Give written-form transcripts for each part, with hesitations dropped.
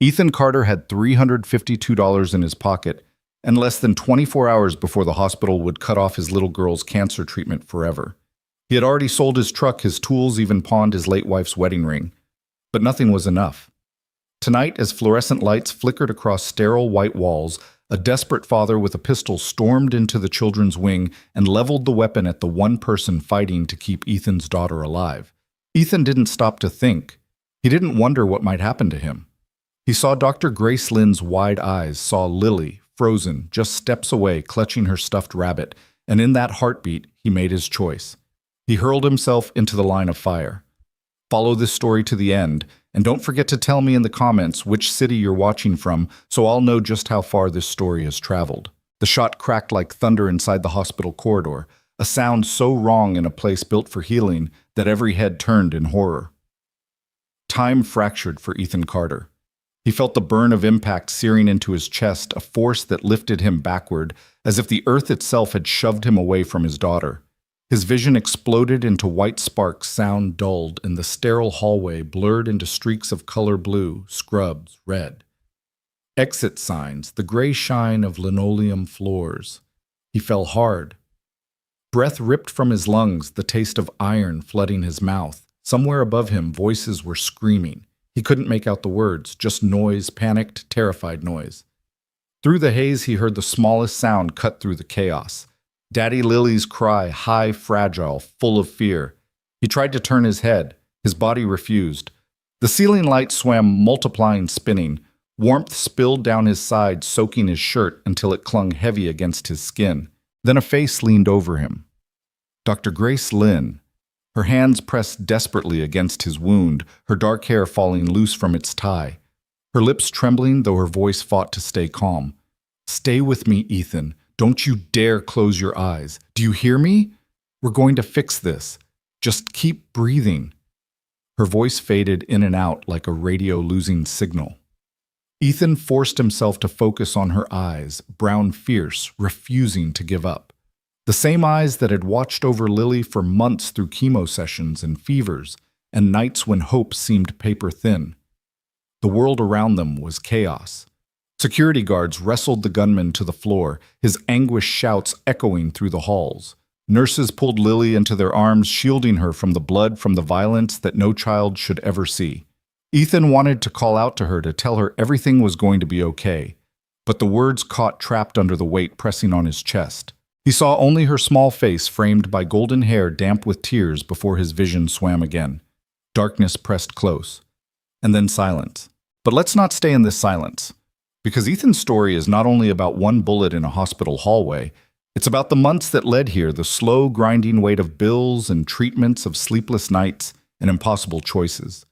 Ethan Carter had $352 in his pocket, and less than 24 hours before the hospital would cut off his little girl's cancer treatment forever. He had already sold his truck, his tools, even pawned his late wife's wedding ring. But nothing was enough. Tonight, as fluorescent lights flickered across sterile white walls, a desperate father with a pistol stormed into the children's wing and leveled the weapon at the one person fighting to keep Ethan's daughter alive. Ethan didn't stop to think. He didn't wonder what might happen to him. He saw Dr. Grace Lynn's wide eyes, saw Lily, frozen, just steps away, clutching her stuffed rabbit, and in that heartbeat, he made his choice. He hurled himself into the line of fire. Follow this story to the end, and don't forget to tell me in the comments which city you're watching from so I'll know just how far this story has traveled. The shot cracked like thunder inside the hospital corridor, a sound so wrong in a place built for healing that every head turned in horror. Time fractured for Ethan Carter. He felt the burn of impact searing into his chest, a force that lifted him backward, as if the earth itself had shoved him away from his daughter. His vision exploded into white sparks, sound dulled, and the sterile hallway blurred into streaks of color blue, scrubs, red. Exit signs, the gray shine of linoleum floors. He fell hard. Breath ripped from his lungs, the taste of iron flooding his mouth. Somewhere above him, voices were screaming. He couldn't make out the words, just noise, panicked, terrified noise. Through the haze, he heard the smallest sound cut through the chaos. Daddy Lily's cry, high, fragile, full of fear. He tried to turn his head. His body refused. The ceiling light swam, multiplying, spinning. Warmth spilled down his side, soaking his shirt until it clung heavy against his skin. Then a face leaned over him. Dr. Grace Lynn. Her hands pressed desperately against his wound, her dark hair falling loose from its tie. Her lips trembling, though her voice fought to stay calm. Stay with me, Ethan. Don't you dare close your eyes. Do you hear me? We're going to fix this. Just keep breathing. Her voice faded in and out like a radio losing signal. Ethan forced himself to focus on her eyes, brown fierce, refusing to give up. The same eyes that had watched over Lily for months through chemo sessions and fevers, and nights when hope seemed paper thin. The world around them was chaos. Security guards wrestled the gunman to the floor, his anguished shouts echoing through the halls. Nurses pulled Lily into their arms, shielding her from the blood, from the violence that no child should ever see. Ethan wanted to call out to her to tell her everything was going to be okay, but the words caught trapped under the weight pressing on his chest. He saw only her small face framed by golden hair damp with tears before his vision swam again. Darkness pressed close, and then silence. But let's not stay in this silence. Because Ethan's story is not only about one bullet in a hospital hallway, it's about the months that led here, the slow, grinding weight of bills and treatments, of sleepless nights and impossible choices.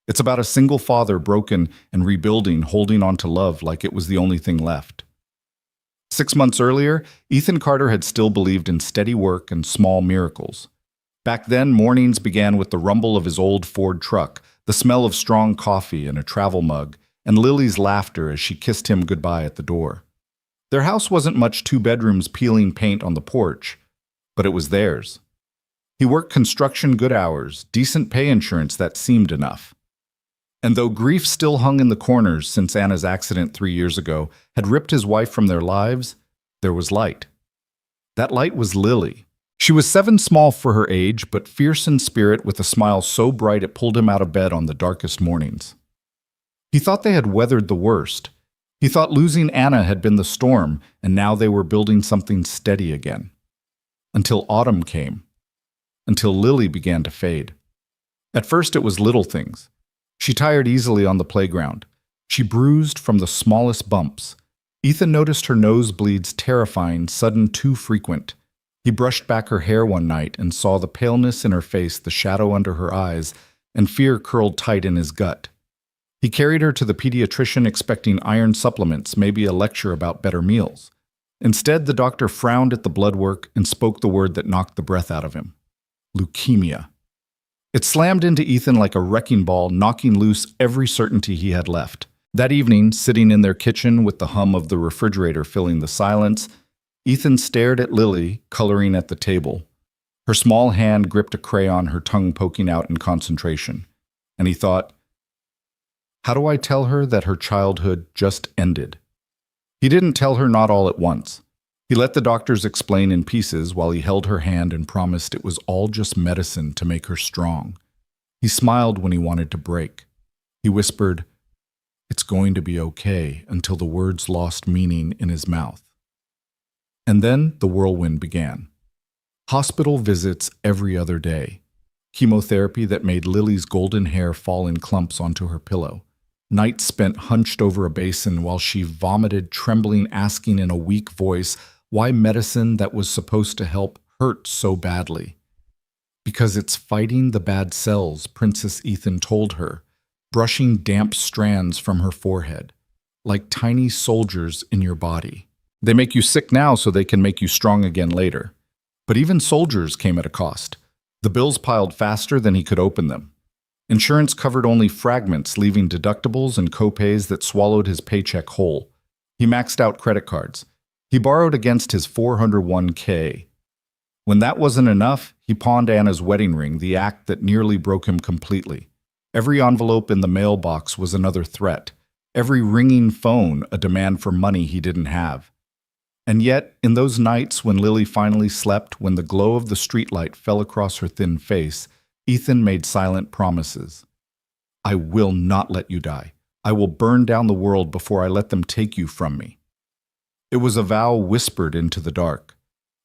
It's about a single father broken and rebuilding, holding on to love like it was the only thing left. 6 months earlier, Ethan Carter had still believed in steady work and small miracles. Back then, mornings began with the rumble of his old Ford truck, the smell of strong coffee and a travel mug, and Lily's laughter as she kissed him goodbye at the door. Their house wasn't much, 2 bedrooms peeling paint on the porch, but it was theirs. He worked construction good hours, decent pay insurance that seemed enough. And though grief still hung in the corners since Anna's accident 3 years ago had ripped his wife from their lives, there was light. That light was Lily. She was 7 small for her age, but fierce in spirit, with a smile so bright it pulled him out of bed on the darkest mornings. He thought they had weathered the worst. He thought losing Anna had been the storm, and now they were building something steady again. Until autumn came. Until Lily began to fade. At first it was little things. She tired easily on the playground. She bruised from the smallest bumps. Ethan noticed her nosebleeds, terrifying, sudden, too frequent. He brushed back her hair one night and saw the paleness in her face, the shadow under her eyes, and fear curled tight in his gut. He carried her to the pediatrician expecting iron supplements, maybe a lecture about better meals. Instead, the doctor frowned at the blood work and spoke the word that knocked the breath out of him. Leukemia. It slammed into Ethan like a wrecking ball, knocking loose every certainty he had left. That evening, sitting in their kitchen with the hum of the refrigerator filling the silence, Ethan stared at Lily, coloring at the table. Her small hand gripped a crayon, her tongue poking out in concentration. And he thought, How do I tell her that her childhood just ended? He didn't tell her not all at once. He let the doctors explain in pieces while he held her hand and promised it was all just medicine to make her strong. He smiled when he wanted to break. He whispered, "It's going to be okay," until the words lost meaning in his mouth. And then the whirlwind began. Hospital visits every other day. Chemotherapy that made Lily's golden hair fall in clumps onto her pillow. Nights spent hunched over a basin while she vomited, trembling, asking in a weak voice why medicine that was supposed to help hurt so badly. Because it's fighting the bad cells, Princess Ethan told her, brushing damp strands from her forehead, like tiny soldiers in your body. They make you sick now so they can make you strong again later. But even soldiers came at a cost. The bills piled faster than he could open them. Insurance covered only fragments, leaving deductibles and copays that swallowed his paycheck whole. He maxed out credit cards. He borrowed against his 401k. When that wasn't enough, he pawned Anna's wedding ring, the act that nearly broke him completely. Every envelope in the mailbox was another threat. Every ringing phone a demand for money he didn't have. And yet, in those nights when Lily finally slept, when the glow of the streetlight fell across her thin face, Ethan made silent promises. "I will not let you die. I will burn down the world before I let them take you from me." It was a vow whispered into the dark.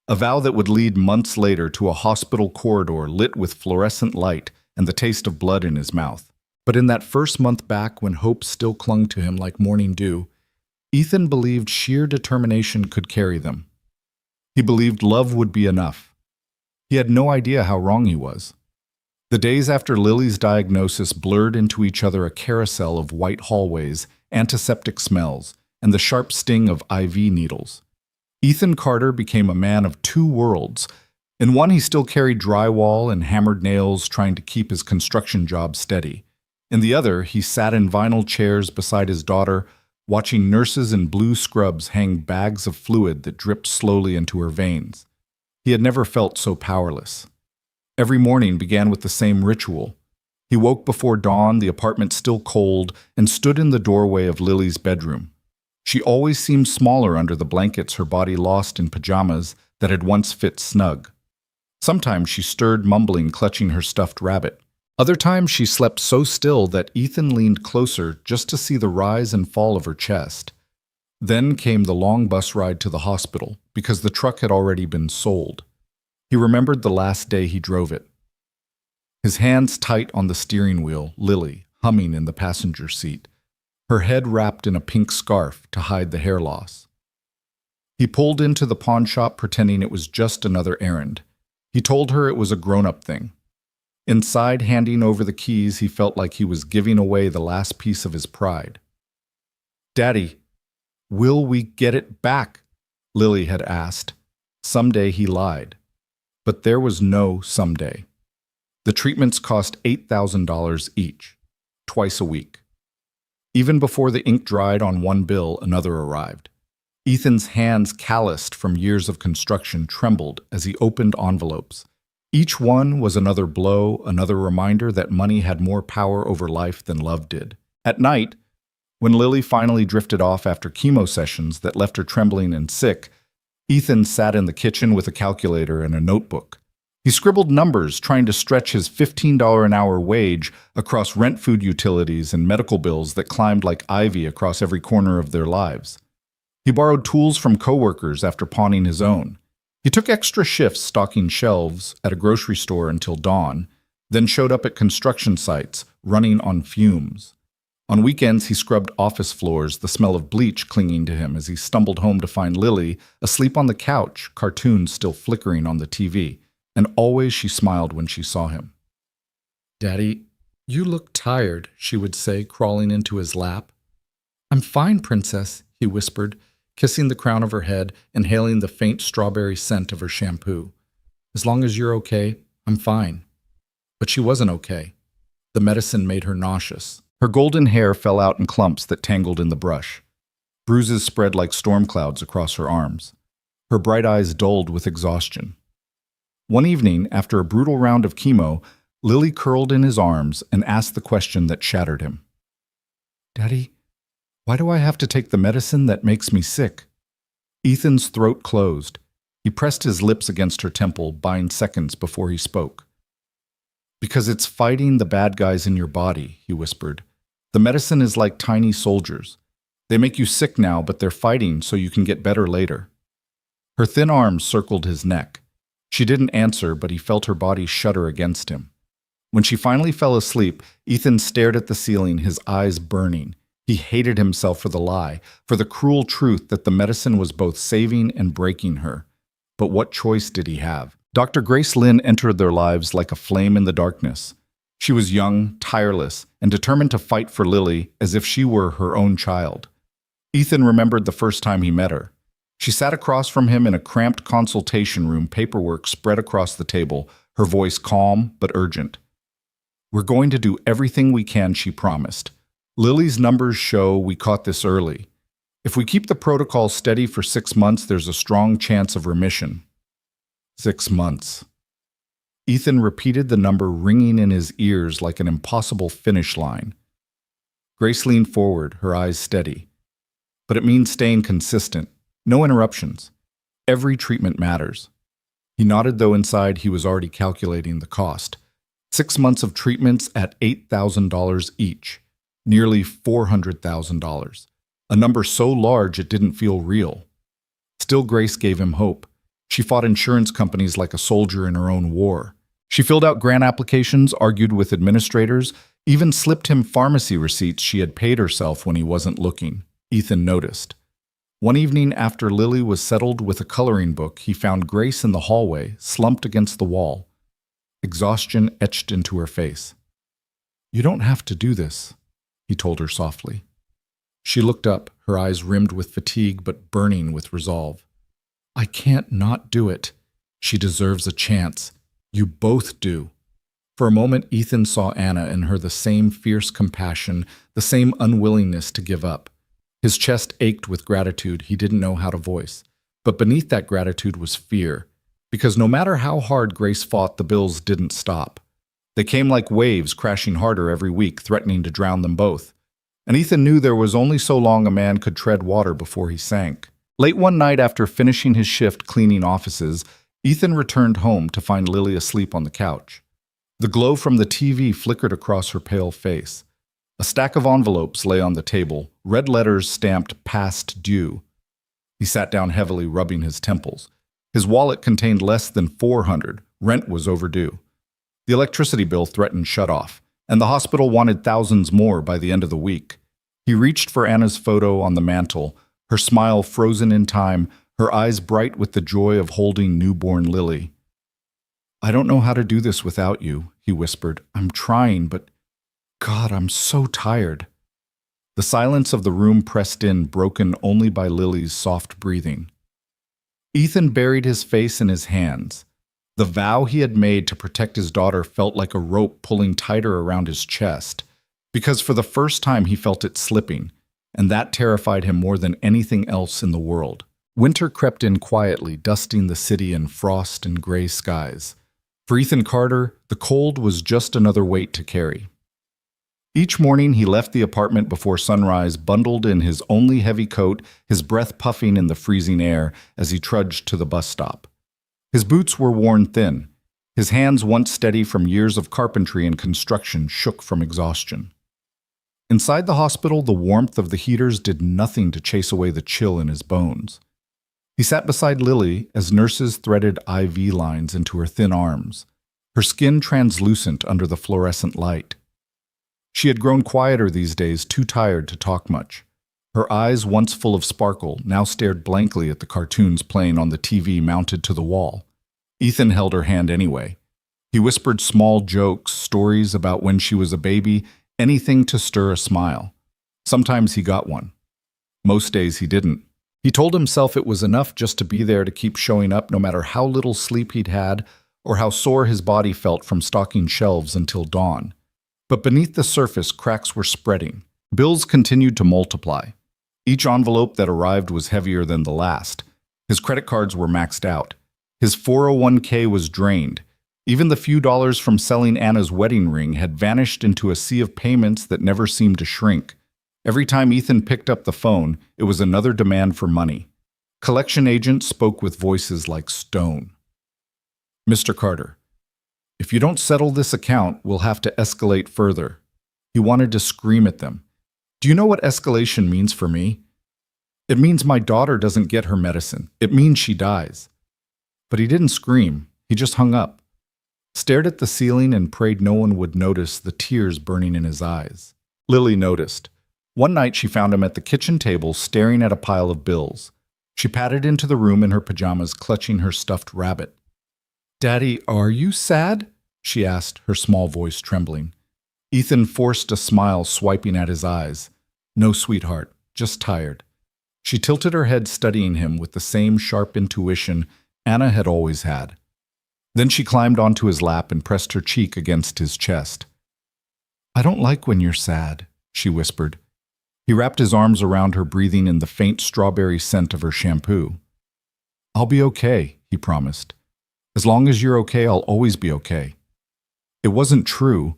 A vow that would lead months later to a hospital corridor lit with fluorescent light and the taste of blood in his mouth. But in that first month back, when hope still clung to him like morning dew, Ethan believed sheer determination could carry them. He believed love would be enough. He had no idea how wrong he was. The days after Lily's diagnosis blurred into each other a carousel of white hallways, antiseptic smells, and the sharp sting of IV needles. Ethan Carter became a man of two worlds. In one, he still carried drywall and hammered nails, trying to keep his construction job steady. In the other, he sat in vinyl chairs beside his daughter, watching nurses in blue scrubs hang bags of fluid that dripped slowly into her veins. He had never felt so powerless. Every morning began with the same ritual. He woke before dawn, the apartment still cold, and stood in the doorway of Lily's bedroom. She always seemed smaller under the blankets her body lost in pajamas that had once fit snug. Sometimes she stirred mumbling, clutching her stuffed rabbit. Other times she slept so still that Ethan leaned closer just to see the rise and fall of her chest. Then came the long bus ride to the hospital, because the truck had already been sold. He remembered the last day he drove it. His hands tight on the steering wheel, Lily, humming in the passenger seat, her head wrapped in a pink scarf to hide the hair loss. He pulled into the pawn shop pretending it was just another errand. He told her it was a grown-up thing. Inside, handing over the keys, he felt like he was giving away the last piece of his pride. "Daddy, will we get it back?" Lily had asked. Someday he lied. But there was no someday. The treatments cost $8,000 each, twice a week. Even before the ink dried on one bill, another arrived. Ethan's hands, calloused from years of construction, trembled as he opened envelopes. Each one was another blow, another reminder that money had more power over life than love did. At night, when Lily finally drifted off after chemo sessions that left her trembling and sick, Ethan sat in the kitchen with a calculator and a notebook. He scribbled numbers, trying to stretch his $15 an hour wage across rent, food, utilities, and medical bills that climbed like ivy across every corner of their lives. He borrowed tools from coworkers after pawning his own. He took extra shifts stocking shelves at a grocery store until dawn, then showed up at construction sites, running on fumes. On weekends, he scrubbed office floors, the smell of bleach clinging to him as he stumbled home to find Lily asleep on the couch, cartoons still flickering on the TV, and always she smiled when she saw him. "Daddy, you look tired," she would say, crawling into his lap. "I'm fine, Princess," he whispered, kissing the crown of her head, inhaling the faint strawberry scent of her shampoo. "As long as you're okay, I'm fine." But she wasn't okay. The medicine made her nauseous. Her golden hair fell out in clumps that tangled in the brush. Bruises spread like storm clouds across her arms. Her bright eyes dulled with exhaustion. One evening, after a brutal round of chemo, Lily curled in his arms and asked the question that shattered him. Daddy, why do I have to take the medicine that makes me sick? Ethan's throat closed. He pressed his lips against her temple, buying seconds before he spoke. Because it's fighting the bad guys in your body, he whispered. The medicine is like tiny soldiers. They make you sick now, but they're fighting so you can get better later. Her thin arms circled his neck. She didn't answer, but he felt her body shudder against him. When she finally fell asleep, Ethan stared at the ceiling, his eyes burning. He hated himself for the lie, for the cruel truth that the medicine was both saving and breaking her. But what choice did he have? Dr. Grace Lynn entered their lives like a flame in the darkness. She was young, tireless, and determined to fight for Lily as if she were her own child. Ethan remembered the first time he met her. She sat across from him in a cramped consultation room, paperwork spread across the table, her voice calm but urgent. We're going to do everything we can, she promised. Lily's numbers show we caught this early. If we keep the protocol steady for 6 months, there's a strong chance of remission. 6 months. Ethan repeated the number ringing in his ears like an impossible finish line. Grace leaned forward, her eyes steady. But it means staying consistent. No interruptions. Every treatment matters. He nodded, though inside he was already calculating the cost. 6 months of treatments at $8,000 each. Nearly $400,000. A number so large it didn't feel real. Still, Grace gave him hope. She fought insurance companies like a soldier in her own war. She filled out grant applications, argued with administrators, even slipped him pharmacy receipts she had paid herself when he wasn't looking. Ethan noticed. One evening after Lily was settled with a coloring book, he found Grace in the hallway, slumped against the wall. Exhaustion etched into her face. You don't have to do this, he told her softly. She looked up, her eyes rimmed with fatigue but burning with resolve. I can't not do it. She deserves a chance. You both do. For a moment, Ethan saw Anna in her, the same fierce compassion, the same unwillingness to give up. His chest ached with gratitude he didn't know how to voice. But beneath that gratitude was fear, because no matter how hard Grace fought, the bills didn't stop. They came like waves, crashing harder every week, threatening to drown them both. And Ethan knew there was only so long a man could tread water before he sank. Late one night after finishing his shift cleaning offices, Ethan returned home to find Lily asleep on the couch. The glow from the TV flickered across her pale face. A stack of envelopes lay on the table, red letters stamped "Past Due." He sat down heavily, rubbing his temples. His wallet contained less than $400. Rent was overdue. The electricity bill threatened shut-off, and the hospital wanted thousands more by the end of the week. He reached for Anna's photo on the mantel, her smile frozen in time, her eyes bright with the joy of holding newborn Lily. I don't know how to do this without you, he whispered. I'm trying, but God, I'm so tired. The silence of the room pressed in, broken only by Lily's soft breathing. Ethan buried his face in his hands. The vow he had made to protect his daughter felt like a rope pulling tighter around his chest, because for the first time he felt it slipping, and that terrified him more than anything else in the world. Winter crept in quietly, dusting the city in frost and gray skies. For Ethan Carter, the cold was just another weight to carry. Each morning he left the apartment before sunrise, bundled in his only heavy coat, his breath puffing in the freezing air as he trudged to the bus stop. His boots were worn thin. His hands, once steady from years of carpentry and construction, shook from exhaustion. Inside the hospital, the warmth of the heaters did nothing to chase away the chill in his bones. He sat beside Lily as nurses threaded IV lines into her thin arms, her skin translucent under the fluorescent light. She had grown quieter these days, too tired to talk much. Her eyes, once full of sparkle, now stared blankly at the cartoons playing on the TV mounted to the wall. Ethan held her hand anyway. He whispered small jokes, stories about when she was a baby, anything to stir a smile. Sometimes he got one. Most days he didn't. He told himself it was enough just to be there, to keep showing up no matter how little sleep he'd had or how sore his body felt from stocking shelves until dawn. But beneath the surface, cracks were spreading. Bills continued to multiply. Each envelope that arrived was heavier than the last. His credit cards were maxed out. His 401k was drained. Even the few dollars from selling Anna's wedding ring had vanished into a sea of payments that never seemed to shrink. Every time Ethan picked up the phone, it was another demand for money. Collection agents spoke with voices like stone. "Mr. Carter, if you don't settle this account, we'll have to escalate further." He wanted to scream at them. "Do you know what escalation means for me? It means my daughter doesn't get her medicine. It means she dies." But he didn't scream. He just hung up, stared at the ceiling, and prayed no one would notice the tears burning in his eyes. Lily noticed. One night she found him at the kitchen table staring at a pile of bills. She padded into the room in her pajamas, clutching her stuffed rabbit. "Daddy, are you sad?" she asked, her small voice trembling. Ethan forced a smile, swiping at his eyes. "No, sweetheart, just tired." She tilted her head, studying him with the same sharp intuition Anna had always had. Then she climbed onto his lap and pressed her cheek against his chest. "I don't like when you're sad," she whispered. He wrapped his arms around her, breathing in the faint strawberry scent of her shampoo. "I'll be okay," he promised. "As long as you're okay, I'll always be okay." It wasn't true,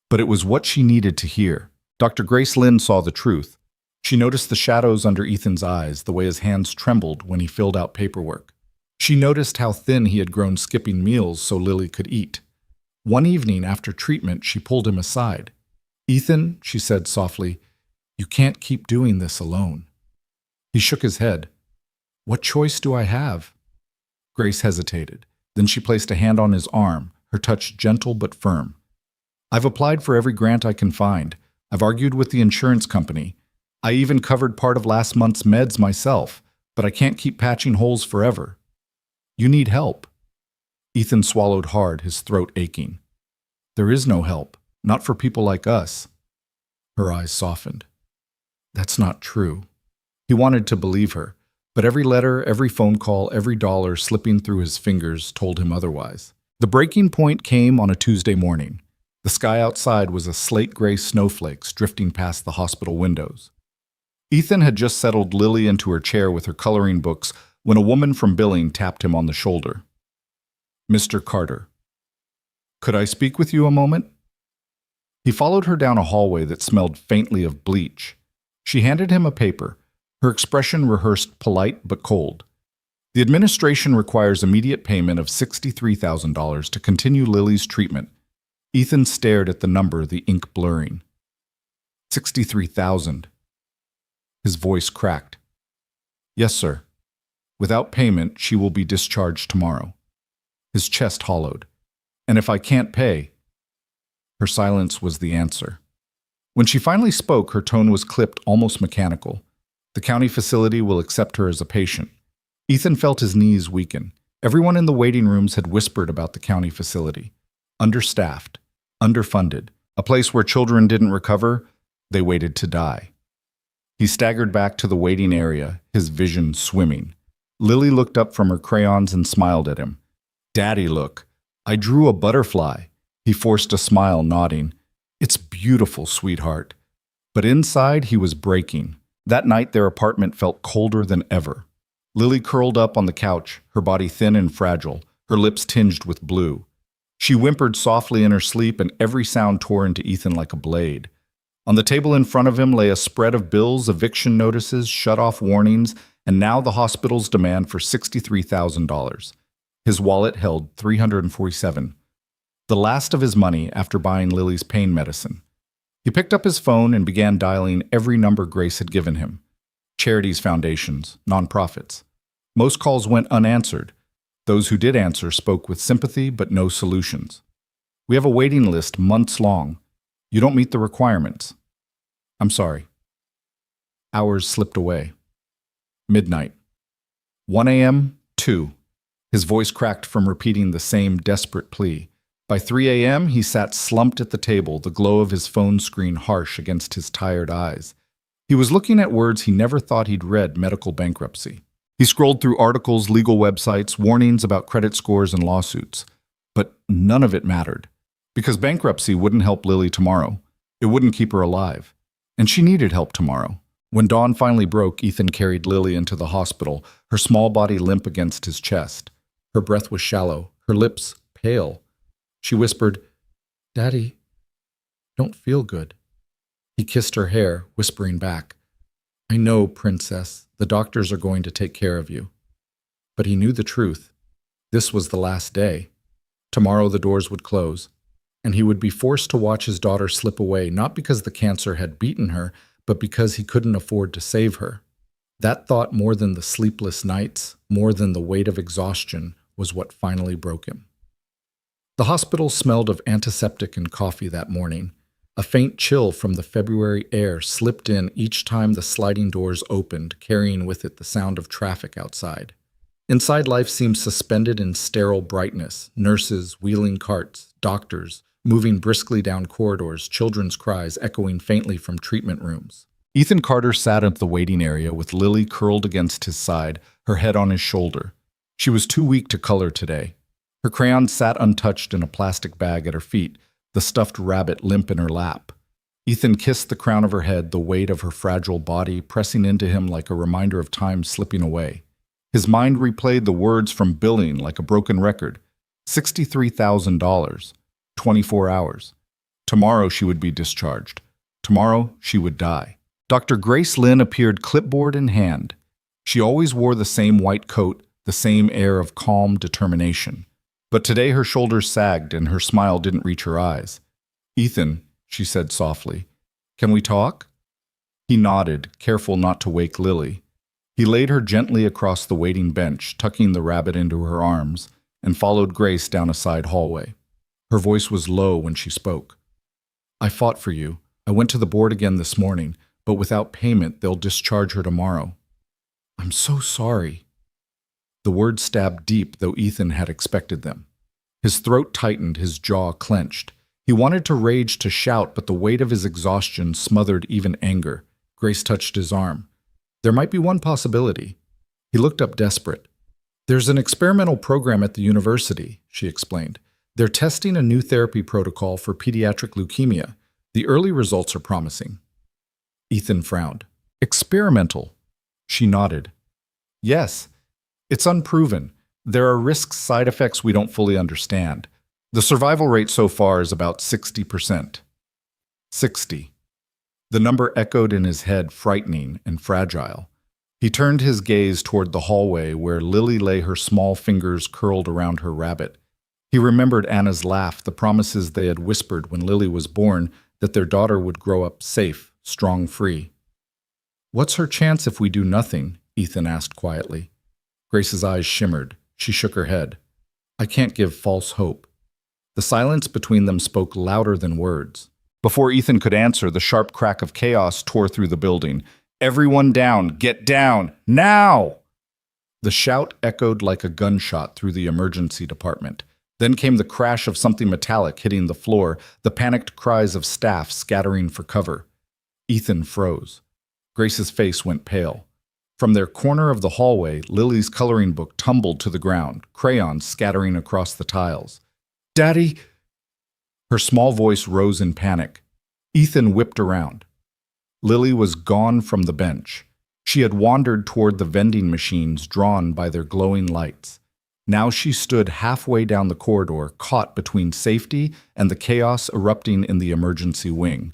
but it was what she needed to hear. Dr. Grace Lynn saw the truth. She noticed the shadows under Ethan's eyes, the way his hands trembled when he filled out paperwork. She noticed how thin he had grown skipping meals so Lily could eat. One evening after treatment, she pulled him aside. "Ethan," she said softly, "you can't keep doing this alone." He shook his head. "What choice do I have?" Grace hesitated. Then she placed a hand on his arm, her touch gentle but firm. "I've applied for every grant I can find. I've argued with the insurance company. I even covered part of last month's meds myself, but I can't keep patching holes forever. You need help." Ethan swallowed hard, his throat aching. "There is no help, not for people like us." Her eyes softened. "That's not true." He wanted to believe her, but every letter, every phone call, every dollar slipping through his fingers told him otherwise. The breaking point came on a Tuesday morning. The sky outside was a slate-gray snowflakes drifting past the hospital windows. Ethan had just settled Lily into her chair with her coloring books when a woman from billing tapped him on the shoulder. "Mr. Carter, could I speak with you a moment?" He followed her down a hallway that smelled faintly of bleach. She handed him a paper, her expression rehearsed polite but cold. "The administration requires immediate payment of $63,000 to continue Lily's treatment." Ethan stared at the number, the ink blurring. 63,000. His voice cracked. "Yes, sir. Without payment, she will be discharged tomorrow." His chest hollowed. "And if I can't pay?" Her silence was the answer. When she finally spoke, her tone was clipped, almost mechanical. "The county facility will accept her as a patient." Ethan felt his knees weaken. Everyone in the waiting rooms had whispered about the county facility. Understaffed, underfunded, a place where children didn't recover, they waited to die. He staggered back to the waiting area, his vision swimming. Lily looked up from her crayons and smiled at him. "Daddy, look. I drew a butterfly." He forced a smile, nodding. "It's beautiful, sweetheart." But inside, he was breaking. That night, their apartment felt colder than ever. Lily curled up on the couch, her body thin and fragile, her lips tinged with blue. She whimpered softly in her sleep, and every sound tore into Ethan like a blade. On the table in front of him lay a spread of bills, eviction notices, shut-off warnings, and now the hospital's demand for $63,000. His wallet held $347, the last of his money after buying Lily's pain medicine. He picked up his phone and began dialing every number Grace had given him. Charities, foundations, nonprofits. Most calls went unanswered. Those who did answer spoke with sympathy but no solutions. "We have a waiting list months long. You don't meet the requirements." "I'm sorry." Hours slipped away. Midnight. 1 a.m., 2. His voice cracked from repeating the same desperate plea. By 3 a.m., he sat slumped at the table, the glow of his phone screen harsh against his tired eyes. He was looking at words he never thought he'd read: medical bankruptcy. He scrolled through articles, legal websites, warnings about credit scores and lawsuits. But none of it mattered. Because bankruptcy wouldn't help Lily tomorrow. It wouldn't keep her alive. And she needed help tomorrow. When dawn finally broke, Ethan carried Lily into the hospital, her small body limp against his chest. Her breath was shallow, her lips pale. She whispered, "Daddy, don't feel good." He kissed her hair, whispering back, "I know, princess, the doctors are going to take care of you." But he knew the truth. This was the last day. Tomorrow the doors would close, and he would be forced to watch his daughter slip away, not because the cancer had beaten her, but because he couldn't afford to save her. That thought, more than the sleepless nights, more than the weight of exhaustion, was what finally broke him. The hospital smelled of antiseptic and coffee that morning. A faint chill from the February air slipped in each time the sliding doors opened, carrying with it the sound of traffic outside. Inside, life seemed suspended in sterile brightness, nurses wheeling carts, doctors moving briskly down corridors, children's cries echoing faintly from treatment rooms. Ethan Carter sat at the waiting area with Lily curled against his side, her head on his shoulder. She was too weak to color today. Her crayon sat untouched in a plastic bag at her feet, the stuffed rabbit limp in her lap. Ethan kissed the crown of her head, the weight of her fragile body pressing into him like a reminder of time slipping away. His mind replayed the words from billing like a broken record. $63,000. 24 hours. Tomorrow she would be discharged. Tomorrow she would die. Dr. Grace Lynn appeared clipboard in hand. She always wore the same white coat, the same air of calm determination. But today her shoulders sagged and her smile didn't reach her eyes. "Ethan," she said softly, "can we talk?" He nodded, careful not to wake Lily. He laid her gently across the waiting bench, tucking the rabbit into her arms, and followed Grace down a side hallway. Her voice was low when she spoke. "I fought for you. I went to the board again this morning, but without payment, they'll discharge her tomorrow." "I'm so sorry." The words stabbed deep, though Ethan had expected them. His throat tightened, his jaw clenched. He wanted to rage, to shout, but the weight of his exhaustion smothered even anger. Grace touched his arm. "There might be one possibility." He looked up, desperate. "There's an experimental program at the university," she explained. "They're testing a new therapy protocol for pediatric leukemia. The early results are promising." Ethan frowned. "Experimental?" She nodded. "Yes. It's unproven. There are risks, side effects we don't fully understand. The survival rate so far is about 60%. 60. The number echoed in his head, frightening and fragile. He turned his gaze toward the hallway where Lily lay, her small fingers curled around her rabbit. He remembered Anna's laugh, the promises they had whispered when Lily was born that their daughter would grow up safe, strong, free. "What's her chance if we do nothing?" Ethan asked quietly. Grace's eyes shimmered. She shook her head. "I can't give false hope." The silence between them spoke louder than words. Before Ethan could answer, the sharp crack of chaos tore through the building. "Everyone down! Get down! Now!" The shout echoed like a gunshot through the emergency department. Then came the crash of something metallic hitting the floor, the panicked cries of staff scattering for cover. Ethan froze. Grace's face went pale. From their corner of the hallway, Lily's coloring book tumbled to the ground, crayons scattering across the tiles. "Daddy!" Her small voice rose in panic. Ethan whipped around. Lily was gone from the bench. She had wandered toward the vending machines, drawn by their glowing lights. Now she stood halfway down the corridor, caught between safety and the chaos erupting in the emergency wing.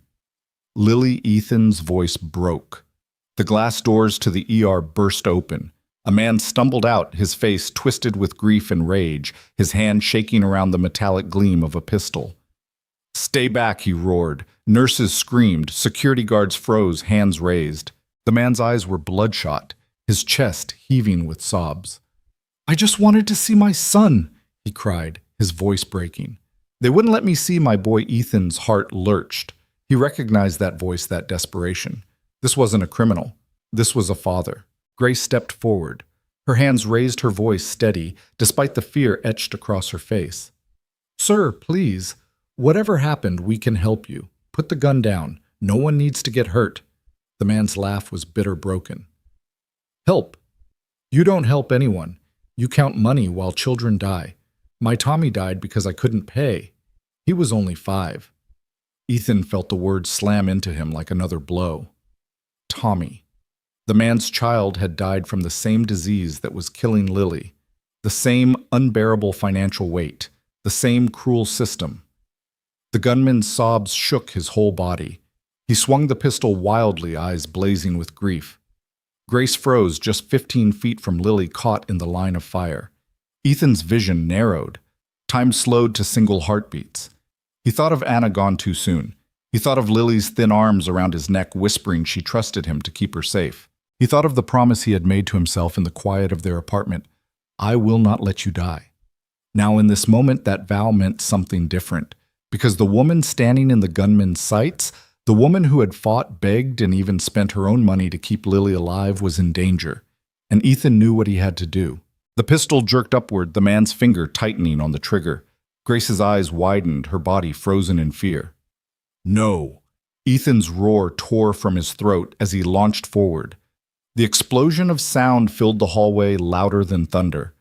Lily Ethan's voice broke. The glass doors to the ER burst open. A man stumbled out, his face twisted with grief and rage, his hand shaking around the metallic gleam of a pistol. "Stay back," he roared. Nurses screamed. Security guards froze, hands raised. The man's eyes were bloodshot, his chest heaving with sobs. "I just wanted to see my son," he cried, his voice breaking. "They wouldn't let me see my boy." Ethan's heart lurched. He recognized that voice, that desperation. This wasn't a criminal. This was a father. Grace stepped forward. Her hands raised, her voice steady, despite the fear etched across her face. "Sir, please. Whatever happened, we can help you. Put the gun down. No one needs to get hurt." The man's laugh was bitter, broken. "Help? You don't help anyone. You count money while children die. My Tommy died because I couldn't pay. He was only 5. Ethan felt the words slam into him like another blow. Tommy. The man's child had died from the same disease that was killing Lily, the same unbearable financial weight, the same cruel system. The gunman's sobs shook his whole body. He swung the pistol wildly, eyes blazing with grief. Grace froze just 15 feet from Lily, caught in the line of fire. Ethan's vision narrowed. Time slowed to single heartbeats. He thought of Anna gone too soon. He thought of Lily's thin arms around his neck, whispering she trusted him to keep her safe. He thought of the promise he had made to himself in the quiet of their apartment. I will not let you die. Now in this moment, that vow meant something different, because the woman standing in the gunman's sights, the woman who had fought, begged, and even spent her own money to keep Lily alive, was in danger, and Ethan knew what he had to do. The pistol jerked upward, the man's finger tightening on the trigger. Grace's eyes widened, her body frozen in fear. No! Ethan's roar tore from his throat as he launched forward. The explosion of sound filled the hallway, louder than thunder.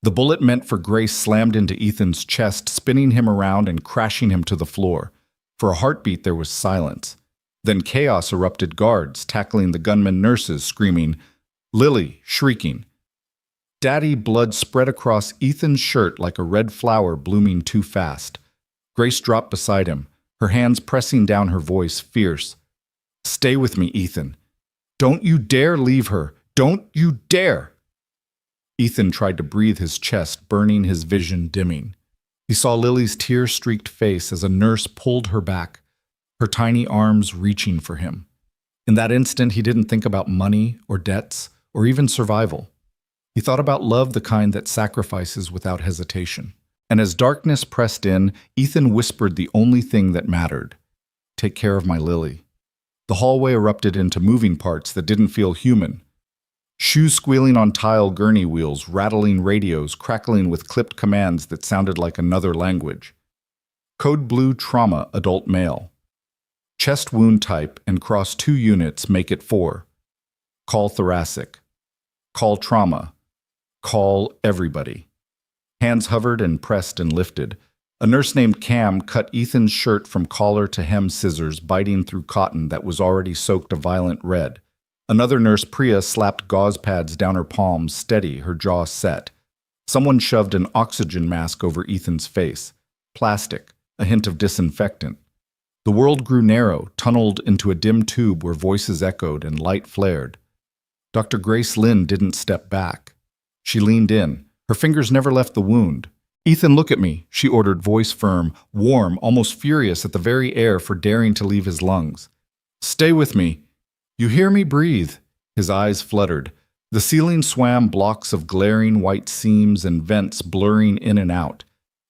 The bullet meant for Grace slammed into Ethan's chest, spinning him around and crashing him to the floor. For a heartbeat, there was silence. Then chaos erupted, guards tackling the gunman, nurses screaming, Lily shrieking. Daddy, blood spread across Ethan's shirt like a red flower blooming too fast. Grace dropped beside him, her hands pressing down, her voice fierce. Stay with me, Ethan. Don't you dare leave her. Don't you dare! Ethan tried to breathe, his chest burning, his vision dimming. He saw Lily's tear-streaked face as a nurse pulled her back, her tiny arms reaching for him. In that instant, he didn't think about money or debts or even survival. He thought about love, the kind that sacrifices without hesitation. And as darkness pressed in, Ethan whispered the only thing that mattered. Take care of my Lily. The hallway erupted into moving parts that didn't feel human. Shoes squealing on tile gurney wheels, rattling radios, crackling with clipped commands that sounded like another language. Code blue trauma, adult male. Chest wound type and cross 2 units, make it 4. Call thoracic. Call trauma. Call everybody. Hands hovered and pressed and lifted. A nurse named Cam cut Ethan's shirt from collar to hem, scissors biting through cotton that was already soaked a violent red. Another nurse, Priya, slapped gauze pads down her palms, steady, her jaw set. Someone shoved an oxygen mask over Ethan's face. Plastic, a hint of disinfectant. The world grew narrow, tunneled into a dim tube where voices echoed and light flared. Dr. Grace Lynn didn't step back. She leaned in. Her fingers never left the wound. Ethan, look at me, she ordered, voice firm, warm, almost furious at the very air for daring to leave his lungs. Stay with me. You hear me? Breathe. His eyes fluttered. The ceiling swam, blocks of glaring white seams and vents blurring in and out.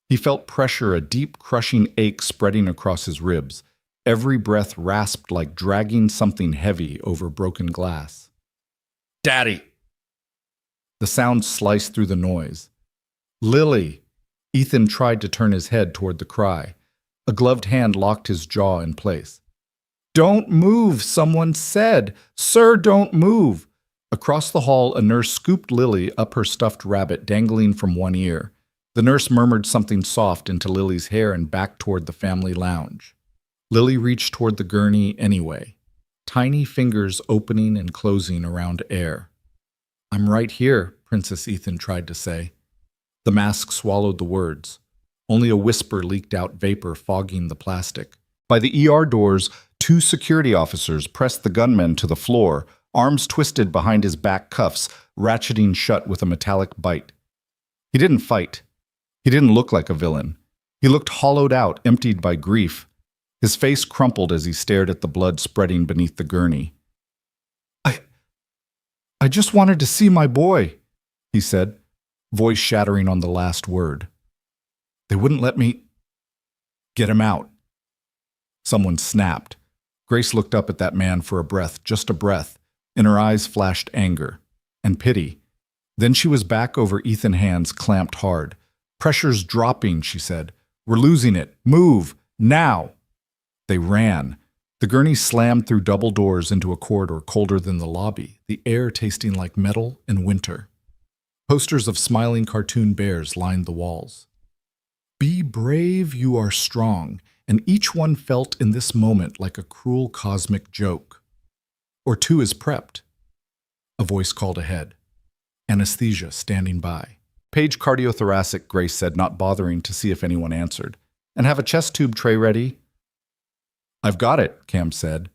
He felt pressure, a deep, crushing ache spreading across his ribs. Every breath rasped like dragging something heavy over broken glass. Daddy! The sound sliced through the noise. Lily! Ethan tried to turn his head toward the cry. A gloved hand locked his jaw in place. Don't move, someone said. Sir, don't move. Across the hall, a nurse scooped Lily up, her stuffed rabbit dangling from one ear. The nurse murmured something soft into Lily's hair and back toward the family lounge. Lily reached toward the gurney anyway, tiny fingers opening and closing around air. I'm right here, Princess, Ethan tried to say. The mask swallowed the words. Only a whisper leaked out, vapor fogging the plastic. By the ER doors, 2 security officers pressed the gunman to the floor, arms twisted behind his back, cuffs ratcheting shut with a metallic bite. He didn't fight. He didn't look like a villain. He looked hollowed out, emptied by grief. His face crumpled as he stared at the blood spreading beneath the gurney. I just wanted to see my boy, he said, voice shattering on the last word. They wouldn't let me get him out. Someone snapped. Grace looked up at that man for a breath, just a breath. In her eyes flashed anger and pity. Then she was back over Ethan's hands, clamped hard. Pressure's dropping, she said. We're losing it. Move, now. They ran. The gurney slammed through double doors into a corridor colder than the lobby, the air tasting like metal and winter. Posters of smiling cartoon bears lined the walls. Be brave, you are strong, and each one felt in this moment like a cruel cosmic joke. Or 2 is prepped. A voice called ahead. Anesthesia standing by. Page cardiothoracic, Grace said, not bothering to see if anyone answered. And have a chest tube tray ready? I've got it, Cam said.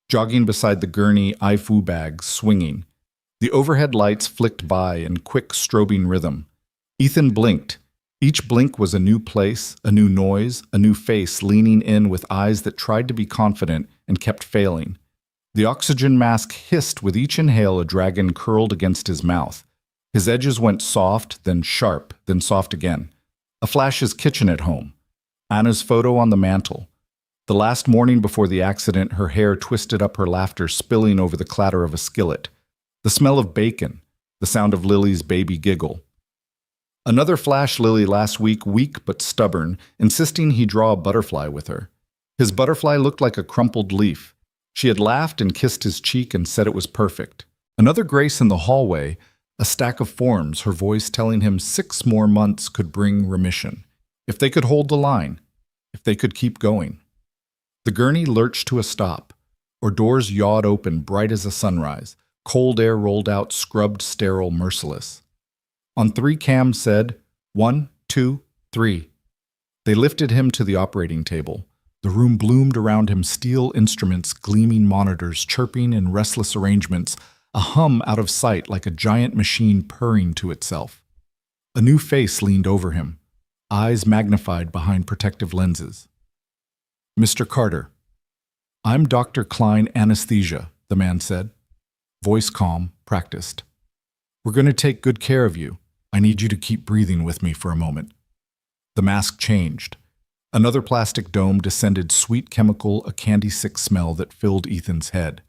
jogging beside the gurney IFU bags swinging. The overhead lights flicked by in quick strobing rhythm. Ethan blinked. Each blink was a new place, a new noise, a new face leaning in with eyes that tried to be confident and kept failing. The oxygen mask hissed with each inhale. A dragon curled against his mouth. His edges went soft, then sharp, then soft again. A Flash's kitchen at home. Anna's photo on the mantel. The last morning before the accident, her hair twisted up, her laughter spilling over the clatter of a skillet. The smell of bacon. The sound of Lily's baby giggle. Another Flash, Lily last week, weak but stubborn, insisting he draw a butterfly with her. His butterfly looked like a crumpled leaf. She had laughed and kissed his cheek and said it was perfect. Another Grace in the hallway, a stack of forms, her voice telling him 6 more months could bring remission. If they could hold the line. If they could keep going. The gurney lurched to a stop, or doors yawed open, bright as a sunrise. Cold air rolled out, scrubbed, sterile, merciless. On 3, Cam said, 1, 2, 3. They lifted him to the operating table. The room bloomed around him, steel instruments, gleaming monitors, chirping in restless arrangements, a hum out of sight like a giant machine purring to itself. A new face leaned over him, eyes magnified behind protective lenses. Mr. Carter. I'm Dr. Klein, anesthesia, the man said. Voice calm, practiced. We're going to take good care of you. I need you to keep breathing with me for a moment. The mask changed. Another plastic dome descended, sweet chemical, a candy-sick smell that filled Ethan's head.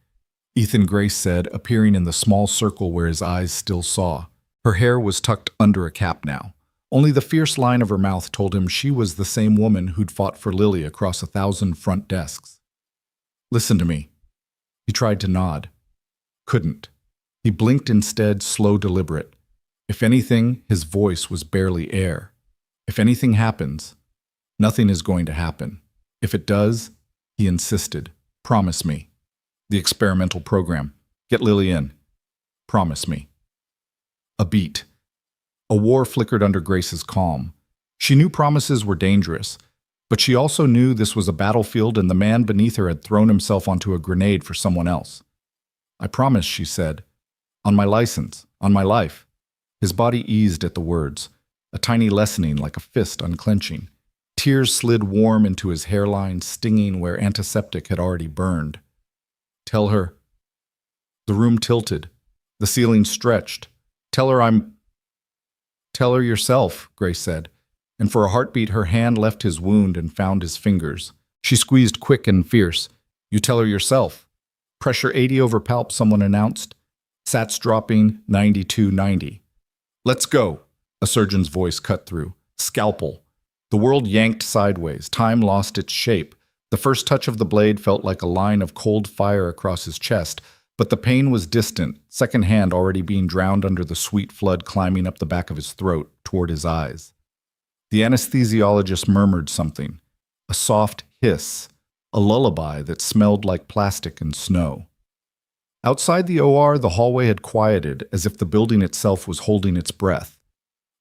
Ethan, Grace said, appearing in the small circle where his eyes still saw. Her hair was tucked under a cap now. Only the fierce line of her mouth told him she was the same woman who'd fought for Lily across 1,000 front desks. Listen to me. He tried to nod. Couldn't. He blinked instead, slow, deliberate. If anything, his voice was barely air. If anything happens, nothing is going to happen. If it does, he insisted, promise me. The experimental program. Get Lily in. Promise me. A beat. A war flickered under Grace's calm. She knew promises were dangerous, but she also knew this was a battlefield and the man beneath her had thrown himself onto a grenade for someone else. I promise, she said. On my license, on my life. His body eased at the words, a tiny lessening like a fist unclenching. Tears slid warm into his hairline, stinging where antiseptic had already burned. Tell her. The room tilted. The ceiling stretched. Tell her I'm... Tell her yourself, Grace said, and for a heartbeat her hand left his wound and found his fingers. She squeezed quick and fierce. You tell her yourself. Pressure 80 over palp, someone announced. Sats dropping, 92-90. Let's go, a surgeon's voice cut through. Scalpel. The world yanked sideways. Time lost its shape. The first touch of the blade felt like a line of cold fire across his chest, but the pain was distant, second hand already being drowned under the sweet flood climbing up the back of his throat toward his eyes. The anesthesiologist murmured something, a soft hiss, a lullaby that smelled like plastic and snow. Outside the OR, the hallway had quieted as if the building itself was holding its breath.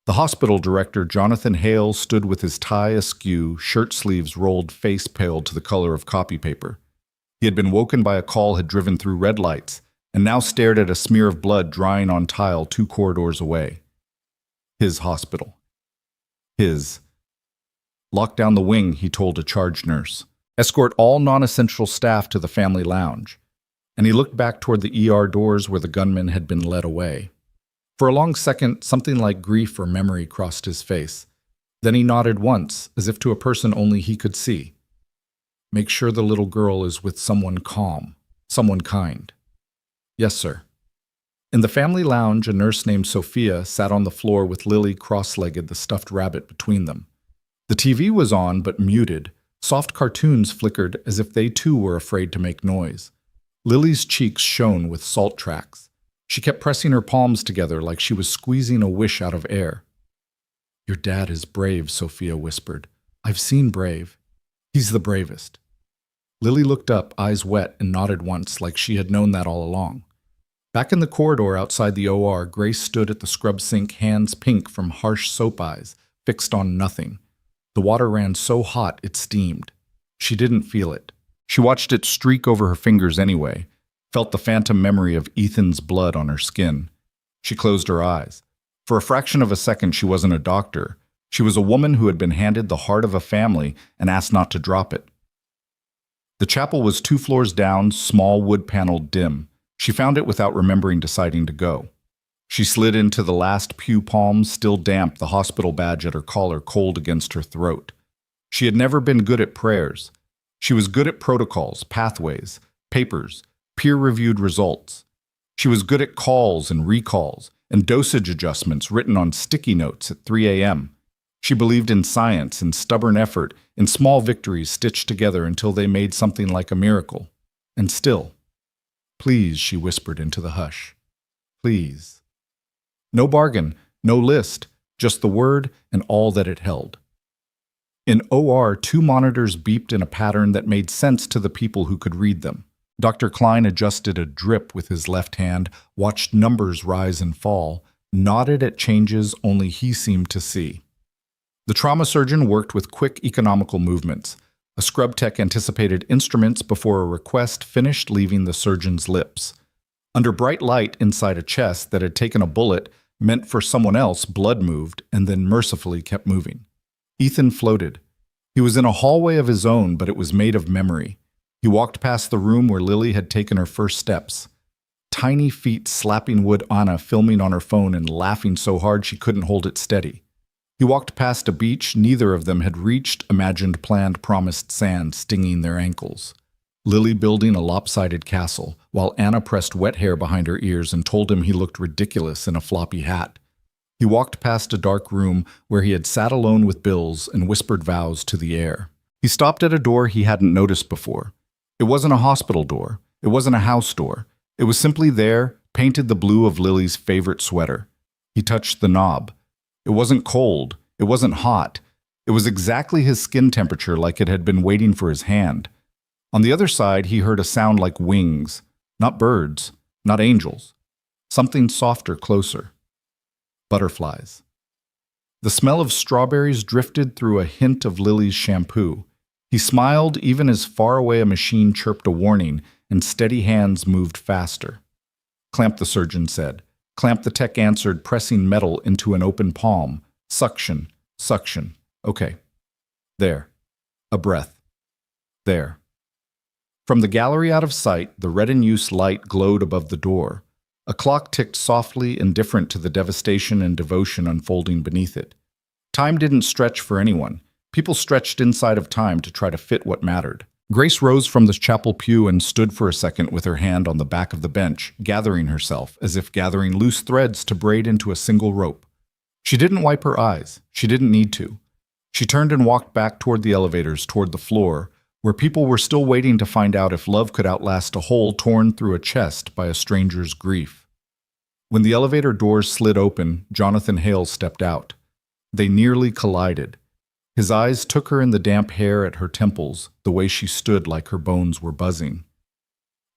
The hospital director, Jonathan Hale, stood with his tie askew, shirt sleeves rolled, face paled to the color of copy paper. He had been woken by a call, had driven through red lights, and now stared at a smear of blood drying on tile 2 corridors away. His hospital. His. Lock down the wing, he told a charge nurse. Escort all non-essential staff to the family lounge. And he looked back toward the ER doors where the gunman had been led away. For a long second, something like grief or memory crossed his face. Then he nodded once, as if to a person only he could see. Make sure the little girl is with someone calm, someone kind. Yes, sir. In the family lounge, a nurse named Sophia sat on the floor with Lily cross-legged, the stuffed rabbit between them. The TV was on, but muted. Soft cartoons flickered as if they too were afraid to make noise. Lily's cheeks shone with salt tracks. She kept pressing her palms together like she was squeezing a wish out of air. Your dad is brave, Sophia whispered. I've seen Brave. He's the bravest. Lily looked up, eyes wet, and nodded once like she had known that all along. Back in the corridor outside the OR, Grace stood at the scrub sink, hands pink from harsh soap eyes, fixed on nothing. The water ran so hot it steamed. She didn't feel it. She watched it streak over her fingers anyway, felt the phantom memory of Ethan's blood on her skin. She closed her eyes. For a fraction of a second, she wasn't a doctor. She was a woman who had been handed the heart of a family and asked not to drop it. The chapel was 2 floors down, small, wood-paneled, dim. She found it without remembering deciding to go. She slid into the last pew palms, still damp, the hospital badge at her collar cold against her throat. She had never been good at prayers. She was good at protocols, pathways, papers, peer-reviewed results. She was good at calls and recalls and dosage adjustments written on sticky notes at 3 a.m. She believed in science and stubborn effort, in small victories stitched together until they made something like a miracle. And still, "Please," she whispered into the hush. "Please." No bargain, no list, just the word and all that it held. In OR, 2 monitors beeped in a pattern that made sense to the people who could read them. Dr. Klein adjusted a drip with his left hand, watched numbers rise and fall, nodded at changes only he seemed to see. The trauma surgeon worked with quick, economical movements. A scrub tech anticipated instruments before a request finished leaving the surgeon's lips. Under bright light inside a chest that had taken a bullet meant for someone else, blood moved and then mercifully kept moving. Ethan floated. He was in a hallway of his own, but it was made of memory. He walked past the room where Lily had taken her first steps. Tiny feet slapping wood, Anna filming on her phone and laughing so hard she couldn't hold it steady. He walked past a beach neither of them had reached, imagined, planned, promised sand stinging their ankles. Lily building a lopsided castle, while Anna pressed wet hair behind her ears and told him he looked ridiculous in a floppy hat. He walked past a dark room where he had sat alone with bills and whispered vows to the air. He stopped at a door he hadn't noticed before. It wasn't a hospital door. It wasn't a house door. It was simply there, painted the blue of Lily's favorite sweater. He touched the knob. It wasn't cold. It wasn't hot. It was exactly his skin temperature, like it had been waiting for his hand. On the other side, he heard a sound like wings. Not birds, not angels. Something softer, closer. Butterflies. The smell of strawberries drifted through a hint of Lily's shampoo. He smiled even as far away a machine chirped a warning and steady hands moved faster. "Clamp," the surgeon said. "Clamp," the tech answered, pressing metal into an open palm. "Suction, suction. Okay. There. A breath. There." From the gallery out of sight, the red-in-use light glowed above the door. A clock ticked softly, indifferent to the devastation and devotion unfolding beneath it. Time didn't stretch for anyone. People stretched inside of time to try to fit what mattered. Grace rose from the chapel pew and stood for a second with her hand on the back of the bench, gathering herself, as if gathering loose threads to braid into a single rope. She didn't wipe her eyes. She didn't need to. She turned and walked back toward the elevators, toward the floor, where people were still waiting to find out if love could outlast a hole torn through a chest by a stranger's grief. When the elevator doors slid open, Jonathan Hale stepped out. They nearly collided. His eyes took her in the damp hair at her temples, the way she stood like her bones were buzzing.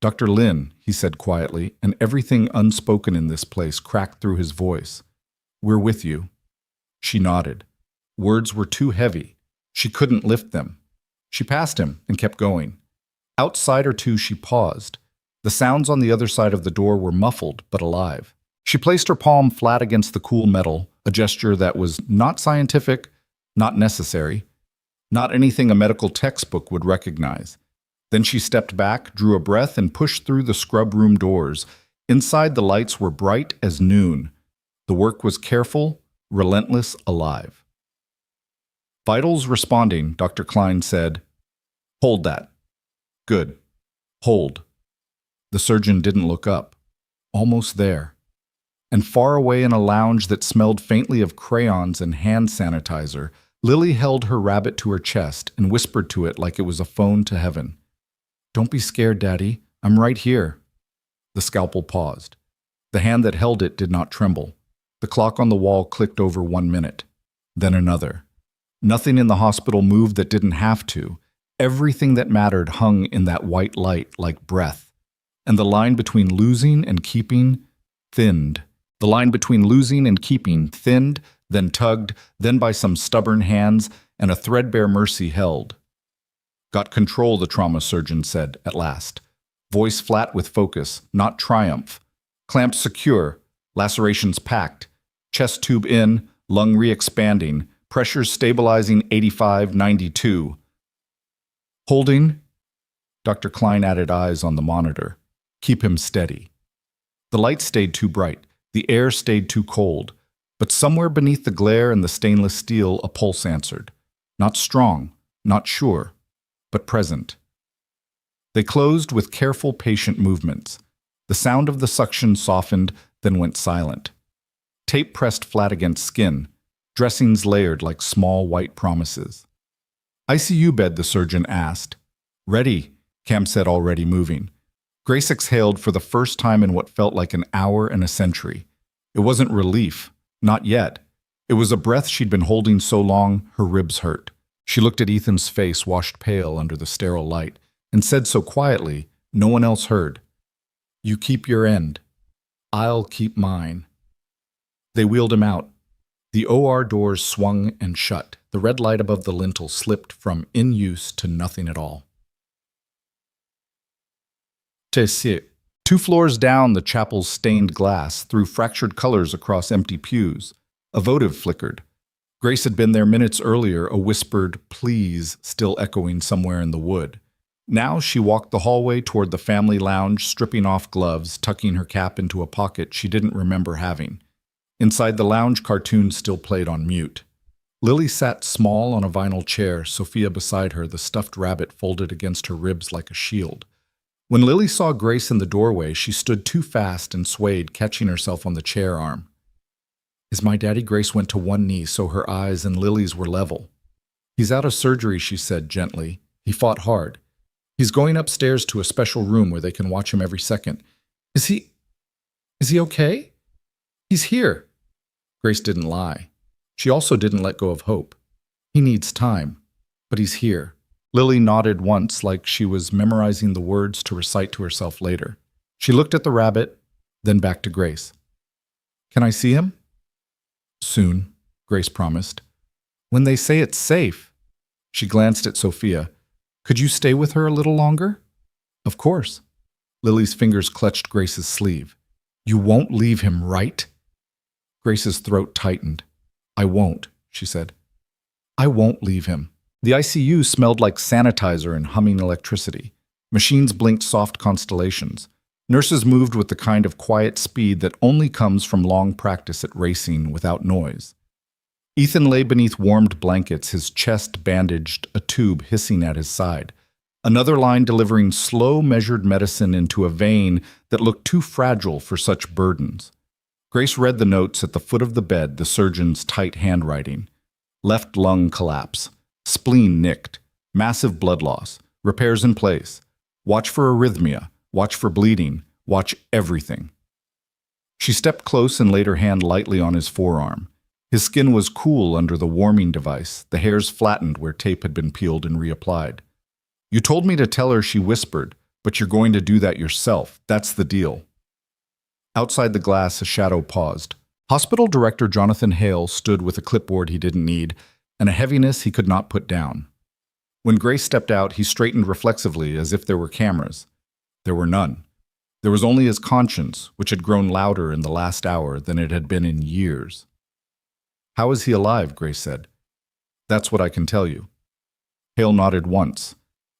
"Dr. Lin," he said quietly, and everything unspoken in this place cracked through his voice. "We're with you." She nodded. Words were too heavy. She couldn't lift them. She passed him and kept going. Outside or two, she paused. The sounds on the other side of the door were muffled but alive. She placed her palm flat against the cool metal, a gesture that was not scientific, not necessary, not anything a medical textbook would recognize. Then she stepped back, drew a breath, and pushed through the scrub room doors. Inside, the lights were bright as noon. The work was careful, relentless, alive. "Vitals responding," Dr. Klein said. "Hold that." "Good. Hold." The surgeon didn't look up. Almost there. And far away in a lounge that smelled faintly of crayons and hand sanitizer, Lily held her rabbit to her chest and whispered to it like it was a phone to heaven. "Don't be scared, Daddy. I'm right here." The scalpel paused. The hand that held it did not tremble. The clock on the wall clicked over 1 minute. Then another. Nothing in the hospital moved that didn't have to. Everything that mattered hung in that white light like breath. And the line between losing and keeping thinned. The line between losing and keeping thinned, then tugged, then by some stubborn hands, and a threadbare mercy held. Got control, the trauma surgeon said at last. Voice flat with focus, not triumph. Clamps secure, lacerations packed. Chest tube in, lung re-expanding. Pressure stabilizing 85-92. Holding? Dr. Klein added eyes on the monitor. Keep him steady. The light stayed too bright. The air stayed too cold. But somewhere beneath the glare and the stainless steel, a pulse answered. Not strong, not sure, but present. They closed with careful, patient movements. The sound of the suction softened, then went silent. Tape pressed flat against skin, dressings layered like small white promises. ICU bed, the surgeon asked. Ready, Cam said, already moving. Grace exhaled for the first time in what felt like an hour and a century. It wasn't relief, not yet. It was a breath she'd been holding so long, her ribs hurt. She looked at Ethan's face, washed pale under the sterile light, and said so quietly, no one else heard, "You keep your end. I'll keep mine." They wheeled him out. The OR doors swung and shut. The red light above the lintel slipped from in use to nothing at all. Tessier. 2 floors down, the chapel's stained glass threw fractured colors across empty pews. A votive flickered. Grace had been there minutes earlier, a whispered "please" still echoing somewhere in the wood. Now she walked the hallway toward the family lounge, stripping off gloves, tucking her cap into a pocket she didn't remember having. Inside the lounge, cartoons still played on mute. Lily sat small on a vinyl chair, Sophia beside her, the stuffed rabbit folded against her ribs like a shield. When Lily saw Grace in the doorway, she stood too fast and swayed, catching herself on the chair arm. "Is my daddy?" Grace went to one knee so her eyes and Lily's were level. "He's out of surgery," she said gently. "He fought hard. He's going upstairs to a special room where they can watch him every second." Is he okay?" "He's here." Grace didn't lie. She also didn't let go of hope. "He needs time, but he's here." Lily nodded once, like she was memorizing the words to recite to herself later. She looked at the rabbit, then back to Grace. "Can I see him?" "Soon," Grace promised. "When they say it's safe." She glanced at Sophia. "Could you stay with her a little longer?" "Of course." Lily's fingers clutched Grace's sleeve. "You won't leave him, right?" Grace's throat tightened. "I won't," she said. "I won't leave him." The ICU smelled like sanitizer and humming electricity. Machines blinked soft constellations. Nurses moved with the kind of quiet speed that only comes from long practice at racing without noise. Ethan lay beneath warmed blankets, his chest bandaged, a tube hissing at his side. Another line delivering slow, measured medicine into a vein that looked too fragile for such burdens. Grace read the notes at the foot of the bed, the surgeon's tight handwriting. Left lung collapse. Spleen nicked. Massive blood loss. Repairs in place. Watch for arrhythmia. Watch for bleeding. Watch everything. She stepped close and laid her hand lightly on his forearm. His skin was cool under the warming device, the hairs flattened where tape had been peeled and reapplied. "You told me to tell her," she whispered, "but you're going to do that yourself. That's the deal." Outside the glass, a shadow paused. Hospital Director Jonathan Hale stood with a clipboard he didn't need, and a heaviness he could not put down. When Grace stepped out, he straightened reflexively as if there were cameras. There were none. There was only his conscience, which had grown louder in the last hour than it had been in years. "How is he alive?" Grace said. "That's what I can tell you." Hale nodded once.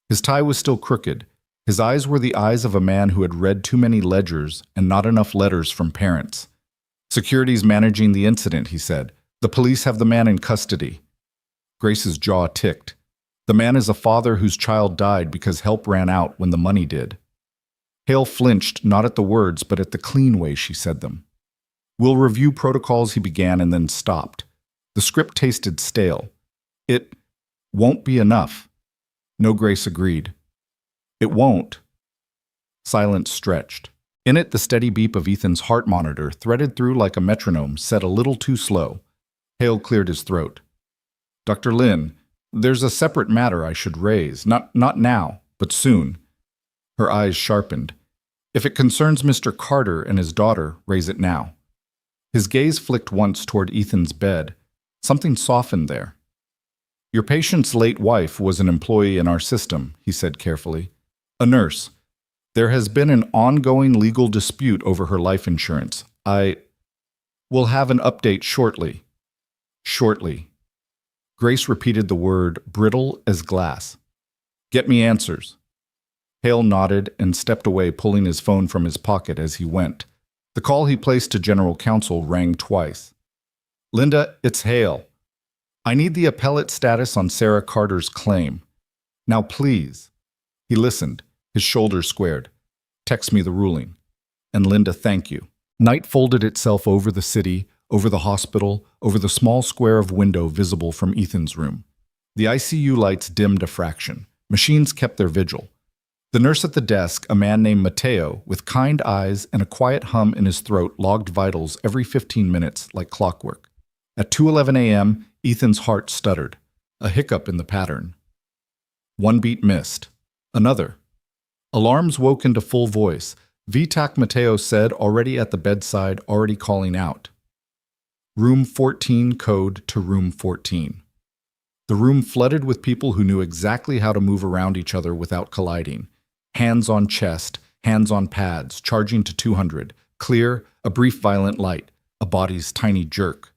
His tie was still crooked. His eyes were the eyes of a man who had read too many ledgers and not enough letters from parents. "Security's managing the incident," he said. "The police have the man in custody." Grace's jaw ticked. The man is a father whose child died because help ran out when the money did. Hale flinched, not at the words, but at the clean way she said them. "We'll review protocols," he began, and then stopped. The script tasted stale. "It won't be enough." No, Grace agreed. "It won't." Silence stretched. In it, the steady beep of Ethan's heart monitor, threaded through like a metronome, set a little too slow. Hale cleared his throat. "Dr. Lin, there's a separate matter I should raise. Not now, but soon." Her eyes sharpened. "If it concerns Mr. Carter and his daughter, raise it now." His gaze flicked once toward Ethan's bed. Something softened there. Your patient's late wife was an employee in our system, he said carefully. A nurse. There has been an ongoing legal dispute over her life insurance. I will have an update shortly. Shortly. Grace repeated the word, brittle as glass. Get me answers. Hale nodded and stepped away, pulling his phone from his pocket as he went. The call he placed to General Counsel rang twice. Linda, it's Hale. I need the appellate status on Sarah Carter's claim. Now please. He listened, his shoulders squared. Text me the ruling. And Linda, thank you. Night folded itself over the city, over the hospital, over the small square of window visible from Ethan's room. The ICU lights dimmed a fraction. Machines kept their vigil. The nurse at the desk, a man named Mateo, with kind eyes and a quiet hum in his throat, logged vitals every 15 minutes like clockwork. At 2:11 a.m., Ethan's heart stuttered, a hiccup in the pattern. One beat missed. Another. Alarms woke into full voice. VTAC Mateo said, already at the bedside, already calling out. Room 14 code to room 14. The room flooded with people who knew exactly how to move around each other without colliding. Hands on chest, hands on pads, charging to 200. Clear, a brief violent light, a body's tiny jerk.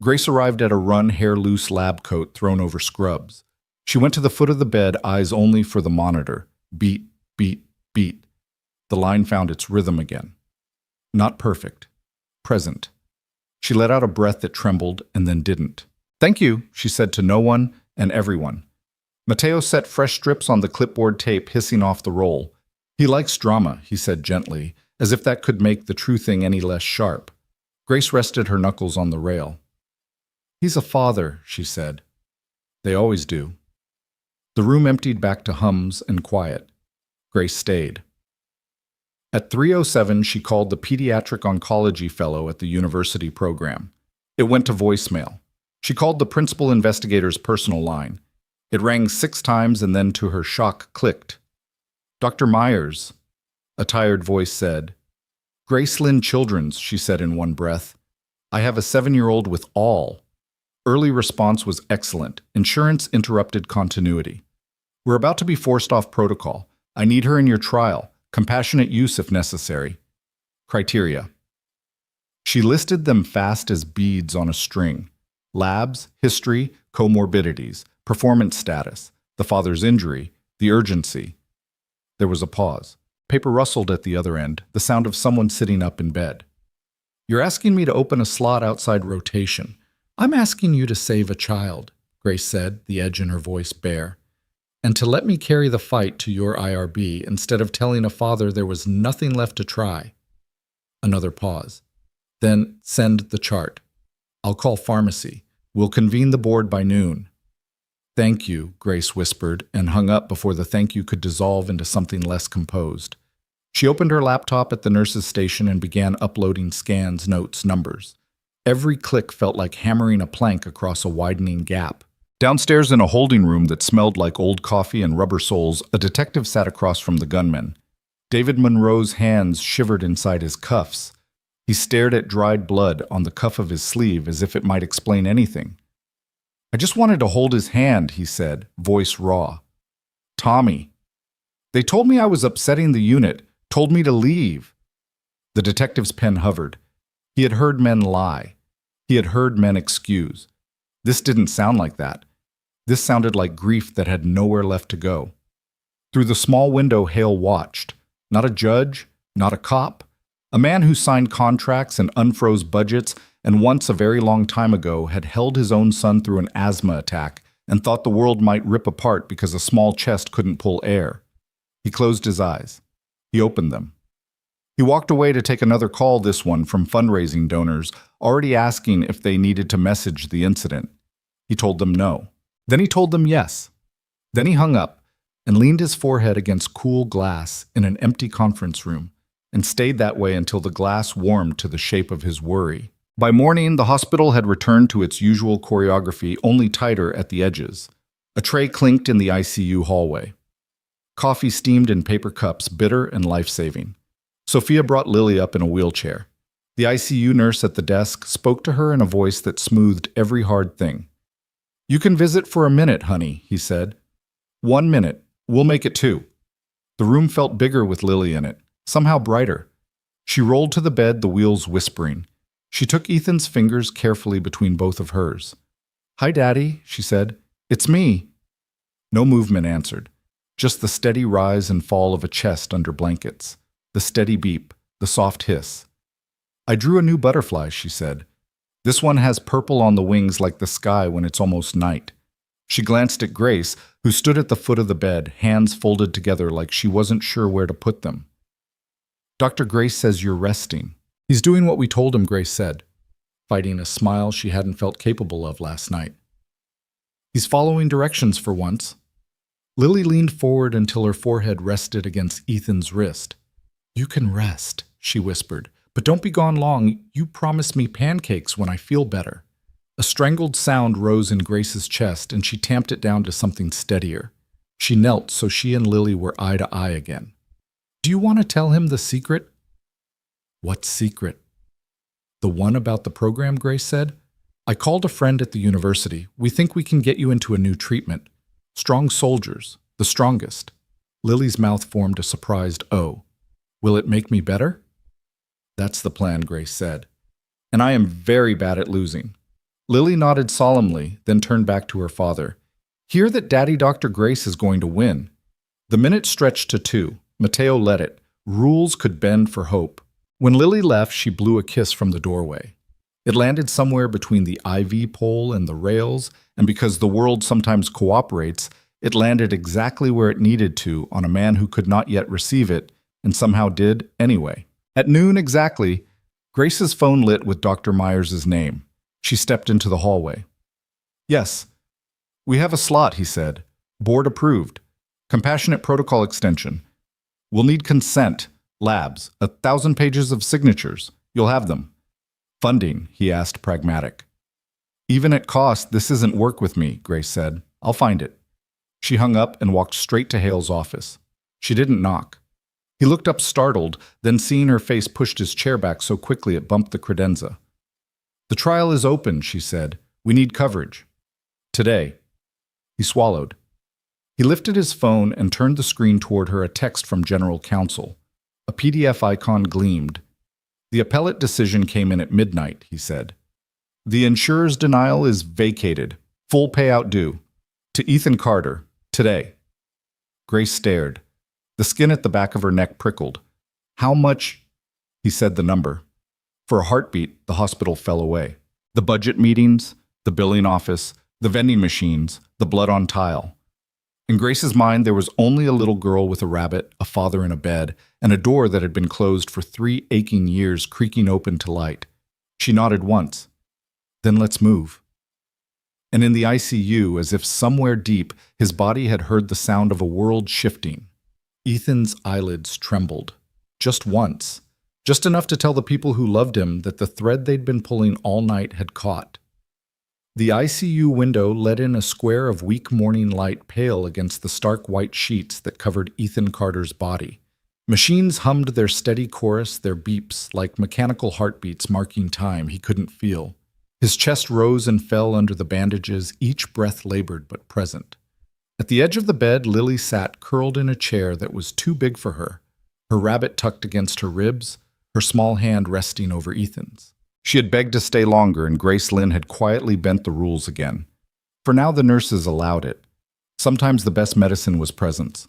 Grace arrived at a run, hair loose lab coat thrown over scrubs. She went to the foot of the bed, eyes only for the monitor. Beat, beat, beat. The line found its rhythm again. Not perfect. Present. She let out a breath that trembled and then didn't. Thank you, she said to no one and everyone. Mateo set fresh strips on the clipboard tape, hissing off the roll. He likes drama, he said gently, as if that could make the true thing any less sharp. Grace rested her knuckles on the rail. He's a father, she said. They always do. The room emptied back to hums and quiet. Grace stayed. At 3:07, she called the pediatric oncology fellow at the university program. It went to voicemail. She called the principal investigator's personal line. It rang 6 times and then, to her shock, clicked. Dr. Myers, a tired voice said. Grace Lynn Children's, she said in one breath. I have a 7-year-old with all. Early response was excellent. Insurance interrupted continuity. We're about to be forced off protocol. I need her in your trial. Compassionate use if necessary. Criteria. She listed them fast as beads on a string. Labs, history, comorbidities, performance status, the father's injury, the urgency. There was a pause. Paper rustled at the other end, the sound of someone sitting up in bed. You're asking me to open a slot outside rotation. I'm asking you to save a child, Grace said, the edge in her voice bare. And to let me carry the fight to your IRB instead of telling a father there was nothing left to try. Another pause. Then send the chart. I'll call pharmacy. We'll convene the board by noon. Thank you, Grace whispered, and hung up before the thank you could dissolve into something less composed. She opened her laptop at the nurse's station and began uploading scans, notes, numbers. Every click felt like hammering a plank across a widening gap. Downstairs in a holding room that smelled like old coffee and rubber soles, a detective sat across from the gunman. David Monroe's hands shivered inside his cuffs. He stared at dried blood on the cuff of his sleeve as if it might explain anything. I just wanted to hold his hand, he said, voice raw. Tommy. They told me I was upsetting the unit, told me to leave. The detective's pen hovered. He had heard men lie. He had heard men excuse. This didn't sound like that. This sounded like grief that had nowhere left to go. Through the small window, Hale watched. Not a judge, not a cop. A man who signed contracts and unfroze budgets and once, a very long time ago, had held his own son through an asthma attack and thought the world might rip apart because a small chest couldn't pull air. He closed his eyes. He opened them. He walked away to take another call, this one from fundraising donors, already asking if they needed to message the incident. He told them no. Then he told them yes. Then he hung up and leaned his forehead against cool glass in an empty conference room and stayed that way until the glass warmed to the shape of his worry. By morning, the hospital had returned to its usual choreography, only tighter at the edges. A tray clinked in the ICU hallway. Coffee steamed in paper cups, bitter and life-saving. Sophia brought Lily up in a wheelchair. The ICU nurse at the desk spoke to her in a voice that smoothed every hard thing. You can visit for a minute, honey, he said. 1 minute. We'll make it 2. The room felt bigger with Lily in it, somehow brighter. She rolled to the bed, the wheels whispering. She took Ethan's fingers carefully between both of hers. Hi, Daddy, she said. It's me. No movement answered, just the steady rise and fall of a chest under blankets, the steady beep, the soft hiss. I drew a new butterfly, she said. This one has purple on the wings like the sky when it's almost night. She glanced at Grace, who stood at the foot of the bed, hands folded together like she wasn't sure where to put them. Dr. Grace says you're resting. He's doing what we told him, Grace said, fighting a smile she hadn't felt capable of last night. He's following directions for once. Lily leaned forward until her forehead rested against Ethan's wrist. You can rest, she whispered, but don't be gone long. You promised me pancakes when I feel better. A strangled sound rose in Grace's chest, and she tamped it down to something steadier. She knelt so she and Lily were eye to eye again. Do you want to tell him the secret? What secret? The one about the program, Grace said. I called a friend at the university. We think we can get you into a new treatment. Strong soldiers, the strongest. Lily's mouth formed a surprised O. Will it make me better? That's the plan, Grace said. And I am very bad at losing. Lily nodded solemnly, then turned back to her father. Hear that Daddy Dr. Grace is going to win. The minute stretched to 2. Mateo led it. Rules could bend for hope. When Lily left, she blew a kiss from the doorway. It landed somewhere between the IV pole and the rails, and because the world sometimes cooperates, it landed exactly where it needed to on a man who could not yet receive it, and somehow did anyway. At noon exactly, Grace's phone lit with Dr. Myers' name. She stepped into the hallway. Yes, we have a slot, he said. Board approved. Compassionate protocol extension. We'll need consent, labs, 1,000 pages of signatures. You'll have them. Funding, he asked, pragmatic. Even at cost, this isn't work with me, Grace said. I'll find it. She hung up and walked straight to Hale's office. She didn't knock. He looked up startled, then seeing her face pushed his chair back so quickly it bumped the credenza. The trial is open, she said. We need coverage. Today. He swallowed. He lifted his phone and turned the screen toward her, a text from General Counsel. A PDF icon gleamed. The appellate decision came in at midnight, he said. The insurer's denial is vacated. Full payout due. To Ethan Carter. Today. Grace stared. The skin at the back of her neck prickled. How much? He said the number. For a heartbeat, the hospital fell away. The budget meetings, the billing office, the vending machines, the blood on tile. In Grace's mind, there was only a little girl with a rabbit, a father in a bed, and a door that had been closed for 3 aching years creaking open to light. She nodded once. Then let's move. And in the ICU, as if somewhere deep, his body had heard the sound of a world shifting. Ethan's eyelids trembled. Just once. Just enough to tell the people who loved him that the thread they'd been pulling all night had caught. The ICU window let in a square of weak morning light pale against the stark white sheets that covered Ethan Carter's body. Machines hummed their steady chorus, their beeps, like mechanical heartbeats marking time he couldn't feel. His chest rose and fell under the bandages, each breath labored but present. At the edge of the bed, Lily sat curled in a chair that was too big for her, her rabbit tucked against her ribs, her small hand resting over Ethan's. She had begged to stay longer, and Grace Lynn had quietly bent the rules again. For now, the nurses allowed it. Sometimes the best medicine was presence.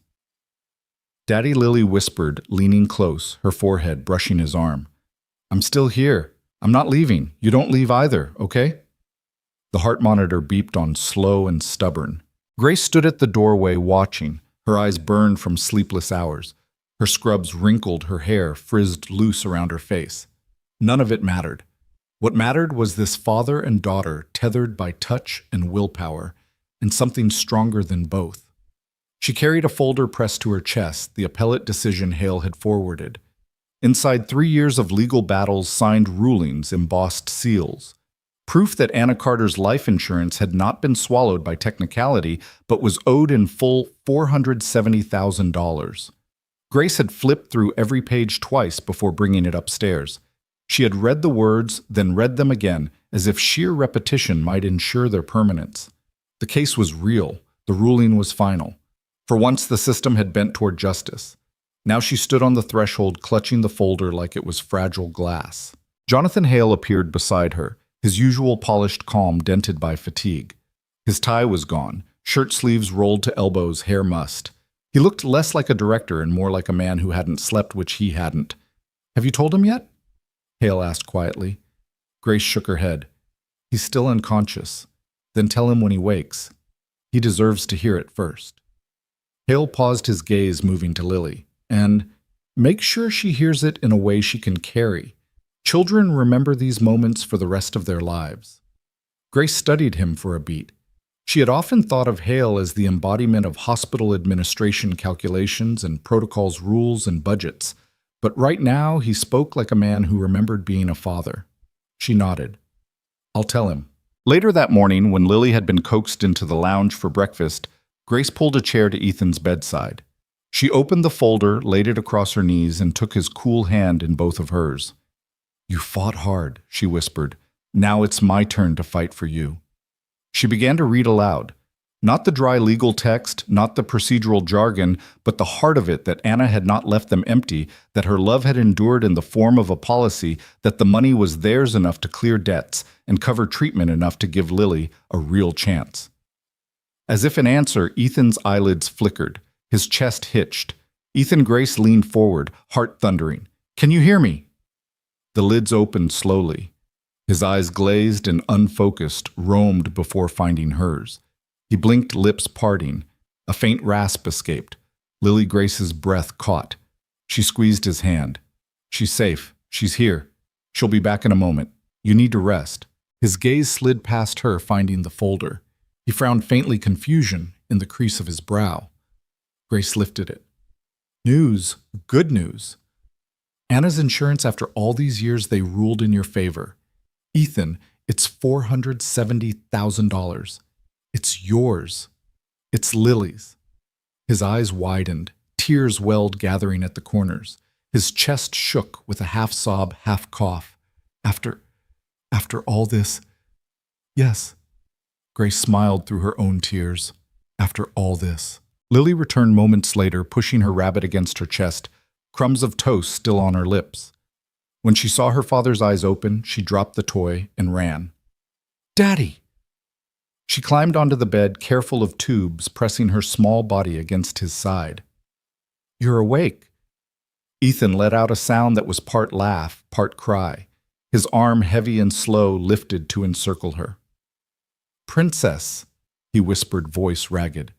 Daddy, Lily whispered, leaning close, her forehead brushing his arm. I'm still here. I'm not leaving. You don't leave either, okay? The heart monitor beeped on slow and stubborn. Grace stood at the doorway watching, her eyes burned from sleepless hours. Her scrubs wrinkled, her hair frizzed loose around her face. None of it mattered. What mattered was this father and daughter tethered by touch and willpower, and something stronger than both. She carried a folder pressed to her chest, the appellate decision Hale had forwarded. Inside 3 years of legal battles, signed rulings, embossed seals. Proof that Anna Carter's life insurance had not been swallowed by technicality, but was owed in full $470,000. Grace had flipped through every page twice before bringing it upstairs. She had read the words, then read them again, as if sheer repetition might ensure their permanence. The case was real. The ruling was final. For once, the system had bent toward justice. Now she stood on the threshold, clutching the folder like it was fragile glass. Jonathan Hale appeared beside her, his usual polished calm dented by fatigue. His tie was gone, shirt sleeves rolled to elbows, hair mussed. He looked less like a director and more like a man who hadn't slept, which he hadn't. "Have you told him yet?" Hale asked quietly. Grace shook her head. "He's still unconscious. Then tell him when he wakes. He deserves to hear it first." Hale paused, his gaze moving to Lily. "And make sure she hears it in a way she can carry. Children remember these moments for the rest of their lives." Grace studied him for a beat. She had often thought of Hale as the embodiment of hospital administration calculations and protocols, rules, and budgets. But right now, he spoke like a man who remembered being a father. She nodded. "I'll tell him." Later that morning, when Lily had been coaxed into the lounge for breakfast, Grace pulled a chair to Ethan's bedside. She opened the folder, laid it across her knees, and took his cool hand in both of hers. "You fought hard," she whispered. "Now it's my turn to fight for you." She began to read aloud. Not the dry legal text, not the procedural jargon, but the heart of it, that Anna had not left them empty, that her love had endured in the form of a policy, that the money was theirs enough to clear debts and cover treatment enough to give Lily a real chance. As if in answer, Ethan's eyelids flickered. His chest hitched. Ethan Grace leaned forward, heart thundering. "Can you hear me?" The lids opened slowly. His eyes, glazed and unfocused, roamed before finding hers. He blinked, lips parting. A faint rasp escaped. Lily Grace's breath caught. She squeezed his hand. "She's safe. She's here. She'll be back in a moment. You need to rest." His gaze slid past her, finding the folder. He frowned faintly, confusion in the crease of his brow. Grace lifted it. "News. Good news. Anna's insurance, after all these years, they ruled in your favor. Ethan, it's $470,000. It's yours. It's Lily's." His eyes widened. Tears welled, gathering at the corners. His chest shook with a half sob, half cough. After all this, yes. Grace smiled through her own tears. After all this. Lily returned moments later, pushing her rabbit against her chest, crumbs of toast still on her lips. When she saw her father's eyes open, she dropped the toy and ran. "Daddy!" She climbed onto the bed, careful of tubes, pressing her small body against his side. "You're awake." Ethan let out a sound that was part laugh, part cry. His arm, heavy and slow, lifted to encircle her. "Princess," he whispered, voice ragged.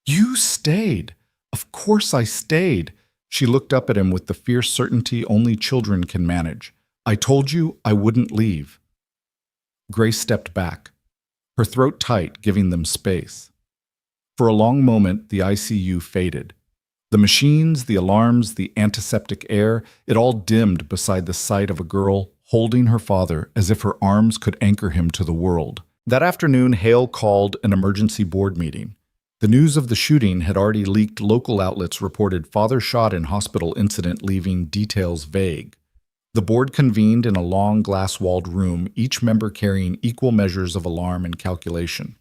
"You stayed. Of course I stayed." She looked up at him with the fierce certainty only children can manage. "I told you I wouldn't leave." Grace stepped back, her throat tight, giving them space. For a long moment, the ICU faded. The machines, the alarms, the antiseptic air, it all dimmed beside the sight of a girl holding her father as if her arms could anchor him to the world. That afternoon, Hale called an emergency board meeting. The news of the shooting had already leaked. Local outlets reported father shot in hospital incident, leaving details vague. The board convened in a long glass-walled room, each member carrying equal measures of alarm and calculation.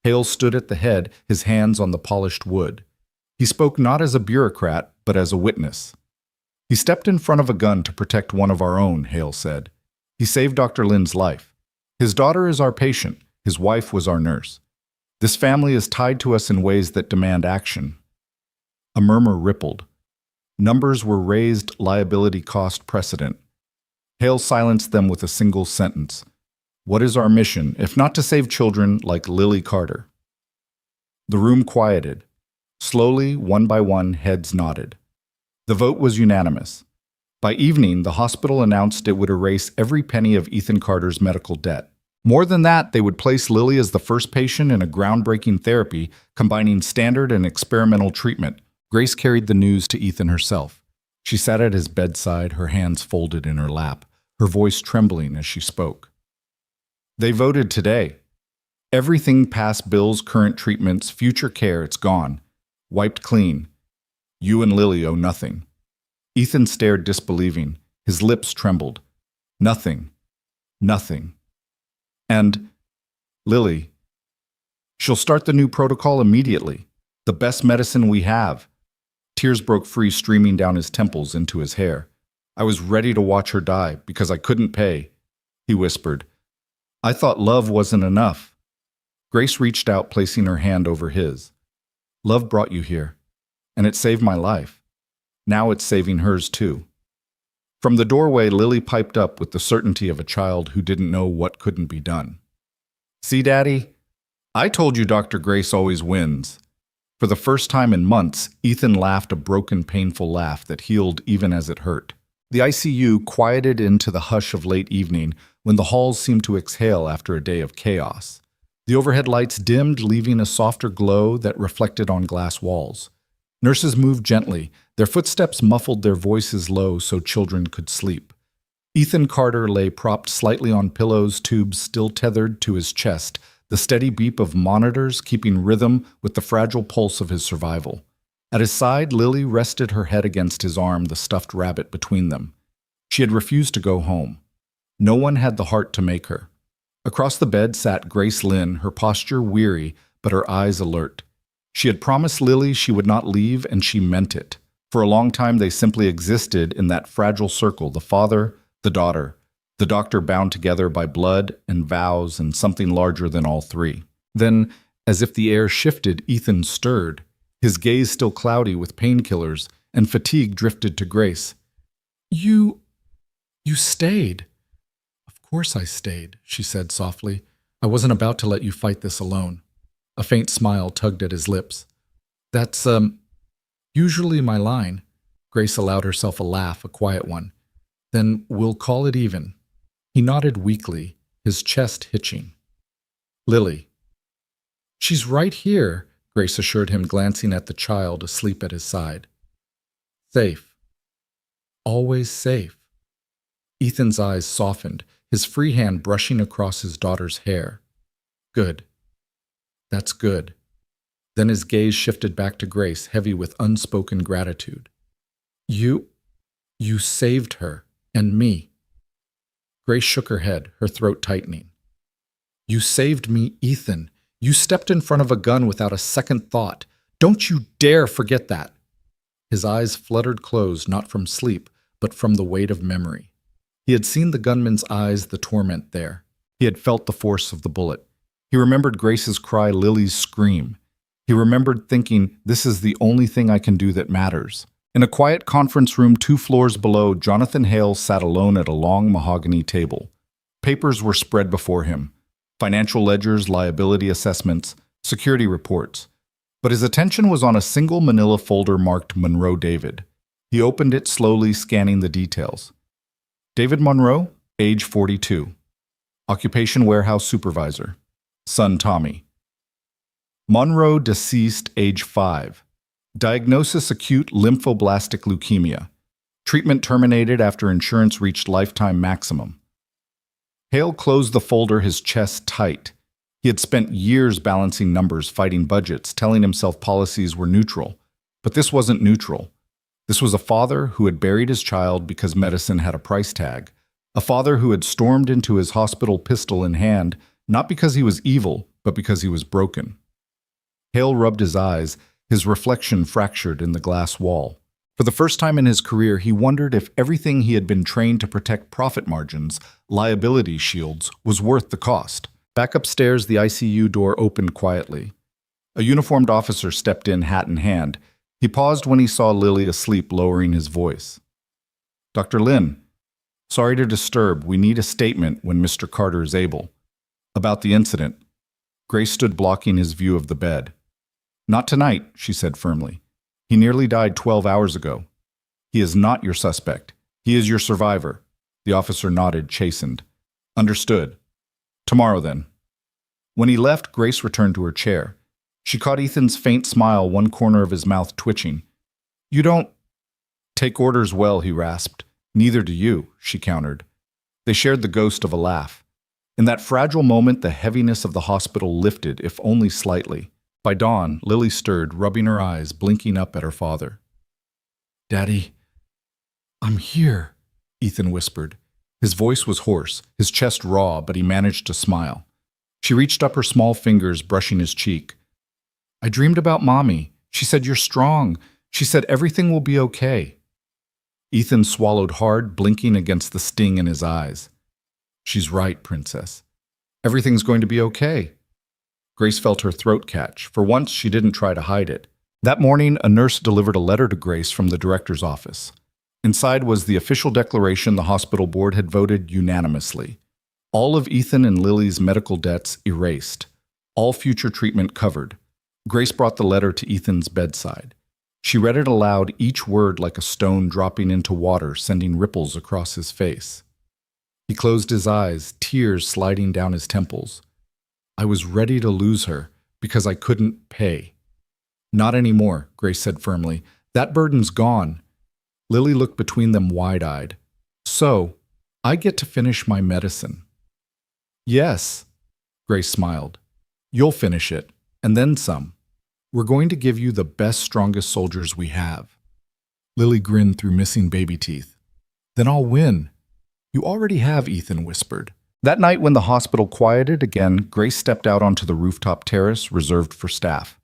Hale stood at the head, his hands on the polished wood. He spoke not as a bureaucrat, but as a witness. "He stepped in front of a gun to protect one of our own," Hale said. "He saved Dr. Lynn's life. His daughter is our patient. His wife was our nurse. This family is tied to us in ways that demand action." A murmur rippled. Numbers were raised, liability cost precedent. Hale silenced them with a single sentence. "What is our mission, if not to save children like Lily Carter?" The room quieted. Slowly, one by one, heads nodded. The vote was unanimous. By evening, the hospital announced it would erase every penny of Ethan Carter's medical debt. More than that, they would place Lily as the first patient in a groundbreaking therapy combining standard and experimental treatment. Grace carried the news to Ethan herself. She sat at his bedside, her hands folded in her lap, her voice trembling as she spoke. "They voted today. Everything past bills, current treatments, future care, it's gone. Wiped clean. You and Lily owe nothing." Ethan stared, disbelieving. His lips trembled. "Nothing. Nothing. And Lily, She'll start the new protocol immediately. The best medicine we have. Tears broke free, streaming down his temples into his hair. I was ready to watch her die because I couldn't pay, he whispered. I thought love wasn't enough. Grace reached out, placing her hand over his. Love brought you here, and it saved my life. Now it's saving hers too. From the doorway, Lily piped up with the certainty of a child who didn't know what couldn't be done. See, Daddy? I told you Dr. Grace always wins. For the first time in months, Ethan laughed a broken, painful laugh that healed even as it hurt. The ICU quieted into the hush of late evening when the halls seemed to exhale after a day of chaos. The overhead lights dimmed, leaving a softer glow that reflected on glass walls. Nurses moved gently. Their footsteps muffled their voices low so children could sleep. Ethan Carter lay propped slightly on pillows, tubes still tethered to his chest, the steady beep of monitors keeping rhythm with the fragile pulse of his survival. At his side, Lily rested her head against his arm, the stuffed rabbit between them. She had refused to go home. No one had the heart to make her. Across the bed sat Grace Lynn, her posture weary, but her eyes alert. She had promised Lily she would not leave, and she meant it. For a long time, they simply existed in that fragile circle, the father, the daughter, the doctor bound together by blood and vows and something larger than all three. Then, as if the air shifted, Ethan stirred, his gaze still cloudy with painkillers, and fatigue drifted to Grace. You stayed. Of course I stayed, she said softly. I wasn't about to let you fight this alone. A faint smile tugged at his lips. That's, usually my line. Grace allowed herself a laugh, a quiet one. Then we'll call it even. He nodded weakly, his chest hitching. Lily. She's right here, Grace assured him, glancing at the child asleep at his side. Safe. Always safe. Ethan's eyes softened, his free hand brushing across his daughter's hair. Good. That's good. Then his gaze shifted back to Grace, heavy with unspoken gratitude. You saved her, and me. Grace shook her head, her throat tightening. You saved me, Ethan. You stepped in front of a gun without a second thought. Don't you dare forget that. His eyes fluttered closed, not from sleep, but from the weight of memory. He had seen the gunman's eyes, the torment there. He had felt the force of the bullet. He remembered Grace's cry, Lily's scream. He remembered thinking, this is the only thing I can do that matters. In a quiet conference room 2 floors below, Jonathan Hale sat alone at a long mahogany table. Papers were spread before him. Financial ledgers, liability assessments, security reports. But his attention was on a single manila folder marked Monroe David. He opened it slowly, scanning the details. David Monroe, age 42. Occupation warehouse supervisor. Son Tommy. Monroe deceased, age 5. Diagnosis acute lymphoblastic leukemia. Treatment terminated after insurance reached lifetime maximum. Hale closed the folder, his chest tight. He had spent years balancing numbers, fighting budgets, telling himself policies were neutral. But this wasn't neutral. This was a father who had buried his child because medicine had a price tag. A father who had stormed into his hospital, pistol in hand, not because he was evil, but because he was broken. Hale rubbed his eyes, his reflection fractured in the glass wall. For the first time in his career, he wondered if everything he had been trained to protect profit margins, liability shields, was worth the cost. Back upstairs, the ICU door opened quietly. A uniformed officer stepped in, hat in hand. He paused when he saw Lily asleep, lowering his voice. Dr. Lynn, sorry to disturb. We need a statement when Mr. Carter is able. About the incident. Grace stood blocking his view of the bed. Not tonight, she said firmly. He nearly died 12 hours ago. He is not your suspect. He is your survivor. The officer nodded, chastened. Understood. Tomorrow, then. When he left, Grace returned to her chair. She caught Ethan's faint smile, one corner of his mouth twitching. You don't take orders well, he rasped. Neither do you, she countered. They shared the ghost of a laugh. In that fragile moment, the heaviness of the hospital lifted, if only slightly. By dawn, Lily stirred, rubbing her eyes, blinking up at her father. Daddy, I'm here, Ethan whispered. His voice was hoarse, his chest raw, but he managed to smile. She reached up her small fingers, brushing his cheek. I dreamed about Mommy. She said you're strong. She said everything will be okay. Ethan swallowed hard, blinking against the sting in his eyes. She's right, Princess. Everything's going to be okay. Grace felt her throat catch. For once, she didn't try to hide it. That morning, a nurse delivered a letter to Grace from the director's office. Inside was the official declaration the hospital board had voted unanimously. All of Ethan and Lily's medical debts erased. All future treatment covered. Grace brought the letter to Ethan's bedside. She read it aloud, each word like a stone dropping into water, sending ripples across his face. He closed his eyes, tears sliding down his temples. I was ready to lose her because I couldn't pay. Not anymore, Grace said firmly. That burden's gone. Lily looked between them wide-eyed. So, I get to finish my medicine. Yes, Grace smiled. You'll finish it, and then some. We're going to give you the best, strongest soldiers we have. Lily grinned through missing baby teeth. Then I'll win. You already have, Ethan whispered. That night when the hospital quieted again, Grace stepped out onto the rooftop terrace reserved for staff.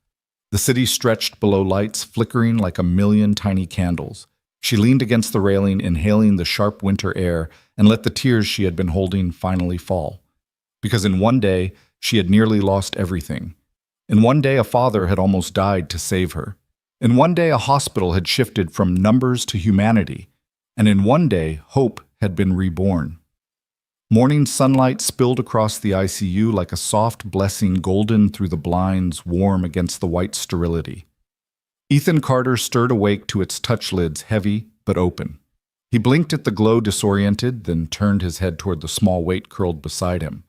The city stretched below lights, flickering like a million tiny candles. She leaned against the railing, inhaling the sharp winter air, and let the tears she had been holding finally fall. Because in one day, she had nearly lost everything. In one day, a father had almost died to save her. In one day, a hospital had shifted from numbers to humanity. And in one day, hope had been reborn. Morning sunlight spilled across the ICU like a soft blessing, golden through the blinds, warm against the white sterility. Ethan Carter stirred awake to its touch lids, heavy but open. He blinked at the glow, disoriented, then turned his head toward the small weight curled beside him.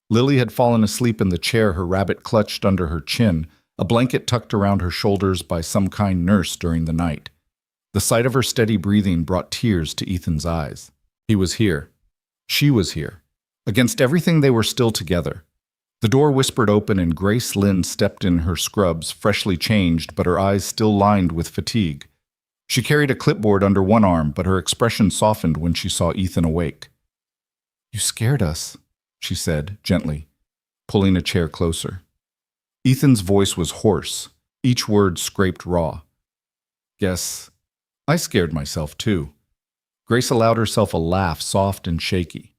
Lily had fallen asleep in the chair, her rabbit clutched under her chin, a blanket tucked around her shoulders by some kind nurse during the night. The sight of her steady breathing brought tears to Ethan's eyes. He was here. She was here. Against everything, they were still together. The door whispered open and Grace Lynn stepped in her scrubs, freshly changed, but her eyes still lined with fatigue. She carried a clipboard under one arm, but her expression softened when she saw Ethan awake. You scared us, she said, gently, pulling a chair closer. Ethan's voice was hoarse, each word scraped raw. Guess I scared myself too. Grace allowed herself a laugh, soft and shaky.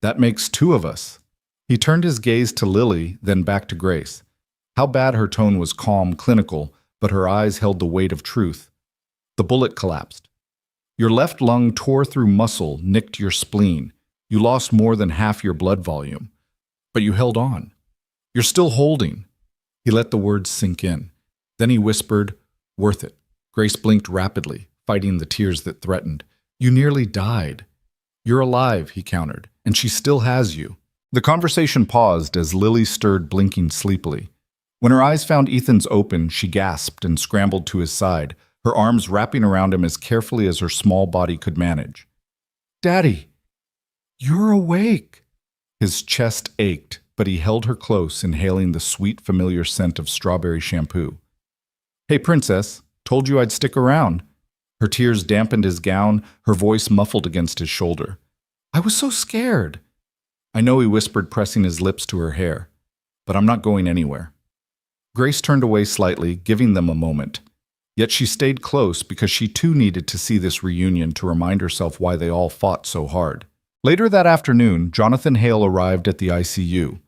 That makes two of us. He turned his gaze to Lily, then back to Grace. How bad her tone was calm, clinical, but her eyes held the weight of truth. The bullet collapsed. Your left lung tore through muscle, nicked your spleen. You lost more than half your blood volume. But you held on. You're still holding. He let the words sink in. Then he whispered, worth it. Grace blinked rapidly, fighting the tears that threatened. You nearly died. You're alive, he countered, and she still has you. The conversation paused as Lily stirred, blinking sleepily. When her eyes found Ethan's open, she gasped and scrambled to his side, her arms wrapping around him as carefully as her small body could manage. Daddy, you're awake. His chest ached, but he held her close, inhaling the sweet, familiar scent of strawberry shampoo. Hey, Princess, told you I'd stick around. Her tears dampened his gown, her voice muffled against his shoulder. I was so scared. I know, he whispered, pressing his lips to her hair. But I'm not going anywhere. Grace turned away slightly, giving them a moment. Yet she stayed close because she too needed to see this reunion to remind herself why they all fought so hard. Later that afternoon, Jonathan Hale arrived at the ICU.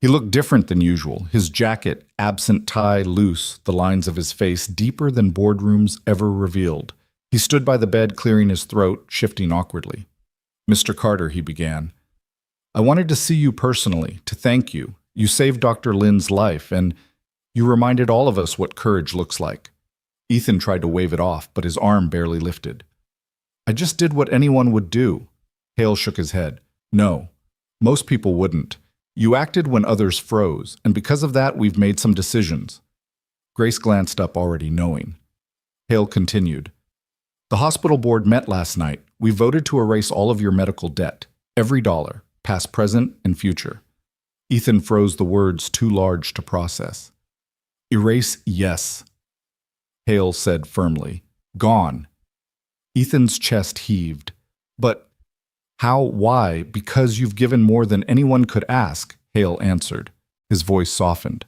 He looked different than usual, his jacket, absent tie, loose, the lines of his face deeper than boardrooms ever revealed. He stood by the bed, clearing his throat, shifting awkwardly. Mr. Carter, he began. I wanted to see you personally, to thank you. You saved Dr. Lynn's life, and you reminded all of us what courage looks like. Ethan tried to wave it off, but his arm barely lifted. I just did what anyone would do. Hale shook his head. No, most people wouldn't. You acted when others froze, and because of that, we've made some decisions. Grace glanced up, already knowing. Hale continued. The hospital board met last night. We voted to erase all of your medical debt, every dollar, past, present, and future. Ethan froze, the words too large to process. Erase, yes, Hale said firmly. Gone. Ethan's chest heaved. But how, why? Because you've given more than anyone could ask. Hale answered. His voice softened.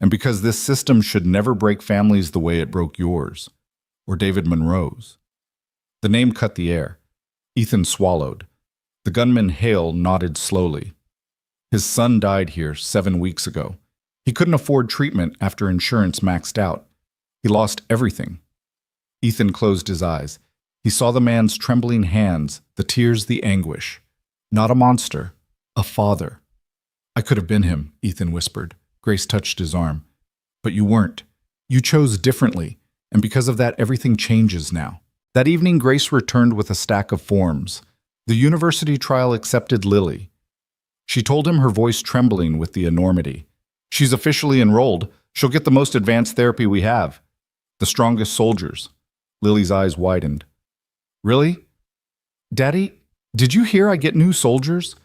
And because this system should never break families the way it broke yours, or David Monroe's. The name cut the air. Ethan swallowed. The gunman Hale nodded slowly. His son died here 7 weeks ago. He couldn't afford treatment after insurance maxed out. He lost everything. Ethan closed his eyes. He saw the man's trembling hands, the tears, the anguish. Not a monster, a father. I could have been him, Ethan whispered. Grace touched his arm. But you weren't. You chose differently, and because of that, everything changes now. That evening, Grace returned with a stack of forms. The university trial accepted Lily. She told him, her voice trembling with the enormity. She's officially enrolled. She'll get the most advanced therapy we have. The strongest soldiers. Lily's eyes widened. Really? Daddy, did you hear I get new soldiers?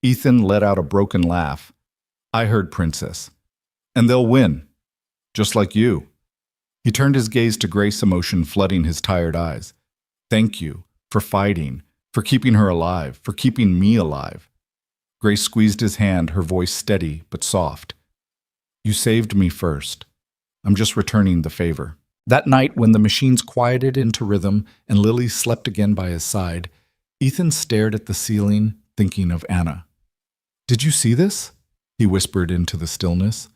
Ethan let out a broken laugh. I heard, Princess. And they'll win. Just like you. He turned his gaze to Grace, emotion flooding his tired eyes. Thank you for fighting, for keeping her alive, for keeping me alive. Grace squeezed his hand, her voice steady but soft. You saved me first. I'm just returning the favor. That night, when the machines quieted into rhythm and Lily slept again by his side, Ethan stared at the ceiling, thinking of Anna. Did you see this? He whispered into the stillness.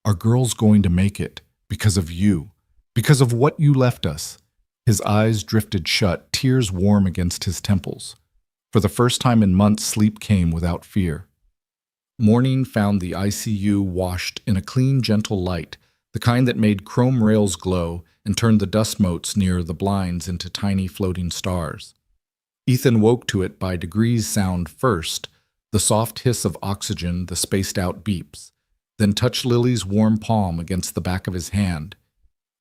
Our girl's going to make it, because of you, because of what you left us. His eyes drifted shut, tears warm against his temples. For the first time in months, sleep came without fear. Morning found the ICU washed in a clean, gentle light, the kind that made chrome rails glow and turned the dust motes near the blinds into tiny floating stars. Ethan woke to it by degrees sound first, the soft hiss of oxygen, the spaced-out beeps, then touched Lily's warm palm against the back of his hand,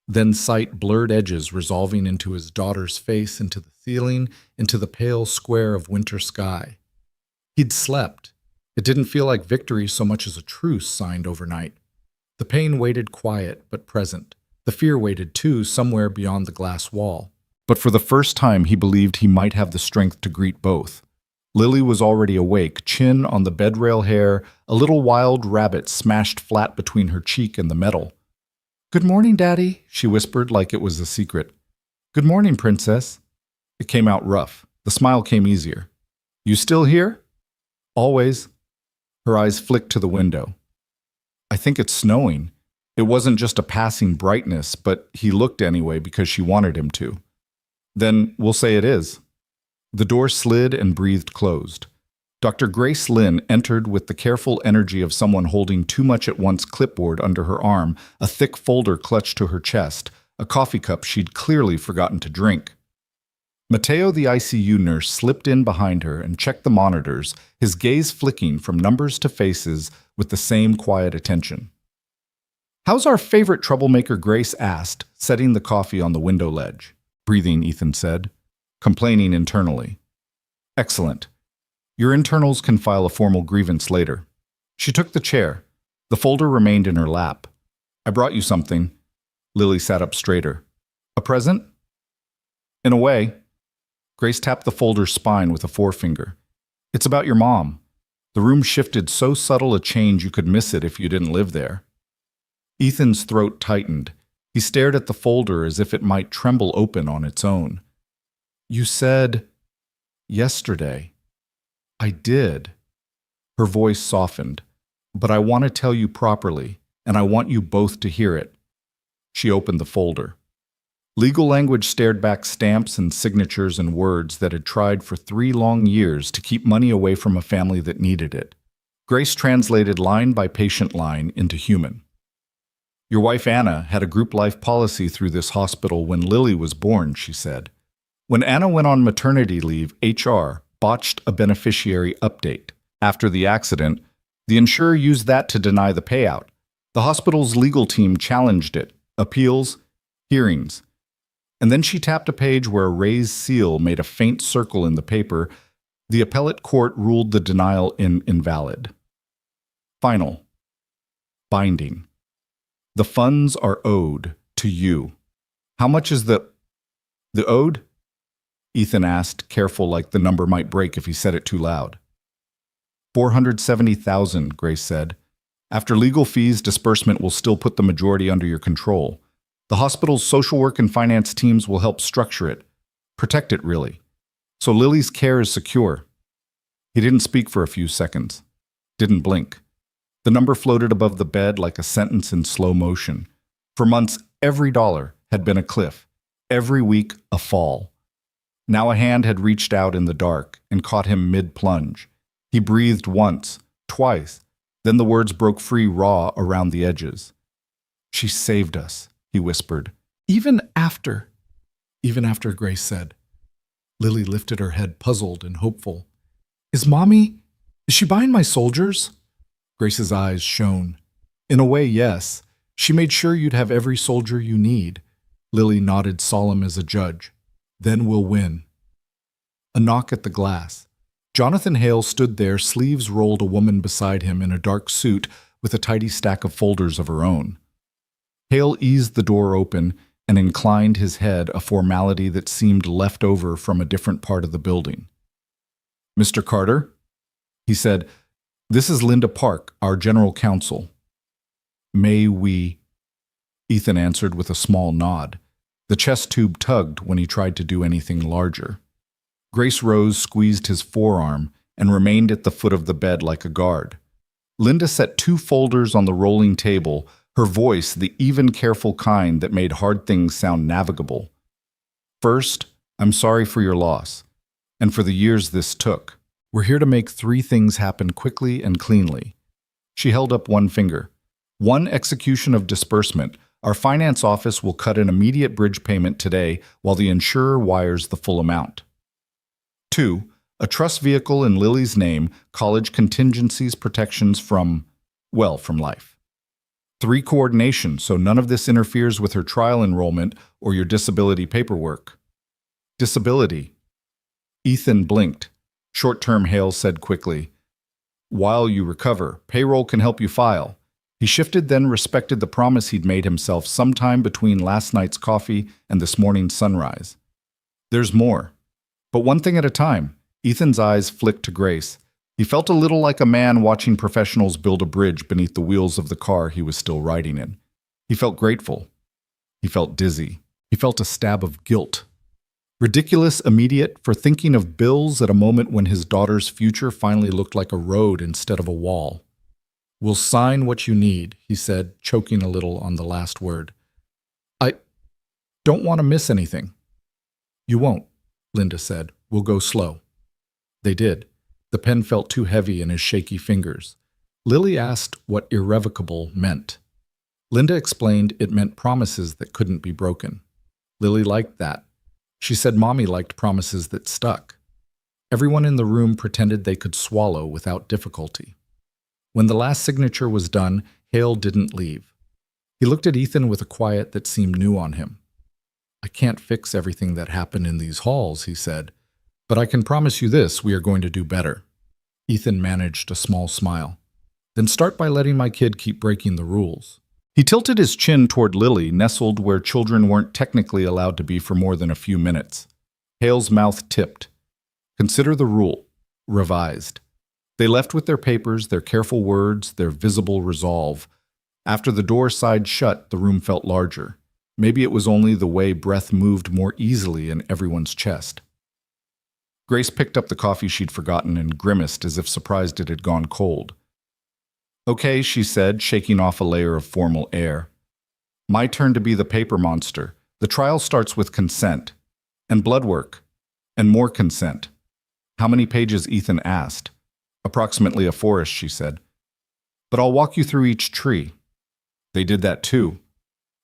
then sight blurred edges resolving into his daughter's face, into the ceiling, into the pale square of winter sky. He'd slept. It didn't feel like victory so much as a truce signed overnight. The pain waited quiet but present. The fear waited too, somewhere beyond the glass wall. But for the first time he believed he might have the strength to greet both. Lily was already awake, chin on the bedrail hair, a little wild rabbit smashed flat between her cheek and the metal. Good morning, Daddy, she whispered like it was a secret. Good morning, Princess. It came out rough. The smile came easier. You still here? Always. Her eyes flicked to the window. I think it's snowing. It wasn't just a passing brightness, but he looked anyway because she wanted him to. Then we'll say it is. The door slid and breathed closed. Dr. Grace Lynn entered with the careful energy of someone holding too much at once clipboard under her arm, a thick folder clutched to her chest, a coffee cup she'd clearly forgotten to drink. Mateo, the ICU nurse, slipped in behind her and checked the monitors, his gaze flicking from numbers to faces with the same quiet attention. How's our favorite troublemaker, Grace asked, setting the coffee on the window ledge. Breathing, Ethan said, complaining internally. Excellent. Your internals can file a formal grievance later. She took the chair. The folder remained in her lap. I brought you something. Lily sat up straighter. A present? In a way. Grace tapped the folder's spine with a forefinger. It's about your mom. The room shifted so subtle a change you could miss it if you didn't live there. Ethan's throat tightened. He stared at the folder as if it might tremble open on its own. You said, yesterday. I did. Her voice softened. But I want to tell you properly, and I want you both to hear it. She opened the folder. Legal language stared back stamps and signatures and words that had tried for 3 long years to keep money away from a family that needed it. Grace translated line by patient line into human. Your wife Anna had a group life policy through this hospital when Lily was born, she said. When Anna went on maternity leave, HR botched a beneficiary update. After the accident, the insurer used that to deny the payout. The hospital's legal team challenged it. Appeals, hearings. And then she tapped a page where a raised seal made a faint circle in the paper. The appellate court ruled the denial invalid. Final. Binding. The funds are owed to you. How much is the owed? Ethan asked, careful like the number might break if he said it too loud. $470,000, Grace said. After legal fees, disbursement will still put the majority under your control. The hospital's social work and finance teams will help structure it. Protect it, really. So Lily's care is secure. He didn't speak for a few seconds. Didn't blink. The number floated above the bed like a sentence in slow motion. For months, every dollar had been a cliff. Every week, a fall. Now a hand had reached out in the dark and caught him mid-plunge. He breathed once, twice. Then the words broke free raw around the edges. "She saved us," he whispered. Even after, Grace said. Lily lifted her head, puzzled and hopeful. Is she buying my soldiers?" Grace's eyes shone. "In a way, yes. She made sure you'd have every soldier you need." Lily nodded, solemn as a judge. "Then we'll win." A knock at the glass. Jonathan Hale stood there, sleeves rolled, a woman beside him in a dark suit with a tidy stack of folders of her own. Hale eased the door open and inclined his head, a formality that seemed left over from a different part of the building. "Mr. Carter?" He said, "This is Linda Park, our general counsel." "May we?" Ethan answered with a small nod. The chest tube tugged when he tried to do anything larger. Grace Rose squeezed his forearm and remained at the foot of the bed like a guard. Linda set 2 folders on the rolling table, her voice the even, careful kind that made hard things sound navigable. "First, I'm sorry for your loss, and for the years this took. We're here to make 3 things happen quickly and cleanly." She held up one finger. "1, execution of disbursement. Our finance office will cut an immediate bridge payment today while the insurer wires the full amount. 2, a trust vehicle in Lily's name, college contingencies, protections from life. 3, coordination, so none of this interferes with her trial enrollment or your disability paperwork." "Disability?" Ethan blinked. "Short-term," Hale said quickly. "While you recover, payroll can help you file." He shifted, then respected the promise he'd made himself sometime between last night's coffee and this morning's sunrise. "There's more. But one thing at a time." Ethan's eyes flicked to Grace. He felt a little like a man watching professionals build a bridge beneath the wheels of the car he was still riding in. He felt grateful. He felt dizzy. He felt a stab of guilt. Ridiculous, immediate, for thinking of bills at a moment when his daughter's future finally looked like a road instead of a wall. "We'll sign what you need," he said, choking a little on the last word. "I don't want to miss anything." "You won't," Linda said. "We'll go slow." They did. The pen felt too heavy in his shaky fingers. Lily asked what irrevocable meant. Linda explained it meant promises that couldn't be broken. Lily liked that. She said Mommy liked promises that stuck. Everyone in the room pretended they could swallow without difficulty. When the last signature was done, Hale didn't leave. He looked at Ethan with a quiet that seemed new on him. "I can't fix everything that happened in these halls," he said, "but I can promise you this, we are going to do better." Ethan managed a small smile. "Then start by letting my kid keep breaking the rules." He tilted his chin toward Lily, nestled where children weren't technically allowed to be for more than a few minutes. Hale's mouth tipped. "Consider the rule. Revised." They left with their papers, their careful words, their visible resolve. After the door sighed shut, the room felt larger. Maybe it was only the way breath moved more easily in everyone's chest. Grace picked up the coffee she'd forgotten and grimaced as if surprised it had gone cold. "Okay," she said, shaking off a layer of formal air. "My turn to be the paper monster. The trial starts with consent. And blood work. And more consent." "How many pages?" Ethan asked. "Approximately a forest," she said. "But I'll walk you through each tree." They did that too.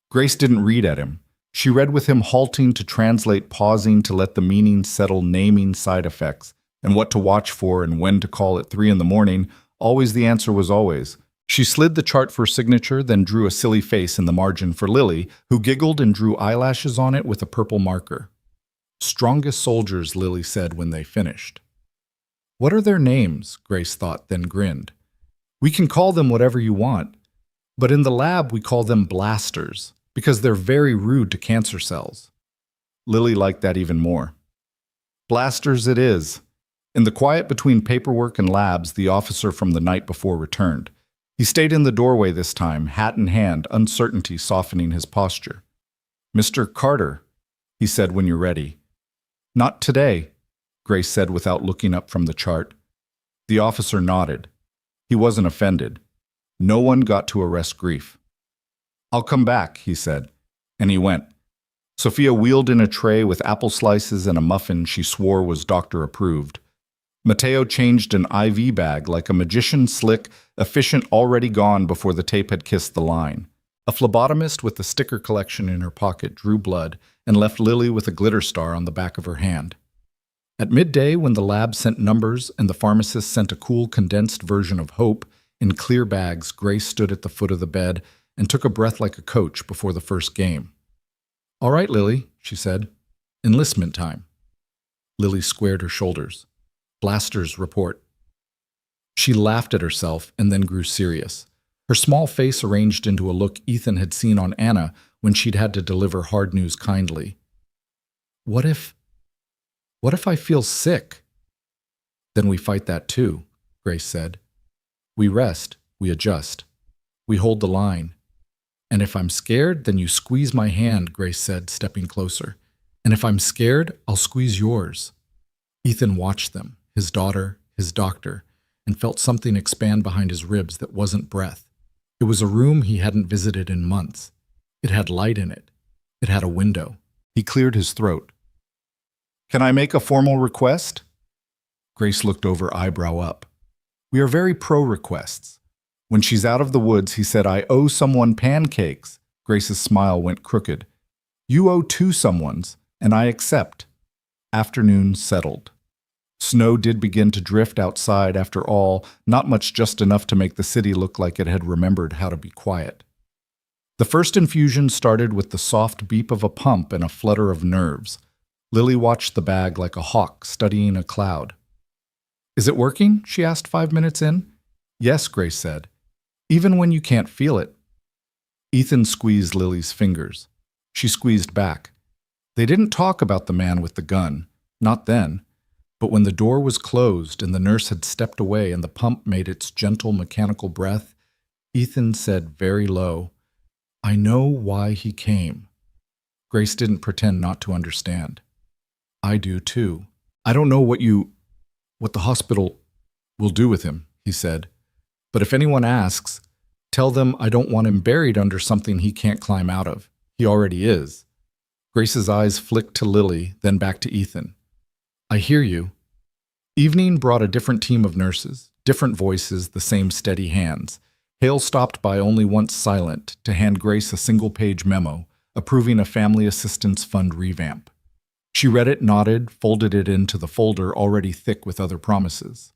Grace didn't read at him. She read with him, halting to translate, pausing to let the meaning settle, naming side effects, and what to watch for and when to call at 3 a.m. Always the answer was always. She slid the chart for signature, then drew a silly face in the margin for Lily, who giggled and drew eyelashes on it with a purple marker. "Strongest soldiers," Lily said when they finished. "What are their names?" Grace thought, then grinned. "We can call them whatever you want, but in the lab we call them blasters, because they're very rude to cancer cells." Lily liked that even more. "Blasters it is." In the quiet between paperwork and labs, the officer from the night before returned. He stayed in the doorway this time, hat in hand, uncertainty softening his posture. "Mr. Carter," he said when you're ready. "Not today," Grace said without looking up from the chart. The officer nodded. He wasn't offended. No one got to arrest grief. "I'll come back," he said, and he went. Sophia wheeled in a tray with apple slices and a muffin she swore was doctor-approved. Mateo changed an IV bag like a magician, slick, efficient, already gone before the tape had kissed the line. A phlebotomist with the sticker collection in her pocket drew blood and left Lily with a glitter star on the back of her hand. At midday, when the lab sent numbers and the pharmacist sent a cool, condensed version of hope in clear bags, Grace stood at the foot of the bed and took a breath like a coach before the first game. "All right, Lily," she said. "Enlistment time." Lily squared her shoulders. "Blasters report." She laughed at herself and then grew serious. Her small face arranged into a look Ethan had seen on Anna when she'd had to deliver hard news kindly. What if I feel sick?" "Then we fight that too," Grace said. "We rest, we adjust, we hold the line. And if I'm scared, then you squeeze my hand," Grace said, stepping closer. "And if I'm scared, I'll squeeze yours." Ethan watched them, his daughter, his doctor, and felt something expand behind his ribs that wasn't breath. It was a room he hadn't visited in months. It had light in it. It had a window. He cleared his throat. "Can I make a formal request?" Grace looked over, eyebrow up. "We are very pro-requests. When she's out of the woods," he said, "I owe someone pancakes." Grace's smile went crooked. "You owe two someones, and I accept." Afternoon settled. Snow did begin to drift outside after all, not much, just enough to make the city look like it had remembered how to be quiet. The first infusion started with the soft beep of a pump and a flutter of nerves. Lily watched the bag like a hawk studying a cloud. "Is it working?" she asked 5 minutes in. "Yes," Grace said. "Even when you can't feel it." Ethan squeezed Lily's fingers. She squeezed back. They didn't talk about the man with the gun. Not then. But when the door was closed and the nurse had stepped away and the pump made its gentle mechanical breath, Ethan said very low, "I know why he came." Grace didn't pretend not to understand. "I do too. I don't know what the hospital will do with him," he said. "But if anyone asks, tell them I don't want him buried under something he can't climb out of. He already is." Grace's eyes flicked to Lily, then back to Ethan. "I hear you." Evening brought a different team of nurses, different voices, the same steady hands. Hale stopped by only once silent to hand Grace a single-page memo approving a family assistance fund revamp. She read it, nodded, folded it into the folder already thick with other promises.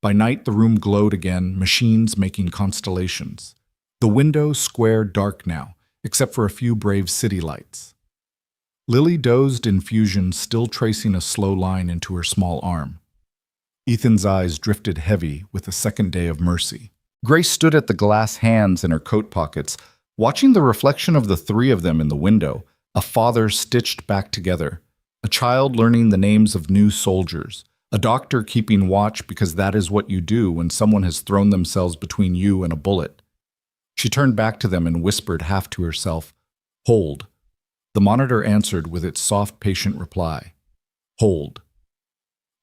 By night, the room glowed again, machines making constellations. The window square dark now, except for a few brave city lights. Lily dozed in fusion, still tracing a slow line into her small arm. Ethan's eyes drifted heavy with a second day of mercy. Grace stood at the glass hands in her coat pockets, watching the reflection of the three of them in the window, a father stitched back together, a child learning the names of new soldiers, a doctor keeping watch because that is what you do when someone has thrown themselves between you and a bullet. She turned back to them and whispered half to herself, "Hold." The monitor answered with its soft, patient reply, "Hold."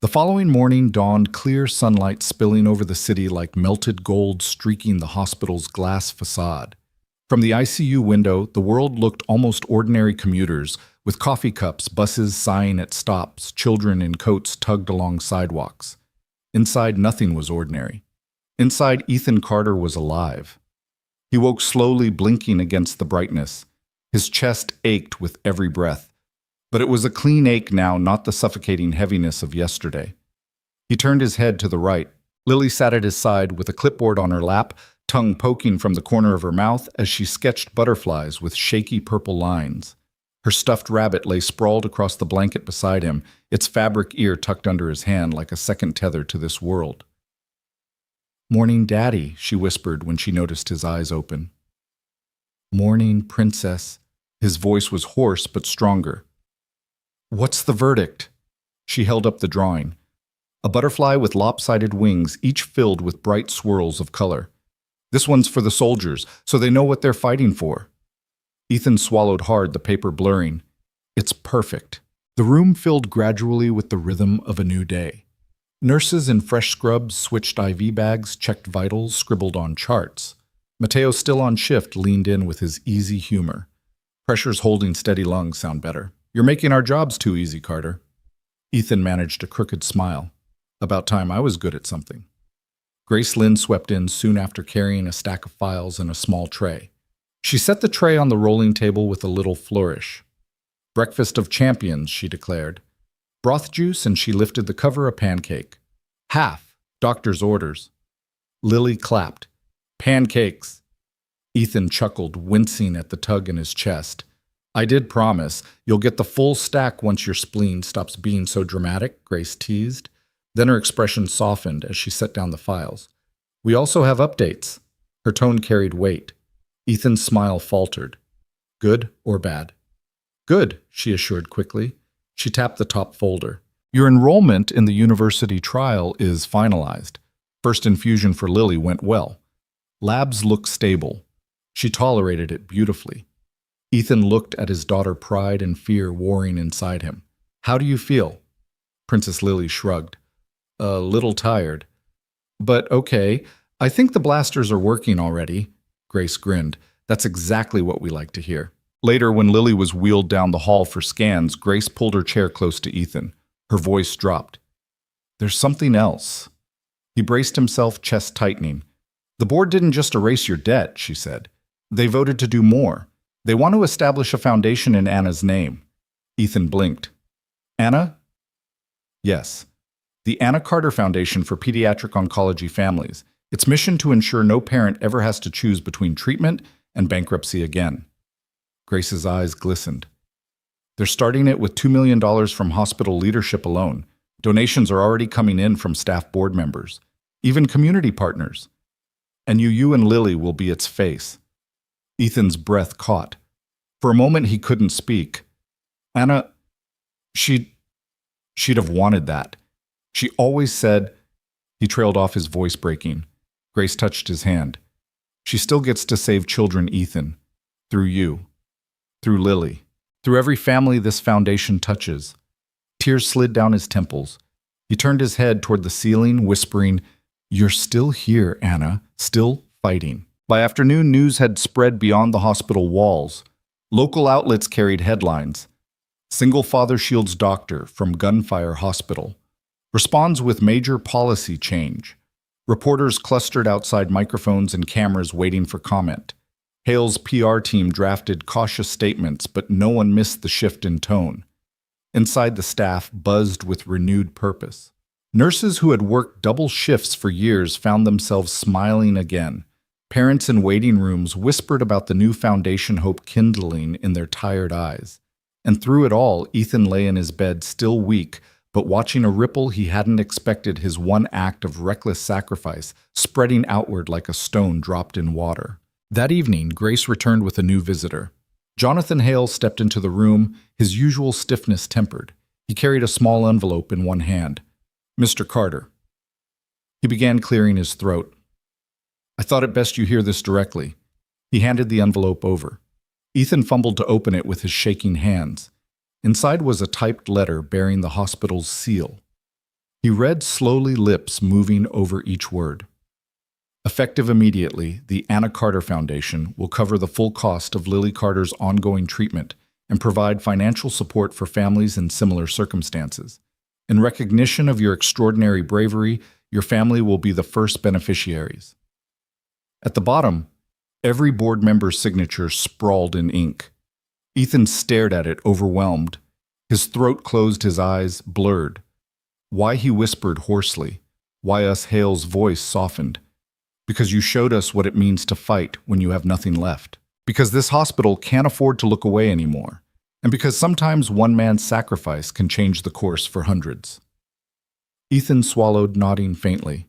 The following morning dawned, clear sunlight spilling over the city like melted gold streaking the hospital's glass facade. From the ICU window, the world looked almost ordinary commuters, with coffee cups, buses sighing at stops, children in coats tugged along sidewalks. Inside, nothing was ordinary. Inside, Ethan Carter was alive. He woke slowly, blinking against the brightness. His chest ached with every breath. But it was a clean ache now, not the suffocating heaviness of yesterday. He turned his head to the right. Lily sat at his side with a clipboard on her lap, tongue poking from the corner of her mouth as she sketched butterflies with shaky purple lines. Her stuffed rabbit lay sprawled across the blanket beside him, its fabric ear tucked under his hand like a second tether to this world. "Morning, Daddy," she whispered when she noticed his eyes open. "Morning, Princess." His voice was hoarse but stronger. "What's the verdict?" She held up the drawing. a butterfly with lopsided wings, each filled with bright swirls of color. This one's for the soldiers, so they know what they're fighting for. Ethan swallowed hard, the paper blurring. It's perfect. The room filled gradually with the rhythm of a new day. Nurses in fresh scrubs switched IV bags, checked vitals, scribbled on charts. Mateo, still on shift, leaned in with his easy humor. Pressures holding steady lungs sound better. You're making our jobs too easy, Carter. Ethan managed a crooked smile. About time I was good at something. Grace Lynn swept in soon after, carrying a stack of files and a small tray. She set the tray on the rolling table with a little flourish. Breakfast of champions, she declared. Broth juice, and she lifted the cover, a pancake. Half, doctor's orders. Lily clapped. Pancakes. Ethan chuckled, wincing at the tug in his chest. I did promise. You'll get the full stack once your spleen stops being so dramatic, Grace teased. Then her expression softened as she set down the files. We also have updates. Her tone carried weight. Ethan's smile faltered. Good or bad? Good, she assured quickly. She tapped the top folder. Your enrollment in the university trial is finalized. First infusion for Lily went well. Labs look stable. She tolerated it beautifully. Ethan looked at his daughter, pride and fear warring inside him. How do you feel? Princess Lily shrugged. A little tired. But okay, I think the blasters are working already. Grace grinned. That's exactly what we like to hear. Later, when Lily was wheeled down the hall for scans, Grace pulled her chair close to Ethan. Her voice dropped. There's something else. He braced himself, chest tightening. The board didn't just erase your debt, she said. They voted to do more. They want to establish a foundation in Anna's name. Ethan blinked. Anna? Yes. The Anna Carter Foundation for Pediatric Oncology Families. Its mission to ensure no parent ever has to choose between treatment and bankruptcy again. Grace's eyes glistened. They're starting it with $2 million from hospital leadership alone. Donations are already coming in from staff board members, even community partners. And you and Lily will be its face. Ethan's breath caught. For a moment he couldn't speak. Anna, she'd have wanted that. She always said. He trailed off, his voice breaking. Grace touched his hand. She still gets to save children, Ethan. Through you. Through Lily. Through every family this foundation touches. Tears slid down his temples. He turned his head toward the ceiling, whispering, You're still here, Anna, still fighting. By afternoon, news had spread beyond the hospital walls. Local outlets carried headlines. Single father shields doctor from gunfire hospital. Responds with major policy change. Reporters clustered outside microphones and cameras waiting for comment. Hale's PR team drafted cautious statements, but no one missed the shift in tone. Inside, the staff buzzed with renewed purpose. Nurses who had worked double shifts for years found themselves smiling again. Parents in waiting rooms whispered about the new foundation, hope kindling in their tired eyes. And through it all, Ethan lay in his bed, still weak, but watching a ripple he hadn't expected, his one act of reckless sacrifice spreading outward like a stone dropped in water. That evening, Grace returned with a new visitor. Jonathan Hale stepped into the room, his usual stiffness tempered. He carried a small envelope in one hand. Mr. Carter. He began, clearing his throat. I thought it best you hear this directly. He handed the envelope over. Ethan fumbled to open it with his shaking hands. Inside was a typed letter bearing the hospital's seal. He read slowly, lips moving over each word. Effective immediately, the Anna Carter Foundation will cover the full cost of Lily Carter's ongoing treatment and provide financial support for families in similar circumstances. In recognition of your extraordinary bravery, your family will be the first beneficiaries. At the bottom, every board member's signature sprawled in ink. Ethan stared at it, overwhelmed. His throat closed, his eyes blurred. Why, he whispered hoarsely. Why us, Hale's voice softened. Because you showed us what it means to fight when you have nothing left. Because this hospital can't afford to look away anymore. And because sometimes one man's sacrifice can change the course for hundreds. Ethan swallowed, nodding faintly.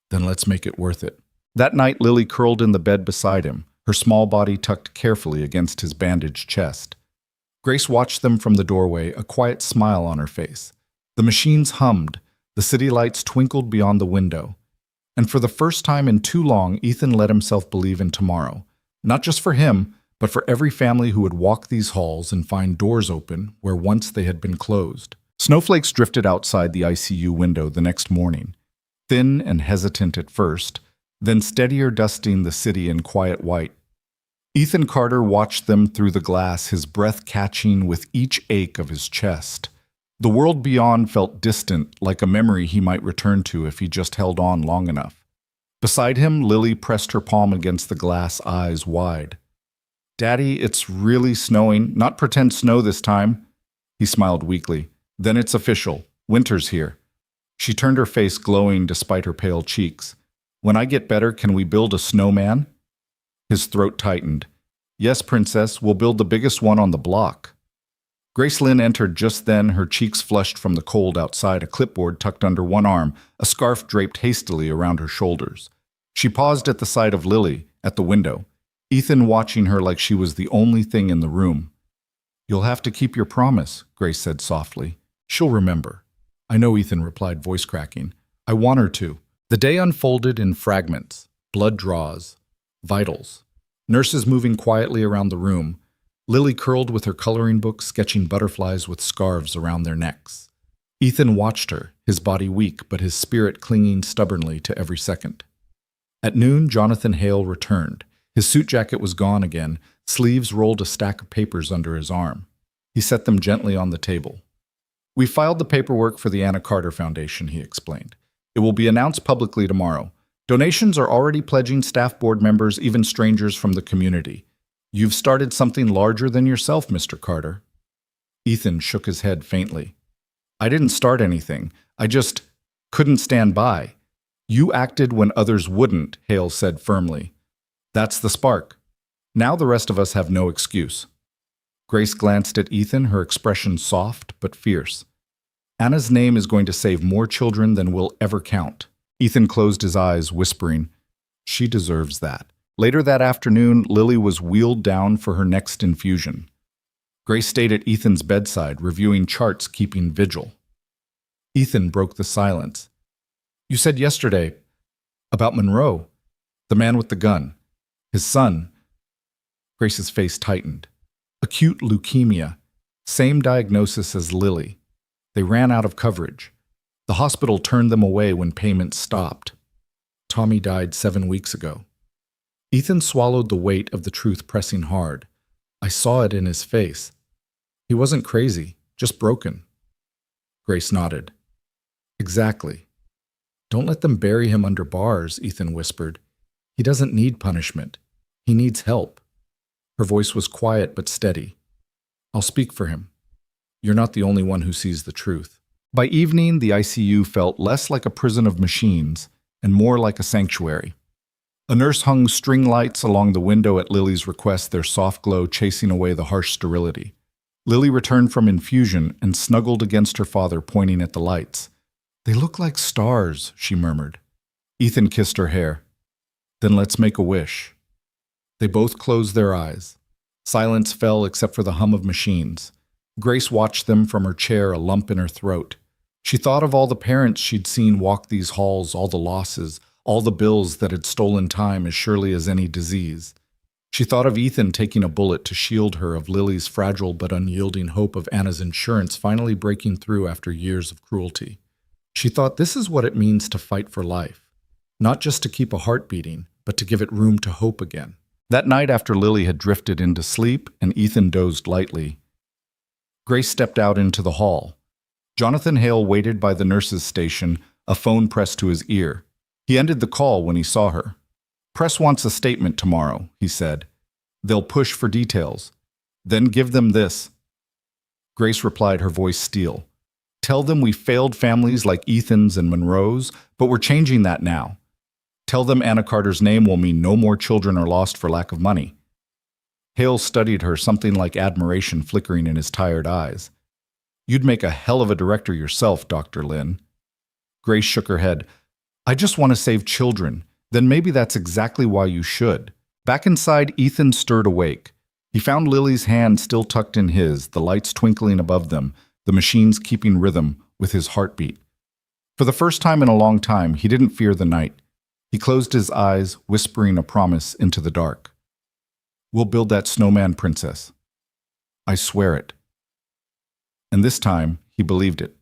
Then let's make it worth it. That night, Lily curled in the bed beside him, her small body tucked carefully against his bandaged chest. Grace watched them from the doorway, a quiet smile on her face. The machines hummed, The city lights twinkled beyond the window. And for the first time in too long, Ethan let himself believe in tomorrow. Not just for him, but for every family who would walk these halls and find doors open where once they had been closed. Snowflakes drifted outside the ICU window the next morning, thin and hesitant at first, then steadier, dusting the city in quiet white. Ethan Carter watched them through the glass, his breath catching with each ache of his chest. The world beyond felt distant, like a memory he might return to if he just held on long enough. Beside him, Lily pressed her palm against the glass, eyes wide. "Daddy, it's really snowing. Not pretend snow this time." He smiled weakly. "Then it's official. Winter's here." She turned her face glowing despite her pale cheeks. "When I get better, can we build a snowman?" His throat tightened. "Yes, Princess, we'll build the biggest one on the block." Grace Lynn entered just then, her cheeks flushed from the cold outside, a clipboard tucked under one arm, a scarf draped hastily around her shoulders. She paused at the sight of Lily, at the window, Ethan watching her like she was the only thing in the room. "You'll have to keep your promise," Grace said softly. "She'll remember." "I know," Ethan replied, voice cracking. "I want her to." The day unfolded in fragments, blood draws, vitals, nurses moving quietly around the room, Lily curled with her coloring book, sketching butterflies with scarves around their necks. Ethan watched her, his body weak, but his spirit clinging stubbornly to every second. At noon, Jonathan Hale returned. His suit jacket was gone again, sleeves rolled a stack of papers under his arm. He set them gently on the table. "We filed the paperwork for the Anna Carter Foundation," he explained. "It will be announced publicly tomorrow. Donations are already pledging staff, board members, even strangers from the community. You've started something larger than yourself, Mr. Carter." Ethan shook his head faintly. "I didn't start anything. I just couldn't stand by." "You acted when others wouldn't," Hale said firmly. "That's the spark. Now the rest of us have no excuse." Grace glanced at Ethan, her expression soft but fierce. "Anna's name is going to save more children than we'll ever count." Ethan closed his eyes, whispering, "She deserves that." Later that afternoon, Lily was wheeled down for her next infusion. Grace stayed at Ethan's bedside, reviewing charts, keeping vigil. Ethan broke the silence. "You said yesterday about Monroe, the man with the gun, his son." Grace's face tightened. "Acute leukemia, same diagnosis as Lily. They ran out of coverage. The hospital turned them away when payments stopped. Tommy died 7 weeks ago." Ethan swallowed the weight of the truth pressing hard. "I saw it in his face. He wasn't crazy, just broken." Grace nodded. "Exactly. Don't let them bury him under bars," Ethan whispered. "He doesn't need punishment. He needs help." Her voice was quiet but steady. "I'll speak for him. You're not the only one who sees the truth." By evening, the ICU felt less like a prison of machines and more like a sanctuary. A nurse hung string lights along the window at Lily's request, their soft glow chasing away the harsh sterility. Lily returned from infusion and snuggled against her father, pointing at the lights. "They look like stars," she murmured. Ethan kissed her hair. "Then let's make a wish." They both closed their eyes. Silence fell except for the hum of machines. Grace watched them from her chair, a lump in her throat. She thought of all the parents she'd seen walk these halls, all the losses, all the bills that had stolen time as surely as any disease. She thought of Ethan taking a bullet to shield her, of Lily's fragile but unyielding hope of Anna's insurance finally breaking through after years of cruelty. She thought, this is what it means to fight for life. Not just to keep a heart beating, but to give it room to hope again. That night after Lily had drifted into sleep and Ethan dozed lightly, Grace stepped out into the hall. Jonathan Hale waited by the nurse's station, a phone pressed to his ear. He ended the call when he saw her. "Press wants a statement tomorrow," he said. "They'll push for details. Then give them this." Grace replied, her voice steel. "Tell them we failed families like Ethan's and Monroe's, but we're changing that now. Tell them Anna Carter's name will mean no more children are lost for lack of money." Hale studied her, something like admiration flickering in his tired eyes. "You'd make a hell of a director yourself, Dr. Lynn." Grace shook her head. "I just want to save children. Then maybe that's exactly why you should." Back inside, Ethan stirred awake. He found Lily's hand still tucked in his, the lights twinkling above them, the machines keeping rhythm with his heartbeat. For the first time in a long time, he didn't fear the night. He closed his eyes, whispering a promise into the dark. "We'll build that snowman, Princess. I swear it." And this time, he believed it.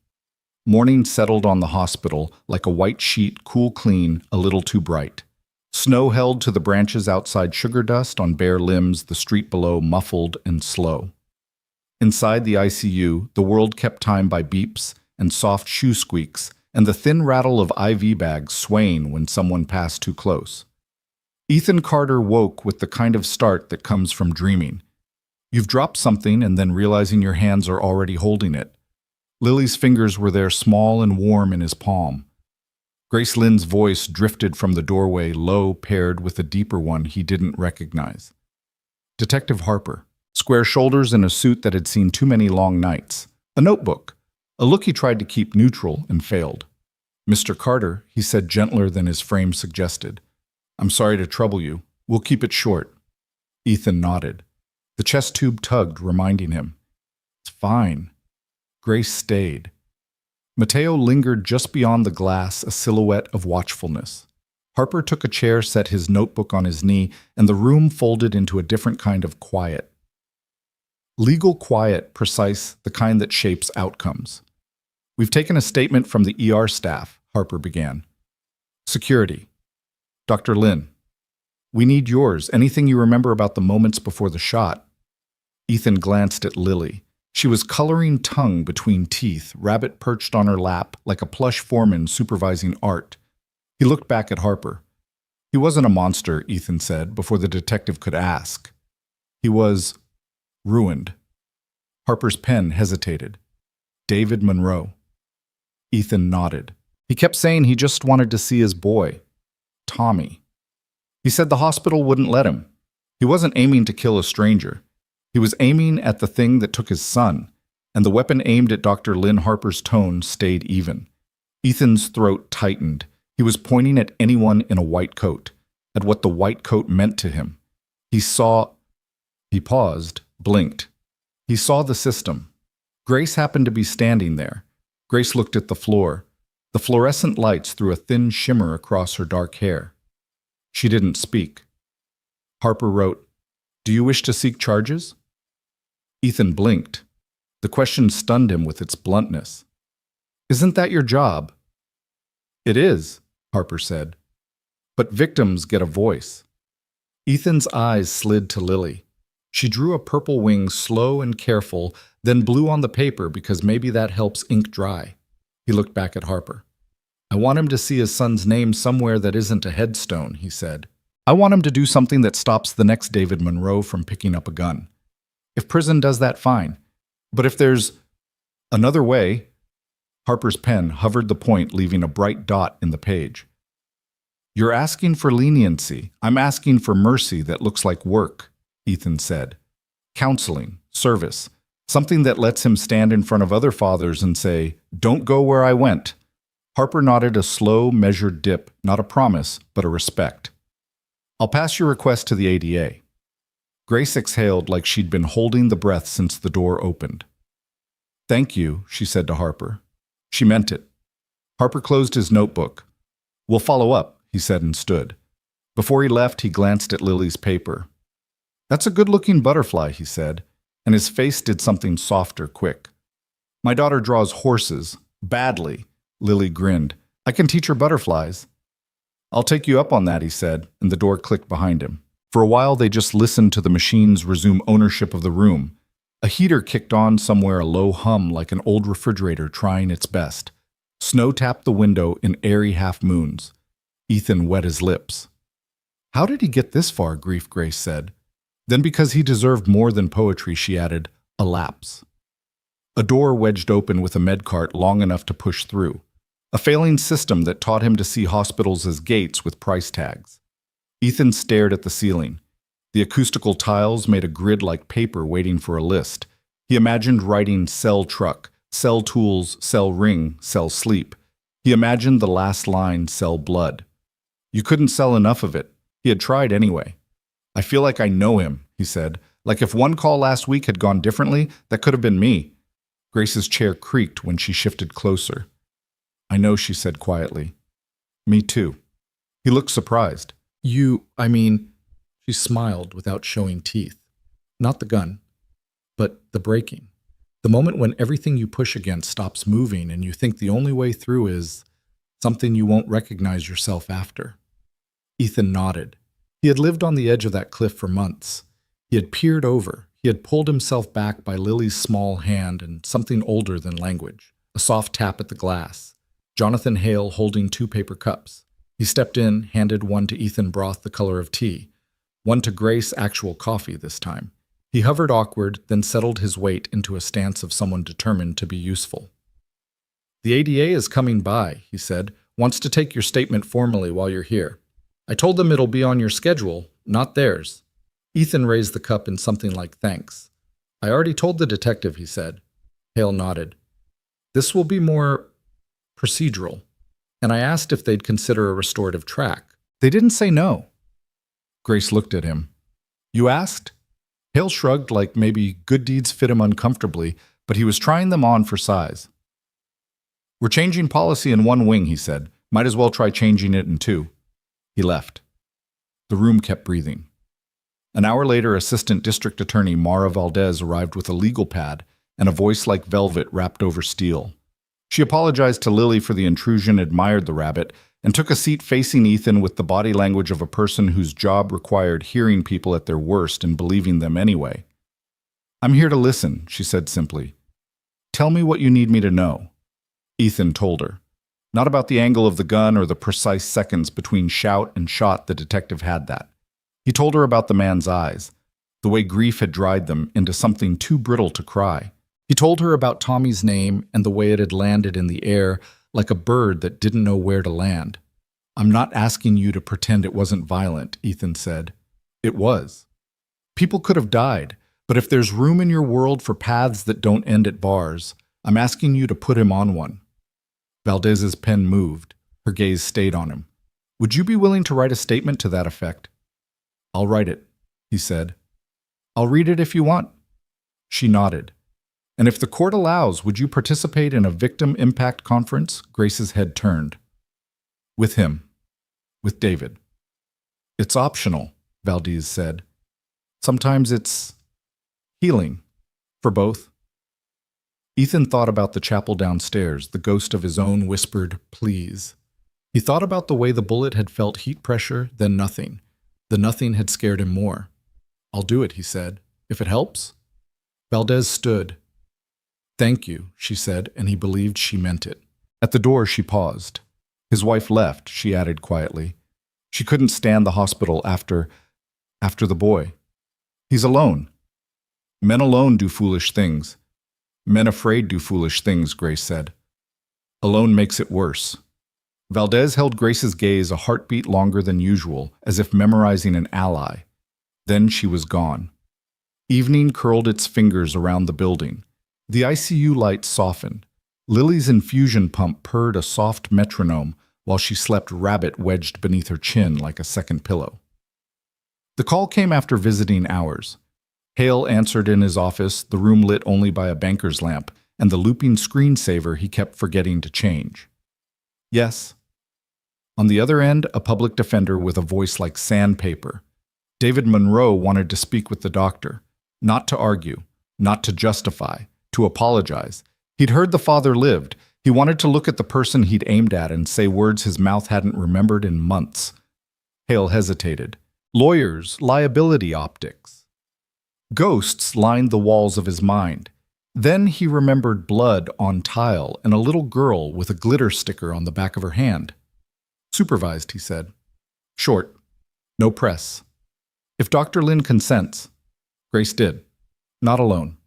Morning settled on the hospital like a white sheet, cool clean, a little too bright. Snow held to the branches outside, sugar dust on bare limbs, the street below muffled and slow. Inside the ICU, the world kept time by beeps and soft shoe squeaks and the thin rattle of IV bags swaying when someone passed too close. Ethan Carter woke with the kind of start that comes from dreaming. You've dropped something and then realizing your hands are already holding it. Lily's fingers were there, small and warm in his palm. Grace Lynn's voice drifted from the doorway, low, paired with a deeper one he didn't recognize. Detective Harper, square shoulders in a suit that had seen too many long nights. A notebook, a look he tried to keep neutral and failed. "Mr. Carter," he said gentler than his frame suggested. "I'm sorry to trouble you. We'll keep it short." Ethan nodded. The chest tube tugged, reminding him. "It's fine." Grace stayed. Mateo lingered just beyond the glass, a silhouette of watchfulness. Harper took a chair, set his notebook on his knee, and the room folded into a different kind of quiet. Legal quiet, precise, the kind that shapes outcomes. "We've taken a statement from the ER staff," Harper began. "Security. Dr. Lynn. We need yours. Anything you remember about the moments before the shot." Ethan glanced at Lily. She was coloring tongue between teeth, rabbit perched on her lap like a plush foreman supervising art. He looked back at Harper. He wasn't a monster, Ethan said, before the detective could ask. He was ruined. Harper's pen hesitated. David Monroe. Ethan nodded. He kept saying he just wanted to see his boy, Tommy. He said the hospital wouldn't let him. He wasn't aiming to kill a stranger. He was aiming at the thing that took his son, and the weapon aimed at Dr. Lynn Harper's tone stayed even. Ethan's throat tightened. He was pointing at anyone in a white coat, at what the white coat meant to him. He paused, blinked. He saw the system. Grace happened to be standing there. Grace looked at the floor. The fluorescent lights threw a thin shimmer across her dark hair. She didn't speak. Harper wrote, "Do you wish to seek charges?" Ethan blinked. The question stunned him with its bluntness. "Isn't that your job?" "It is," Harper said. "But victims get a voice." Ethan's eyes slid to Lily. She drew a purple wing, slow and careful, then blew on the paper because maybe that helps ink dry. He looked back at Harper. "I want him to see his son's name somewhere that isn't a headstone," he said. "I want him to do something that stops the next David Monroe from picking up a gun. If prison does that, fine. But if there's another way..." Harper's pen hovered the point, leaving a bright dot in the page. "You're asking for leniency. I'm asking for mercy that looks like work," Ethan said. "Counseling, service, something that lets him stand in front of other fathers and say, 'Don't go where I went.'" Harper nodded, a slow, measured dip, not a promise, but a respect. "I'll pass your request to the ADA." Grace exhaled like she'd been holding the breath since the door opened. "Thank you," she said to Harper. She meant it. Harper closed his notebook. "We'll follow up," he said and stood. Before he left, he glanced at Lily's paper. "That's a good-looking butterfly," he said, and his face did something softer, quick. "My daughter draws horses. Badly." Lily grinned. "I can teach her butterflies." "I'll take you up on that," he said, and the door clicked behind him. For a while, they just listened to the machines resume ownership of the room. A heater kicked on somewhere, a low hum like an old refrigerator trying its best. Snow tapped the window in airy half-moons. Ethan wet his lips. "How did he get this far?" Grace said. Then, because he deserved more than poetry, she added, "a lapse." A door wedged open with a medcart long enough to push through. A failing system that taught him to see hospitals as gates with price tags. Ethan stared at the ceiling. The acoustical tiles made a grid like paper waiting for a list. He imagined writing "sell truck," "sell tools," "sell ring," "sell sleep." He imagined the last line, "sell blood." You couldn't sell enough of it. He had tried anyway. "I feel like I know him," he said. "Like if one call last week had gone differently, that could have been me." Grace's chair creaked when she shifted closer. I know, she said quietly. Me too. He looked surprised. She smiled without showing teeth. Not the gun, but the braking. The moment when everything you push against stops moving and you think the only way through is something you won't recognize yourself after. Ethan nodded. He had lived on the edge of that cliff for months. He had peered over. He had pulled himself back by Lily's small hand and something older than language. A soft tap at the glass. Jonathan Hale holding 2 paper cups. He stepped in, handed one to Ethan broth the color of tea, one to Grace actual coffee this time. He hovered awkward, then settled his weight into a stance of someone determined to be useful. The ADA is coming by, he said, wants to take your statement formally while you're here. I told them it'll be on your schedule, not theirs. Ethan raised the cup in something like thanks. I already told the detective, he said. Hale nodded. This will be more procedural. And I asked if they'd consider a restorative track. They didn't say no. Grace looked at him. You asked? Hale shrugged like maybe good deeds fit him uncomfortably, but he was trying them on for size. We're changing policy in 1 wing, he said. Might as well try changing it in 2. He left. The room kept breathing. An hour later, Assistant District Attorney Mara Valdez arrived with a legal pad and a voice like velvet wrapped over steel. She apologized to Lily for the intrusion, admired the rabbit, and took a seat facing Ethan with the body language of a person whose job required hearing people at their worst and believing them anyway. I'm here to listen, she said simply. Tell me what you need me to know. Ethan told her. Not about the angle of the gun or the precise seconds between shout and shot, the detective had that. He told her about the man's eyes, the way grief had dried them into something too brittle to cry. He told her about Tommy's name and the way it had landed in the air like a bird that didn't know where to land. I'm not asking you to pretend it wasn't violent, Ethan said. It was. People could have died, but if there's room in your world for paths that don't end at bars, I'm asking you to put him on one. Valdez's pen moved. Her gaze stayed on him. Would you be willing to write a statement to that effect? I'll write it, he said. I'll read it if you want. She nodded. And if the court allows, would you participate in a victim impact conference? Grace's head turned. With him. With David. It's optional, Valdez said. Sometimes it's healing. For both. Ethan thought about the chapel downstairs, the ghost of his own whispered, please. He thought about the way the bullet had felt heat pressure, then nothing. The nothing had scared him more. I'll do it, he said. If it helps? Valdez stood. Thank you, she said, and he believed she meant it. At the door, she paused. His wife left, she added quietly. She couldn't stand the hospital after the boy. He's alone. Men alone do foolish things. Men afraid do foolish things, Grace said. Alone makes it worse. Valdez held Grace's gaze a heartbeat longer than usual, as if memorizing an ally. Then she was gone. Evening curled its fingers around the building. The ICU lights softened. Lily's infusion pump purred a soft metronome while she slept rabbit wedged beneath her chin like a second pillow. The call came after visiting hours. Hale answered in his office, the room lit only by a banker's lamp, and the looping screensaver he kept forgetting to change. Yes. On the other end, a public defender with a voice like sandpaper. David Monroe wanted to speak with the doctor, not to argue, not to justify, to apologize. He'd heard the father lived. He wanted to look at the person he'd aimed at and say words his mouth hadn't remembered in months. Hale hesitated. Lawyers, liability optics. Ghosts lined the walls of his mind. Then he remembered blood on tile and a little girl with a glitter sticker on the back of her hand. Supervised, he said. Short. No press. If Dr. Lynn consents. Grace did. Not alone.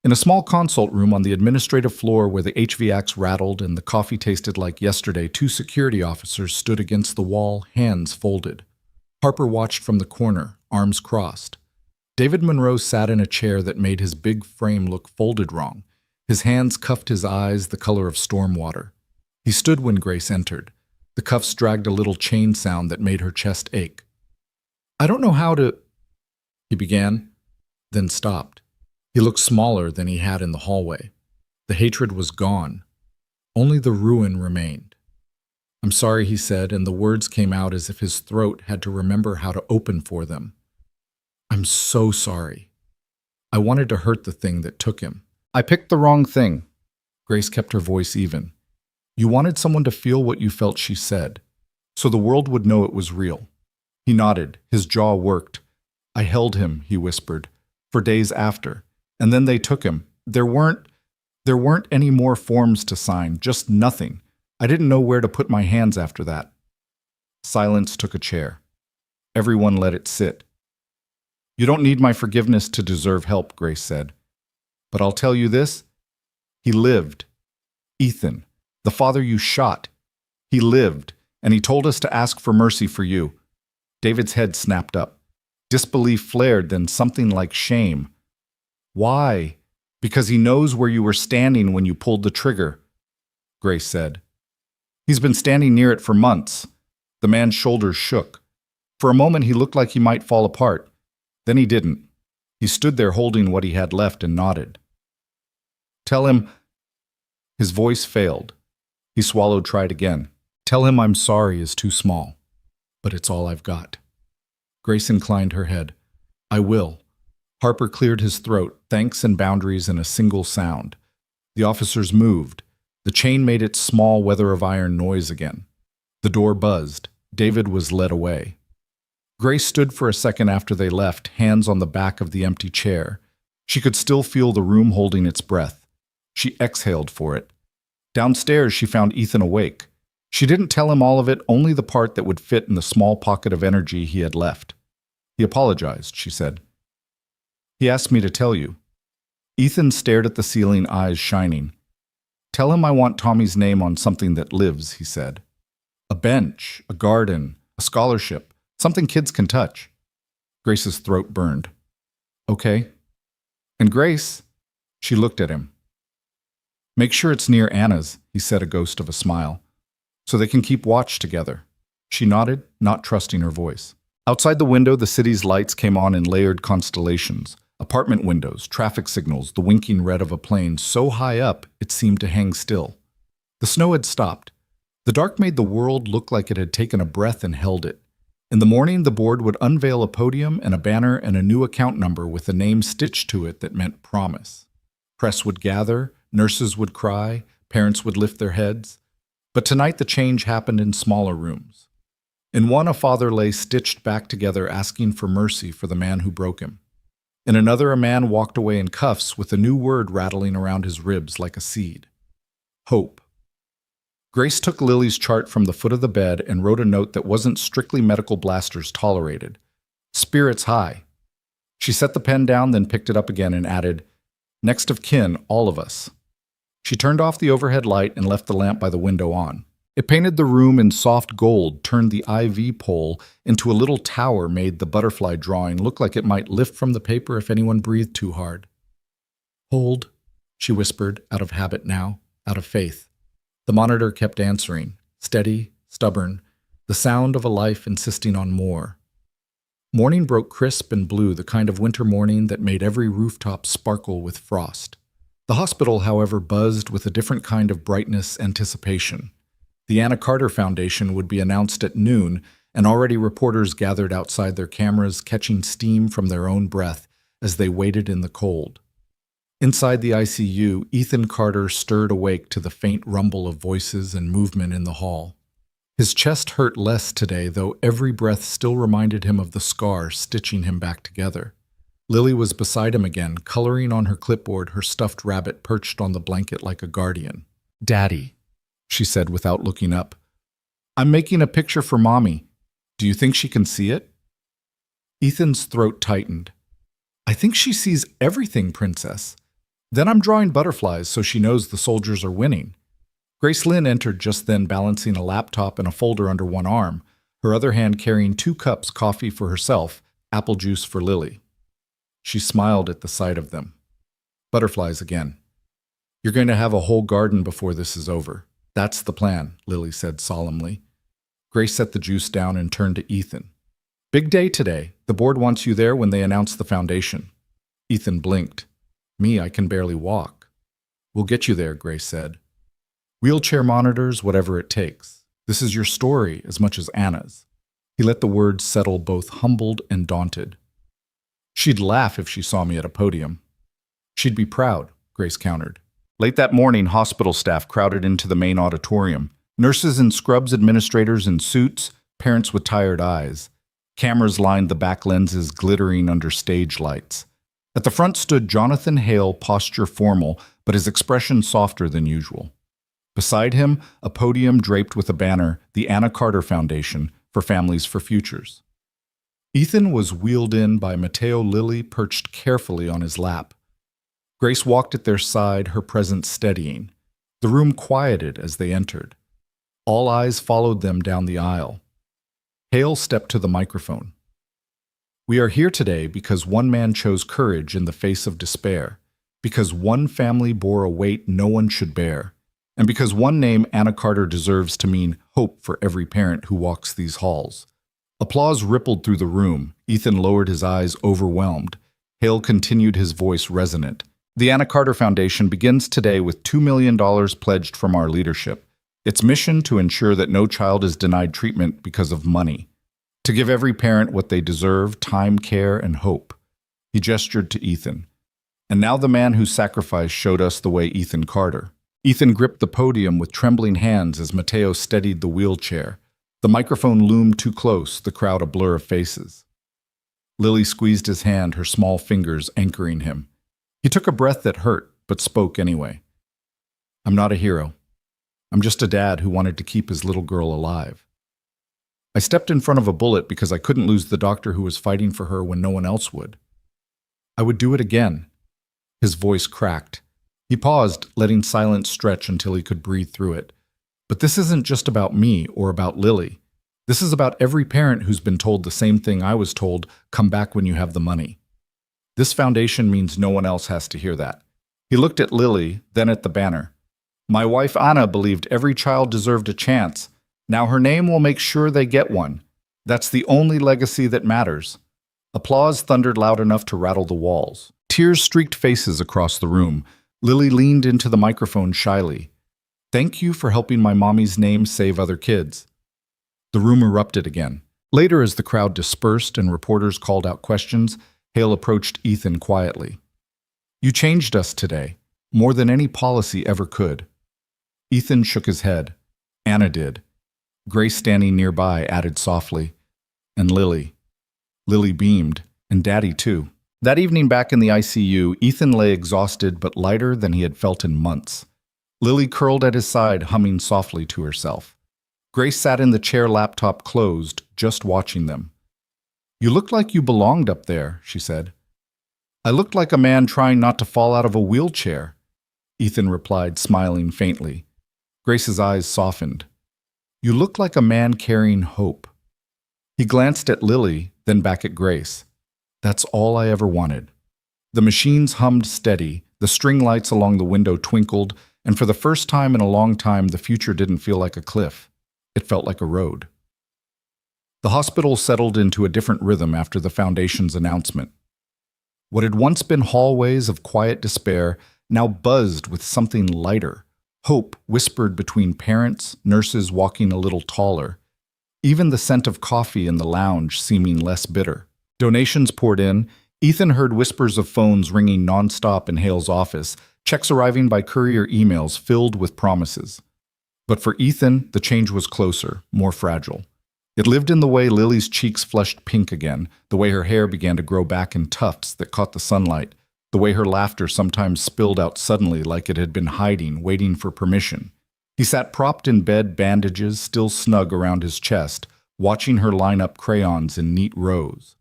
In a small consult room on the administrative floor where the HVACs rattled and the coffee tasted like yesterday, 2 security officers stood against the wall, hands folded. Harper watched from the corner, arms crossed. David Monroe sat in a chair that made his big frame look folded wrong. His hands cuffed his eyes the color of storm water. He stood when Grace entered. The cuffs dragged a little chain sound that made her chest ache. I don't know how to... he began, then stopped. He looked smaller than he had in the hallway. The hatred was gone. Only the ruin remained. "I'm sorry," he said, and the words came out as if his throat had to remember how to open for them. "I'm so sorry. I wanted to hurt the thing that took him." I picked the wrong thing. Grace kept her voice even. "You wanted someone to feel what you felt," she said, "so the world would know it was real." He nodded. His jaw worked. "I held him," he whispered, "for days after. And then they took him. There weren't any more forms to sign, just nothing. I didn't know where to put my hands after that." Silence took a chair. Everyone let it sit. "You don't need my forgiveness to deserve help," Grace said. "But I'll tell you this. He lived. Ethan, the father you shot. He lived, and he told us to ask for mercy for you." David's head snapped up. Disbelief flared, then something like shame. "Why?" "Because he knows where you were standing when you pulled the trigger," Grace said. "He's been standing near it for months." The man's shoulders shook. For a moment he looked like he might fall apart. Then he didn't. He stood there holding what he had left and nodded. "Tell him—" His voice failed. He swallowed, tried again. "Tell him I'm sorry is too small, but it's all I've got." Grace inclined her head. "I will." Harper cleared his throat, thanks and boundaries in a single sound. The officers moved. The chain made its small weather of iron noise again. The door buzzed. David was led away. Grace stood for a second after they left, hands on the back of the empty chair. She could still feel the room holding its breath. She exhaled for it. Downstairs, she found Ethan awake. She didn't tell him all of it, only the part that would fit in the small pocket of energy he had left. "He apologized," she said. "He asked me to tell you." Ethan stared at the ceiling, eyes shining. "Tell him I want Tommy's name on something that lives," he said. "A bench, a garden, a scholarship, something kids can touch." Grace's throat burned. "Okay." "And Grace," she looked at him. "Make sure it's near Anna's," he said, a ghost of a smile, "so they can keep watch together." She nodded, not trusting her voice. Outside the window, the city's lights came on in layered constellations. Apartment windows, traffic signals, the winking red of a plane so high up it seemed to hang still. The snow had stopped. The dark made the world look like it had taken a breath and held it. In the morning, the board would unveil a podium and a banner and a new account number with a name stitched to it that meant promise. Press would gather, nurses would cry, parents would lift their heads. But tonight the change happened in smaller rooms. In one, a father lay stitched back together asking for mercy for the man who broke him. In another, a man walked away in cuffs with a new word rattling around his ribs like a seed. Hope. Grace took Lily's chart from the foot of the bed and wrote a note that wasn't strictly medical blasters tolerated. Spirits high. She set the pen down, then picked it up again and added, "Next of kin, all of us." She turned off the overhead light and left the lamp by the window on. It painted the room in soft gold, turned the IV pole into a little tower, made the butterfly drawing look like it might lift from the paper if anyone breathed too hard. "Hold," she whispered, out of habit now, out of faith. The monitor kept answering, steady, stubborn, the sound of a life insisting on more. Morning broke crisp and blue, the kind of winter morning that made every rooftop sparkle with frost. The hospital, however, buzzed with a different kind of brightness anticipation. The Anna Carter Foundation would be announced at noon, and already reporters gathered outside their cameras, catching steam from their own breath as they waited in the cold. Inside the ICU, Ethan Carter stirred awake to the faint rumble of voices and movement in the hall. His chest hurt less today, though every breath still reminded him of the scar stitching him back together. Lily was beside him again, coloring on her clipboard, her stuffed rabbit perched on the blanket like a guardian. "Daddy," she said without looking up. "I'm making a picture for Mommy. Do you think she can see it?" Ethan's throat tightened. "I think she sees everything, Princess. Then I'm drawing butterflies so she knows the soldiers are winning." Grace Lynn entered just then, balancing a laptop and a folder under one arm, her other hand carrying 2 cups, coffee for herself, apple juice for Lily. She smiled at the sight of them. Butterflies again. "You're going to have a whole garden before this is over. That's the plan," Lily said solemnly. Grace set the juice down and turned to Ethan. "Big day today. The board wants you there when they announce the foundation." Ethan blinked. "Me, I can barely walk." "We'll get you there," Grace said. Wheelchair monitors, whatever it takes. This is your story as much as Anna's. He let the words settle, both humbled and daunted. She'd laugh if she saw me at a podium. She'd be proud, Grace countered. Late that morning, hospital staff crowded into the main auditorium. Nurses in scrubs, administrators in suits, parents with tired eyes. Cameras lined the back lenses, glittering under stage lights. At the front stood Jonathan Hale, posture formal, but his expression softer than usual. Beside him, a podium draped with a banner, the Anna Carter Foundation for Families for Futures. Ethan was wheeled in by Mateo Lilly, perched carefully on his lap. Grace walked at their side, her presence steadying. The room quieted as they entered. All eyes followed them down the aisle. Hale stepped to the microphone. We are here today because one man chose courage in the face of despair, because one family bore a weight no one should bear, and because one name, Anna Carter, deserves to mean hope for every parent who walks these halls. Applause rippled through the room. Ethan lowered his eyes, overwhelmed. Hale continued, his voice resonant. The Anna Carter Foundation begins today with $2 million pledged from our leadership. Its mission to ensure that no child is denied treatment because of money. To give every parent what they deserve, time, care, and hope. He gestured to Ethan. And now the man whose sacrifice showed us the way, Ethan Carter. Ethan gripped the podium with trembling hands as Mateo steadied the wheelchair. The microphone loomed too close, the crowd a blur of faces. Lily squeezed his hand, her small fingers anchoring him. He took a breath that hurt, but spoke anyway. I'm not a hero. I'm just a dad who wanted to keep his little girl alive. I stepped in front of a bullet because I couldn't lose the doctor who was fighting for her when no one else would. I would do it again. His voice cracked. He paused, letting silence stretch until he could breathe through it. But this isn't just about me or about Lily. This is about every parent who's been told the same thing I was told, come back when you have the money. This foundation means no one else has to hear that. He looked at Lily, then at the banner. My wife Anna believed every child deserved a chance. Now her name will make sure they get one. That's the only legacy that matters. Applause thundered loud enough to rattle the walls. Tears streaked faces across the room. Lily leaned into the microphone shyly. Thank you for helping my mommy's name save other kids. The room erupted again. Later, as the crowd dispersed and reporters called out questions, Hale approached Ethan quietly. You changed us today, more than any policy ever could. Ethan shook his head. Anna did. Grace, standing nearby, added softly. And Lily. Lily beamed, and Daddy too. That evening back in the ICU, Ethan lay exhausted but lighter than he had felt in months. Lily curled at his side, humming softly to herself. Grace sat in the chair, laptop closed, just watching them. You looked like you belonged up there, she said. I looked like a man trying not to fall out of a wheelchair, Ethan replied, smiling faintly. Grace's eyes softened. You look like a man carrying hope. He glanced at Lily, then back at Grace. That's all I ever wanted. The machines hummed steady, the string lights along the window twinkled, and for the first time in a long time, the future didn't feel like a cliff. It felt like a road. The hospital settled into a different rhythm after the Foundation's announcement. What had once been hallways of quiet despair now buzzed with something lighter. Hope whispered between parents, nurses walking a little taller. Even the scent of coffee in the lounge seeming less bitter. Donations poured in. Ethan heard whispers of phones ringing nonstop in Hale's office, checks arriving by courier emails filled with promises. But for Ethan, the change was closer, more fragile. It lived in the way Lily's cheeks flushed pink again, the way her hair began to grow back in tufts that caught the sunlight, the way her laughter sometimes spilled out suddenly like it had been hiding, waiting for permission. He sat propped in bed, bandages still snug around his chest, watching her line up crayons in neat rows.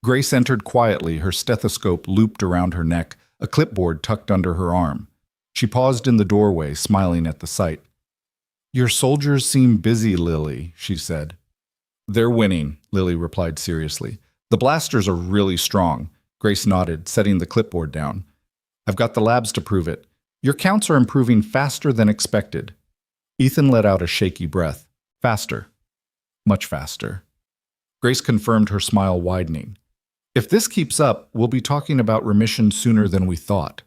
Grace entered quietly, her stethoscope looped around her neck, a clipboard tucked under her arm. She paused in the doorway, smiling at the sight. Your soldiers seem busy, Lily, she said. They're winning, Lily replied seriously. The blasters are really strong. Grace nodded, setting the clipboard down. I've got the labs to prove it. Your counts are improving faster than expected. Ethan let out a shaky breath. Faster. Much faster. Grace confirmed, her smile widening. If this keeps up, we'll be talking about remission sooner than we thought.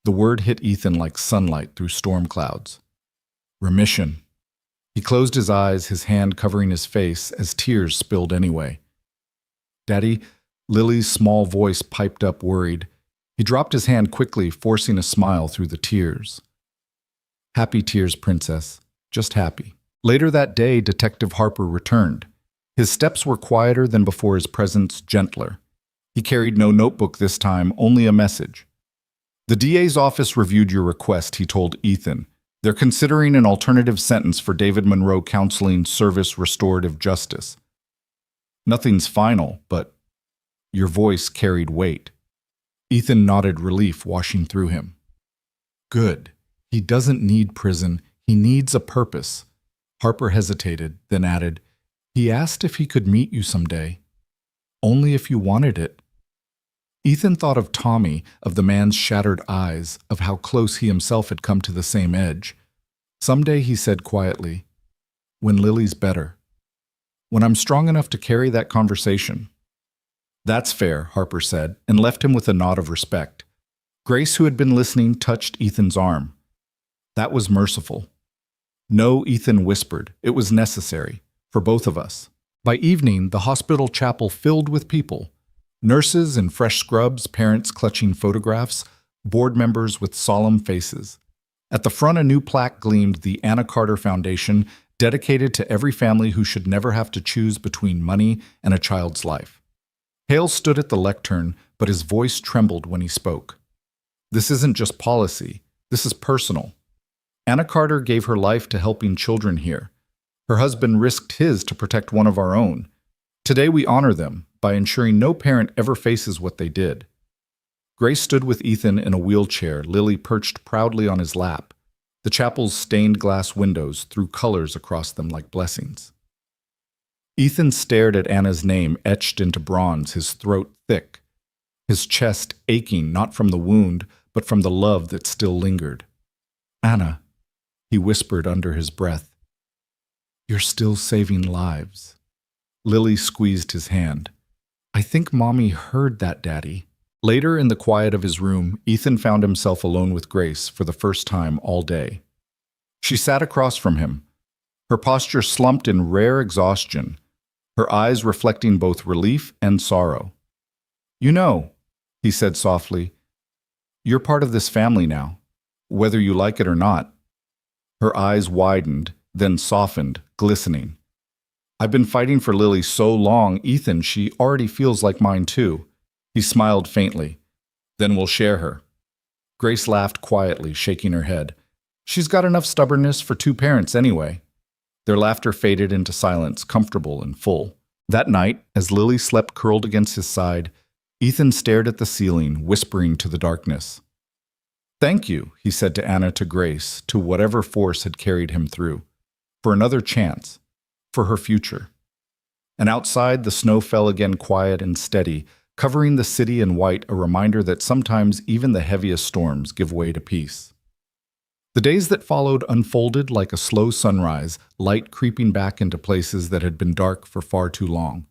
The word hit Ethan like sunlight through storm clouds. Remission. He closed his eyes, his hand covering his face as tears spilled anyway. Daddy, Lily's small voice piped up worried. He dropped his hand quickly, forcing a smile through the tears. Happy tears, Princess. Just happy. Later that day, Detective Harper returned. His steps were quieter than before, his presence gentler. He carried no notebook this time, only a message. The DA's office reviewed your request, he told Ethan. They're considering an alternative sentence for David Monroe Counseling Service Restorative Justice. Nothing's final, but your voice carried weight. Ethan nodded, relief washing through him. Good. He doesn't need prison. He needs a purpose. Harper hesitated, then added, he asked if he could meet you someday. Only if you wanted it. Ethan thought of Tommy, of the man's shattered eyes, of how close he himself had come to the same edge. Someday, he said quietly, when Lily's better. When I'm strong enough to carry that conversation. That's fair, Harper said, and left him with a nod of respect. Grace, who had been listening, touched Ethan's arm. That was merciful. No, Ethan whispered. It was necessary, for both of us. By evening, the hospital chapel filled with people. Nurses in fresh scrubs, parents clutching photographs, board members with solemn faces. At the front, a new plaque gleamed, the Anna Carter Foundation, dedicated to every family who should never have to choose between money and a child's life. Hale stood at the lectern, but his voice trembled when he spoke. This isn't just policy. This is personal. Anna Carter gave her life to helping children here. Her husband risked his to protect one of our own. Today we honor them by ensuring no parent ever faces what they did. Grace stood with Ethan in a wheelchair, Lily perched proudly on his lap. The chapel's stained glass windows threw colors across them like blessings. Ethan stared at Anna's name etched into bronze, his throat thick, his chest aching not from the wound, but from the love that still lingered. Anna, he whispered under his breath, you're still saving lives. Lily squeezed his hand. I think Mommy heard that, Daddy. Later, in the quiet of his room, Ethan found himself alone with Grace for the first time all day. She sat across from him, her posture slumped in rare exhaustion, her eyes reflecting both relief and sorrow. You know, he said softly, you're part of this family now, whether you like it or not. Her eyes widened, then softened, glistening. I've been fighting for Lily so long, Ethan, she already feels like mine too. He smiled faintly. Then we'll share her. Grace laughed quietly, shaking her head. She's got enough stubbornness for two parents anyway. Their laughter faded into silence, comfortable and full. That night, as Lily slept curled against his side, Ethan stared at the ceiling, whispering to the darkness. Thank you, he said to Anna, to Grace, to whatever force had carried him through, for another chance, for her future. And outside, the snow fell again, quiet and steady, covering the city in white, a reminder that sometimes even the heaviest storms give way to peace. The days that followed unfolded like a slow sunrise, light creeping back into places that had been dark for far too long.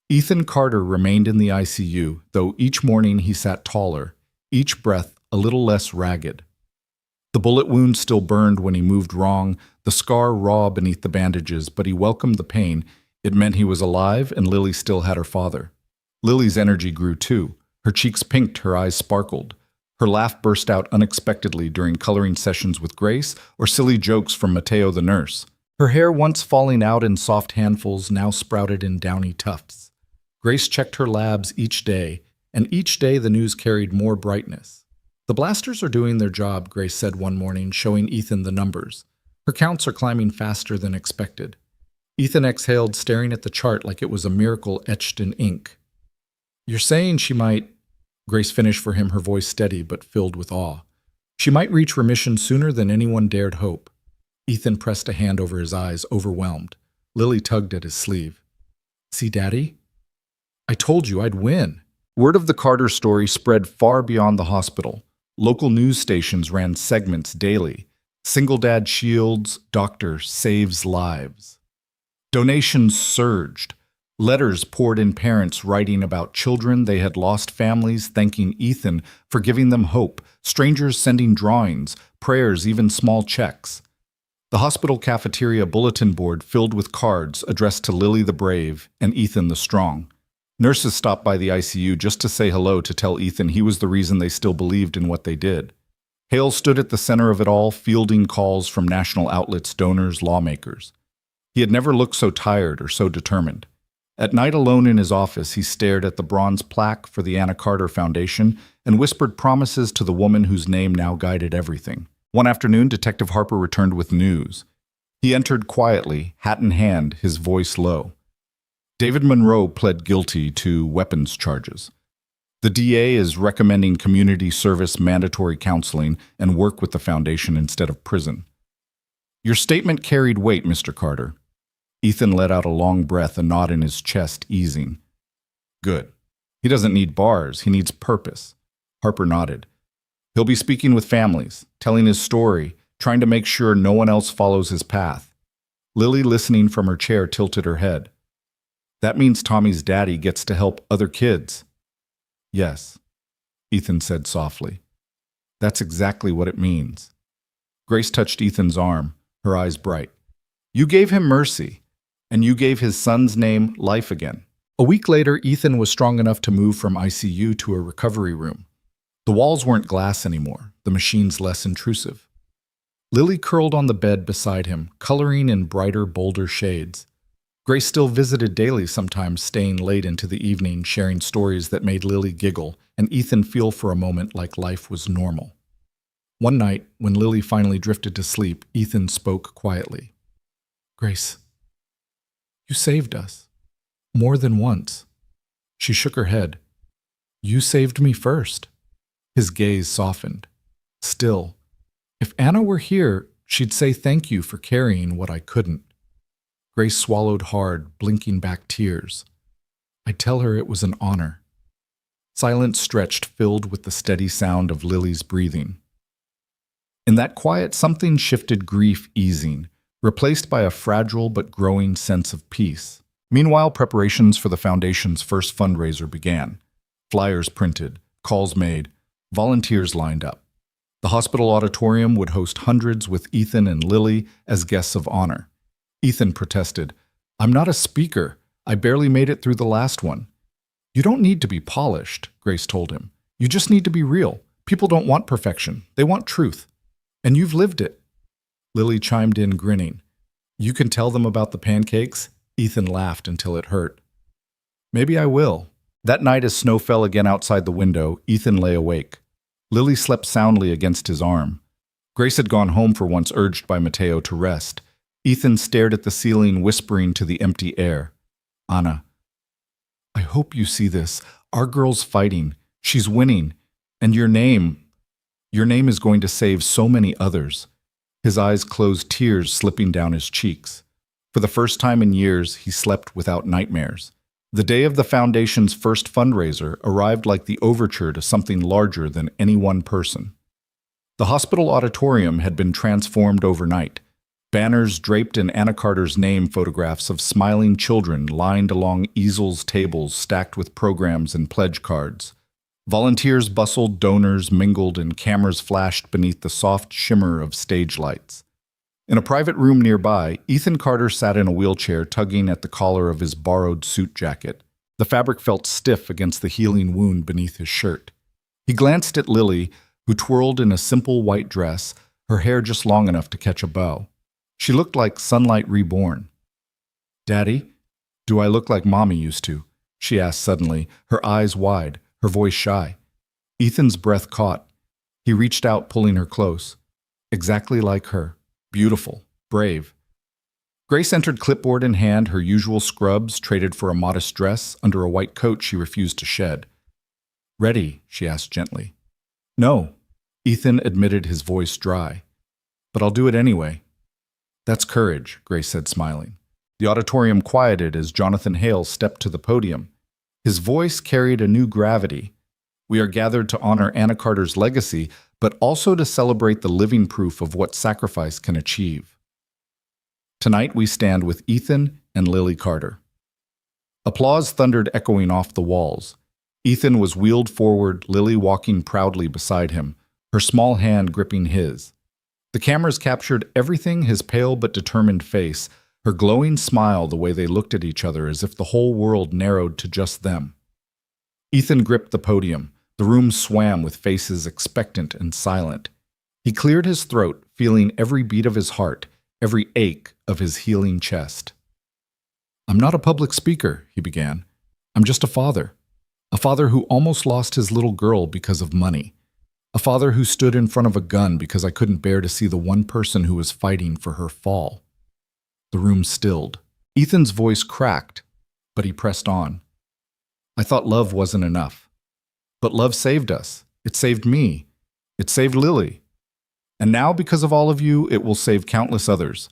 Ethan Carter remained in the ICU, though each morning he sat taller, each breath a little less ragged. The bullet wound still burned when he moved wrong, the scar raw beneath the bandages, but he welcomed the pain. It meant he was alive and Lily still had her father. Lily's energy grew too. Her cheeks pinked, her eyes sparkled. Her laugh burst out unexpectedly during coloring sessions with Grace or silly jokes from Mateo the nurse. Her hair, once falling out in soft handfuls, now sprouted in downy tufts. Grace checked her labs each day, and each day the news carried more brightness. The blasters are doing their job, Grace said one morning, showing Ethan the numbers. Her counts are climbing faster than expected. Ethan exhaled, staring at the chart like it was a miracle etched in ink. You're saying she might... Grace finished for him, her voice steady but filled with awe. She might reach remission sooner than anyone dared hope. Ethan pressed a hand over his eyes, overwhelmed. Lily tugged at his sleeve. See, Daddy? I told you I'd win. Word of the Carter story spread far beyond the hospital. Local news stations ran segments daily. Single dad shields, doctor saves lives. Donations surged. Letters poured in, parents writing about children they had lost, families thanking Ethan for giving them hope, strangers sending drawings, prayers, even small checks. The hospital cafeteria bulletin board filled with cards addressed to Lily the Brave and Ethan the Strong. Nurses stopped by the ICU just to say hello to tell Ethan he was the reason they still believed in what they did. Hale stood at the center of it all, fielding calls from national outlets, donors, lawmakers. He had never looked so tired or so determined. At night alone in his office, he stared at the bronze plaque for the Anna Carter Foundation and whispered promises to the woman whose name now guided everything. One afternoon, Detective Harper returned with news. He entered quietly, hat in hand, his voice low. David Monroe pled guilty to weapons charges. The DA is recommending community service mandatory counseling and work with the foundation instead of prison. Your statement carried weight, Mr. Carter. Ethan let out a long breath, a knot in his chest easing. Good. He doesn't need bars, he needs purpose. Harper nodded. He'll be speaking with families, telling his story, trying to make sure no one else follows his path. Lily, listening from her chair, tilted her head. That means Tommy's daddy gets to help other kids. Yes, Ethan said softly. That's exactly what it means. Grace touched Ethan's arm, her eyes bright. You gave him mercy, and you gave his son's name life again. A week later, Ethan was strong enough to move from ICU to a recovery room. The walls weren't glass anymore, the machines less intrusive. Lily curled on the bed beside him, coloring in brighter, bolder shades. Grace still visited daily, sometimes staying late into the evening, sharing stories that made Lily giggle and Ethan feel for a moment like life was normal. One night, when Lily finally drifted to sleep, Ethan spoke quietly. Grace, you saved us. More than once. She shook her head. You saved me first. His gaze softened. Still, if Anna were here, she'd say thank you for carrying what I couldn't. Grace swallowed hard, blinking back tears. I'd tell her it was an honor. Silence stretched, filled with the steady sound of Lily's breathing. In that quiet, something shifted, grief easing, replaced by a fragile but growing sense of peace. Meanwhile, preparations for the Foundation's first fundraiser began. Flyers printed, calls made, volunteers lined up. The hospital auditorium would host hundreds with Ethan and Lily as guests of honor. Ethan protested, I'm not a speaker. I barely made it through the last one. You don't need to be polished, Grace told him. You just need to be real. People don't want perfection. They want truth. And you've lived it. Lily chimed in, grinning. You can tell them about the pancakes? Ethan laughed until it hurt. Maybe I will. That night, as snow fell again outside the window, Ethan lay awake. Lily slept soundly against his arm. Grace had gone home for once, urged by Mateo to rest. Ethan stared at the ceiling, whispering to the empty air. Anna, I hope you see this. Our girl's fighting. She's winning. And your name is going to save so many others. His eyes closed, tears slipping down his cheeks. For the first time in years, he slept without nightmares. The day of the Foundation's first fundraiser arrived like the overture to something larger than any one person. The hospital auditorium had been transformed overnight. Banners draped in Anna Carter's name, photographs of smiling children lined along easels, tables stacked with programs and pledge cards. Volunteers bustled, donors mingled, and cameras flashed beneath the soft shimmer of stage lights. In a private room nearby, Ethan Carter sat in a wheelchair, tugging at the collar of his borrowed suit jacket. The fabric felt stiff against the healing wound beneath his shirt. He glanced at Lily, who twirled in a simple white dress, her hair just long enough to catch a bow. She looked like sunlight reborn. Daddy, do I look like Mommy used to? She asked suddenly, her eyes wide, her voice shy. Ethan's breath caught. He reached out, pulling her close. Exactly like her. Beautiful, brave. Grace entered, clipboard in hand, her usual scrubs traded for a modest dress under a white coat she refused to shed. Ready? She asked gently. No, Ethan admitted, his voice dry. But I'll do it anyway. That's courage, Grace said, smiling. The auditorium quieted as Jonathan Hale stepped to the podium. His voice carried a new gravity. We are gathered to honor Anna Carter's legacy, but also to celebrate the living proof of what sacrifice can achieve. Tonight we stand with Ethan and Lily Carter. Applause thundered, echoing off the walls. Ethan was wheeled forward, Lily walking proudly beside him, her small hand gripping his. The cameras captured everything: his pale but determined face, her glowing smile, the way they looked at each other as if the whole world narrowed to just them. Ethan gripped the podium. The room swam with faces expectant and silent. He cleared his throat, feeling every beat of his heart, every ache of his healing chest. "I'm not a public speaker," he began. "I'm just a father who almost lost his little girl because of money. A father who stood in front of a gun because I couldn't bear to see the one person who was fighting for her fall." The room stilled. Ethan's voice cracked, but he pressed on. "I thought love wasn't enough. But love saved us. It saved me. It saved Lily. And now, because of all of you, it will save countless others."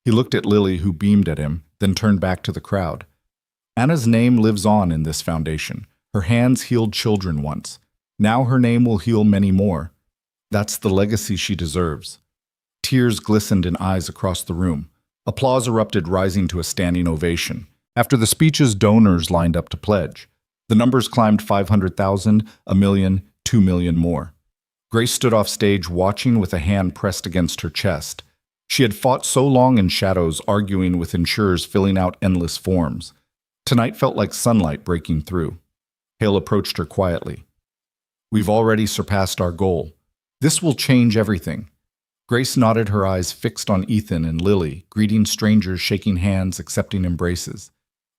He looked at Lily, who beamed at him, then turned back to the crowd. "Anna's name lives on in this foundation. Her hands healed children once. Now her name will heal many more. That's the legacy she deserves." Tears glistened in eyes across the room. Applause erupted, rising to a standing ovation. After the speeches, donors lined up to pledge. The numbers climbed: 500,000, 1,000,000, 2,000,000 more. Grace stood off stage, watching with a hand pressed against her chest. She had fought so long in shadows, arguing with insurers, filling out endless forms. Tonight felt like sunlight breaking through. Hale approached her quietly. "We've already surpassed our goal. This will change everything." Grace nodded, her eyes fixed on Ethan and Lily, greeting strangers, shaking hands, accepting embraces.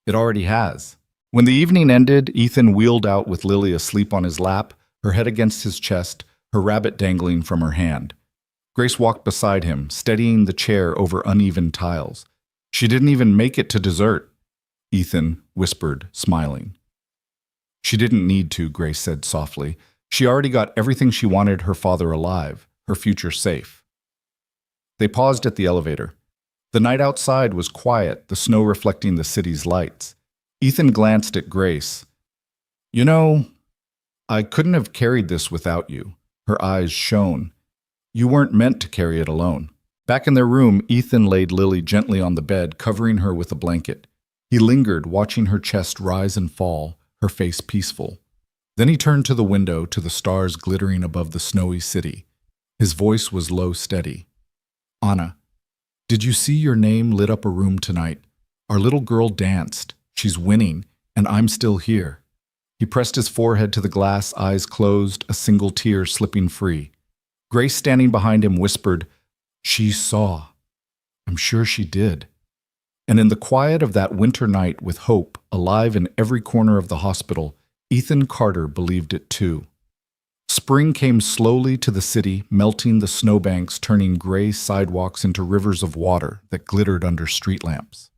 "It already has." When the evening ended, Ethan wheeled out with Lily asleep on his lap, her head against his chest, her rabbit dangling from her hand. Grace walked beside him, steadying the chair over uneven tiles. "She didn't even make it to dessert," Ethan whispered, smiling. "She didn't need to," Grace said softly. "She already got everything she wanted: her father alive, her future safe." They paused at the elevator. The night outside was quiet, the snow reflecting the city's lights. Ethan glanced at Grace. "You know, I couldn't have carried this without you." Her eyes shone. "You weren't meant to carry it alone." Back in their room, Ethan laid Lily gently on the bed, covering her with a blanket. He lingered, watching her chest rise and fall, her face peaceful. Then he turned to the window, to the stars glittering above the snowy city. His voice was low, steady. "Anna, did you see your name lit up a room tonight? Our little girl danced. She's winning, and I'm still here." He pressed his forehead to the glass, eyes closed, a single tear slipping free. Grace, standing behind him, whispered, "She saw." "I'm sure she did." And in the quiet of that winter night, with hope alive in every corner of the hospital, Ethan Carter believed it too. Spring came slowly to the city, melting the snowbanks, turning gray sidewalks into rivers of water that glittered under street lamps.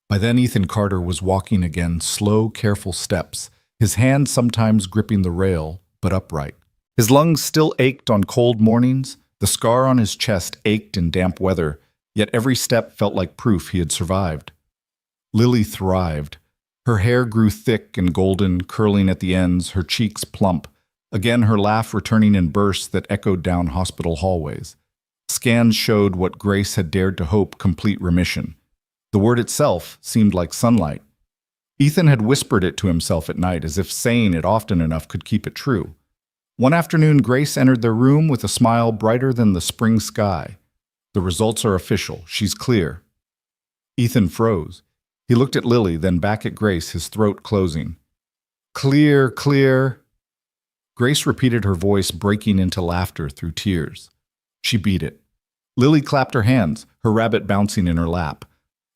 By then, Ethan Carter was walking again, slow, careful steps, his hand sometimes gripping the rail, but upright. His lungs still ached on cold mornings, the scar on his chest ached in damp weather, yet every step felt like proof he had survived. Lily thrived. Her hair grew thick and golden, curling at the ends, her cheeks plump. Again, her laugh returning in bursts that echoed down hospital hallways. Scans showed what Grace had dared to hope: complete remission. The word itself seemed like sunlight. Ethan had whispered it to himself at night, as if saying it often enough could keep it true. One afternoon, Grace entered their room with a smile brighter than the spring sky. "The results are official. She's clear." Ethan froze. He looked at Lily, then back at Grace, his throat closing. "Clear, clear." Grace repeated, her voice breaking into laughter through tears. She beat it. Lily clapped her hands, her rabbit bouncing in her lap.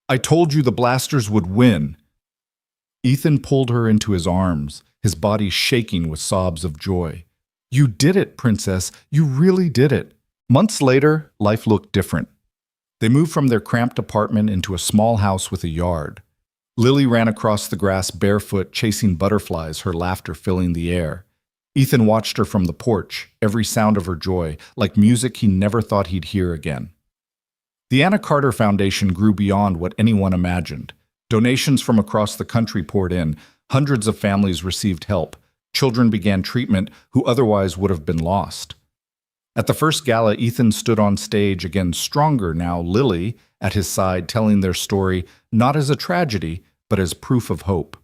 "I told you the blasters would win." Ethan pulled her into his arms, his body shaking with sobs of joy. "You did it, Princess. You really did it." Months later, life looked different. They moved from their cramped apartment into a small house with a yard. Lily ran across the grass barefoot, chasing butterflies, her laughter filling the air. Ethan watched her from the porch, every sound of her joy, like music he never thought he'd hear again. The Anna Carter Foundation grew beyond what anyone imagined. Donations from across the country poured in. Hundreds of families received help. Children began treatment who otherwise would have been lost. At the first gala, Ethan stood on stage, again stronger now, Lily at his side, telling their story not as a tragedy, but as proof of hope.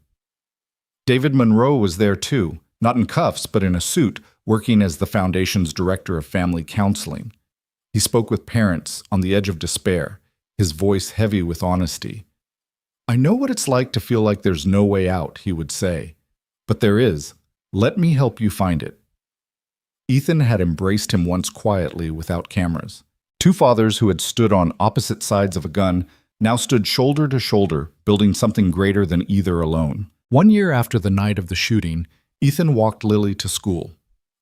David Monroe was there too, not in cuffs, but in a suit, working as the foundation's director of family counseling. He spoke with parents on the edge of despair, his voice heavy with honesty. "I know what it's like to feel like there's no way out," he would say. "But there is. Let me help you find it." Ethan had embraced him once quietly without cameras. Two fathers who had stood on opposite sides of a gun now stood shoulder to shoulder, building something greater than either alone. 1 year after the night of the shooting, Ethan walked Lily to school.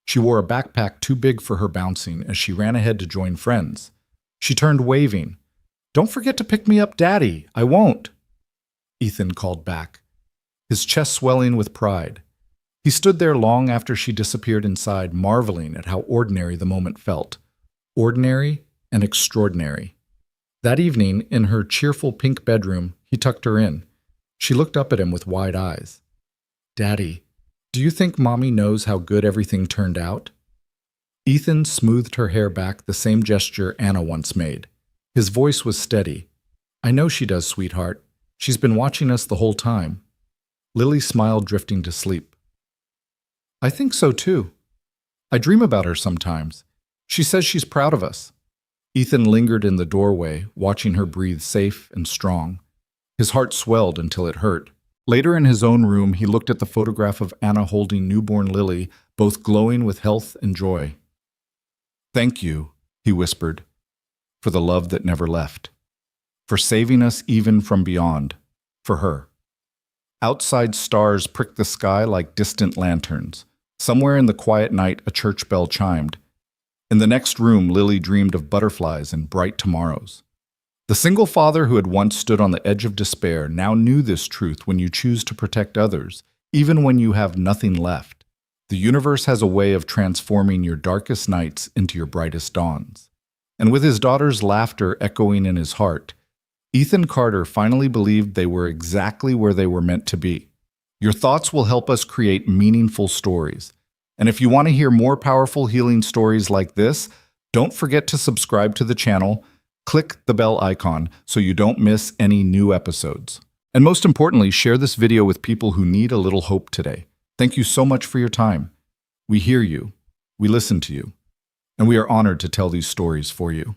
She wore a backpack too big for her bouncing as she ran ahead to join friends. She turned waving. "Don't forget to pick me up, Daddy. I won't." Ethan called back, his chest swelling with pride. He stood there long after she disappeared inside, marveling at how ordinary the moment felt. Ordinary and extraordinary. That evening, in her cheerful pink bedroom, he tucked her in. She looked up at him with wide eyes. "Daddy, do you think Mommy knows how good everything turned out?" Ethan smoothed her hair back, the same gesture Anna once made. His voice was steady. "I know she does, sweetheart. She's been watching us the whole time." Lily smiled, drifting to sleep. "I think so too. I dream about her sometimes. She says she's proud of us." Ethan lingered in the doorway, watching her breathe safe and strong. His heart swelled until it hurt. Later in his own room, he looked at the photograph of Anna holding newborn Lily, both glowing with health and joy. "Thank you," he whispered, "for the love that never left, for saving us even from beyond, for her." Outside, stars pricked the sky like distant lanterns. Somewhere in the quiet night, a church bell chimed. In the next room, Lily dreamed of butterflies and bright tomorrows. The single father who had once stood on the edge of despair now knew this truth: when you choose to protect others, even when you have nothing left, the universe has a way of transforming your darkest nights into your brightest dawns. And with his daughter's laughter echoing in his heart, Ethan Carter finally believed they were exactly where they were meant to be. Your thoughts will help us create meaningful stories. And if you want to hear more powerful healing stories like this, don't forget to subscribe to the channel. Click the bell icon so you don't miss any new episodes. And most importantly, share this video with people who need a little hope today. Thank you so much for your time. We hear you, we listen to you, and we are honored to tell these stories for you.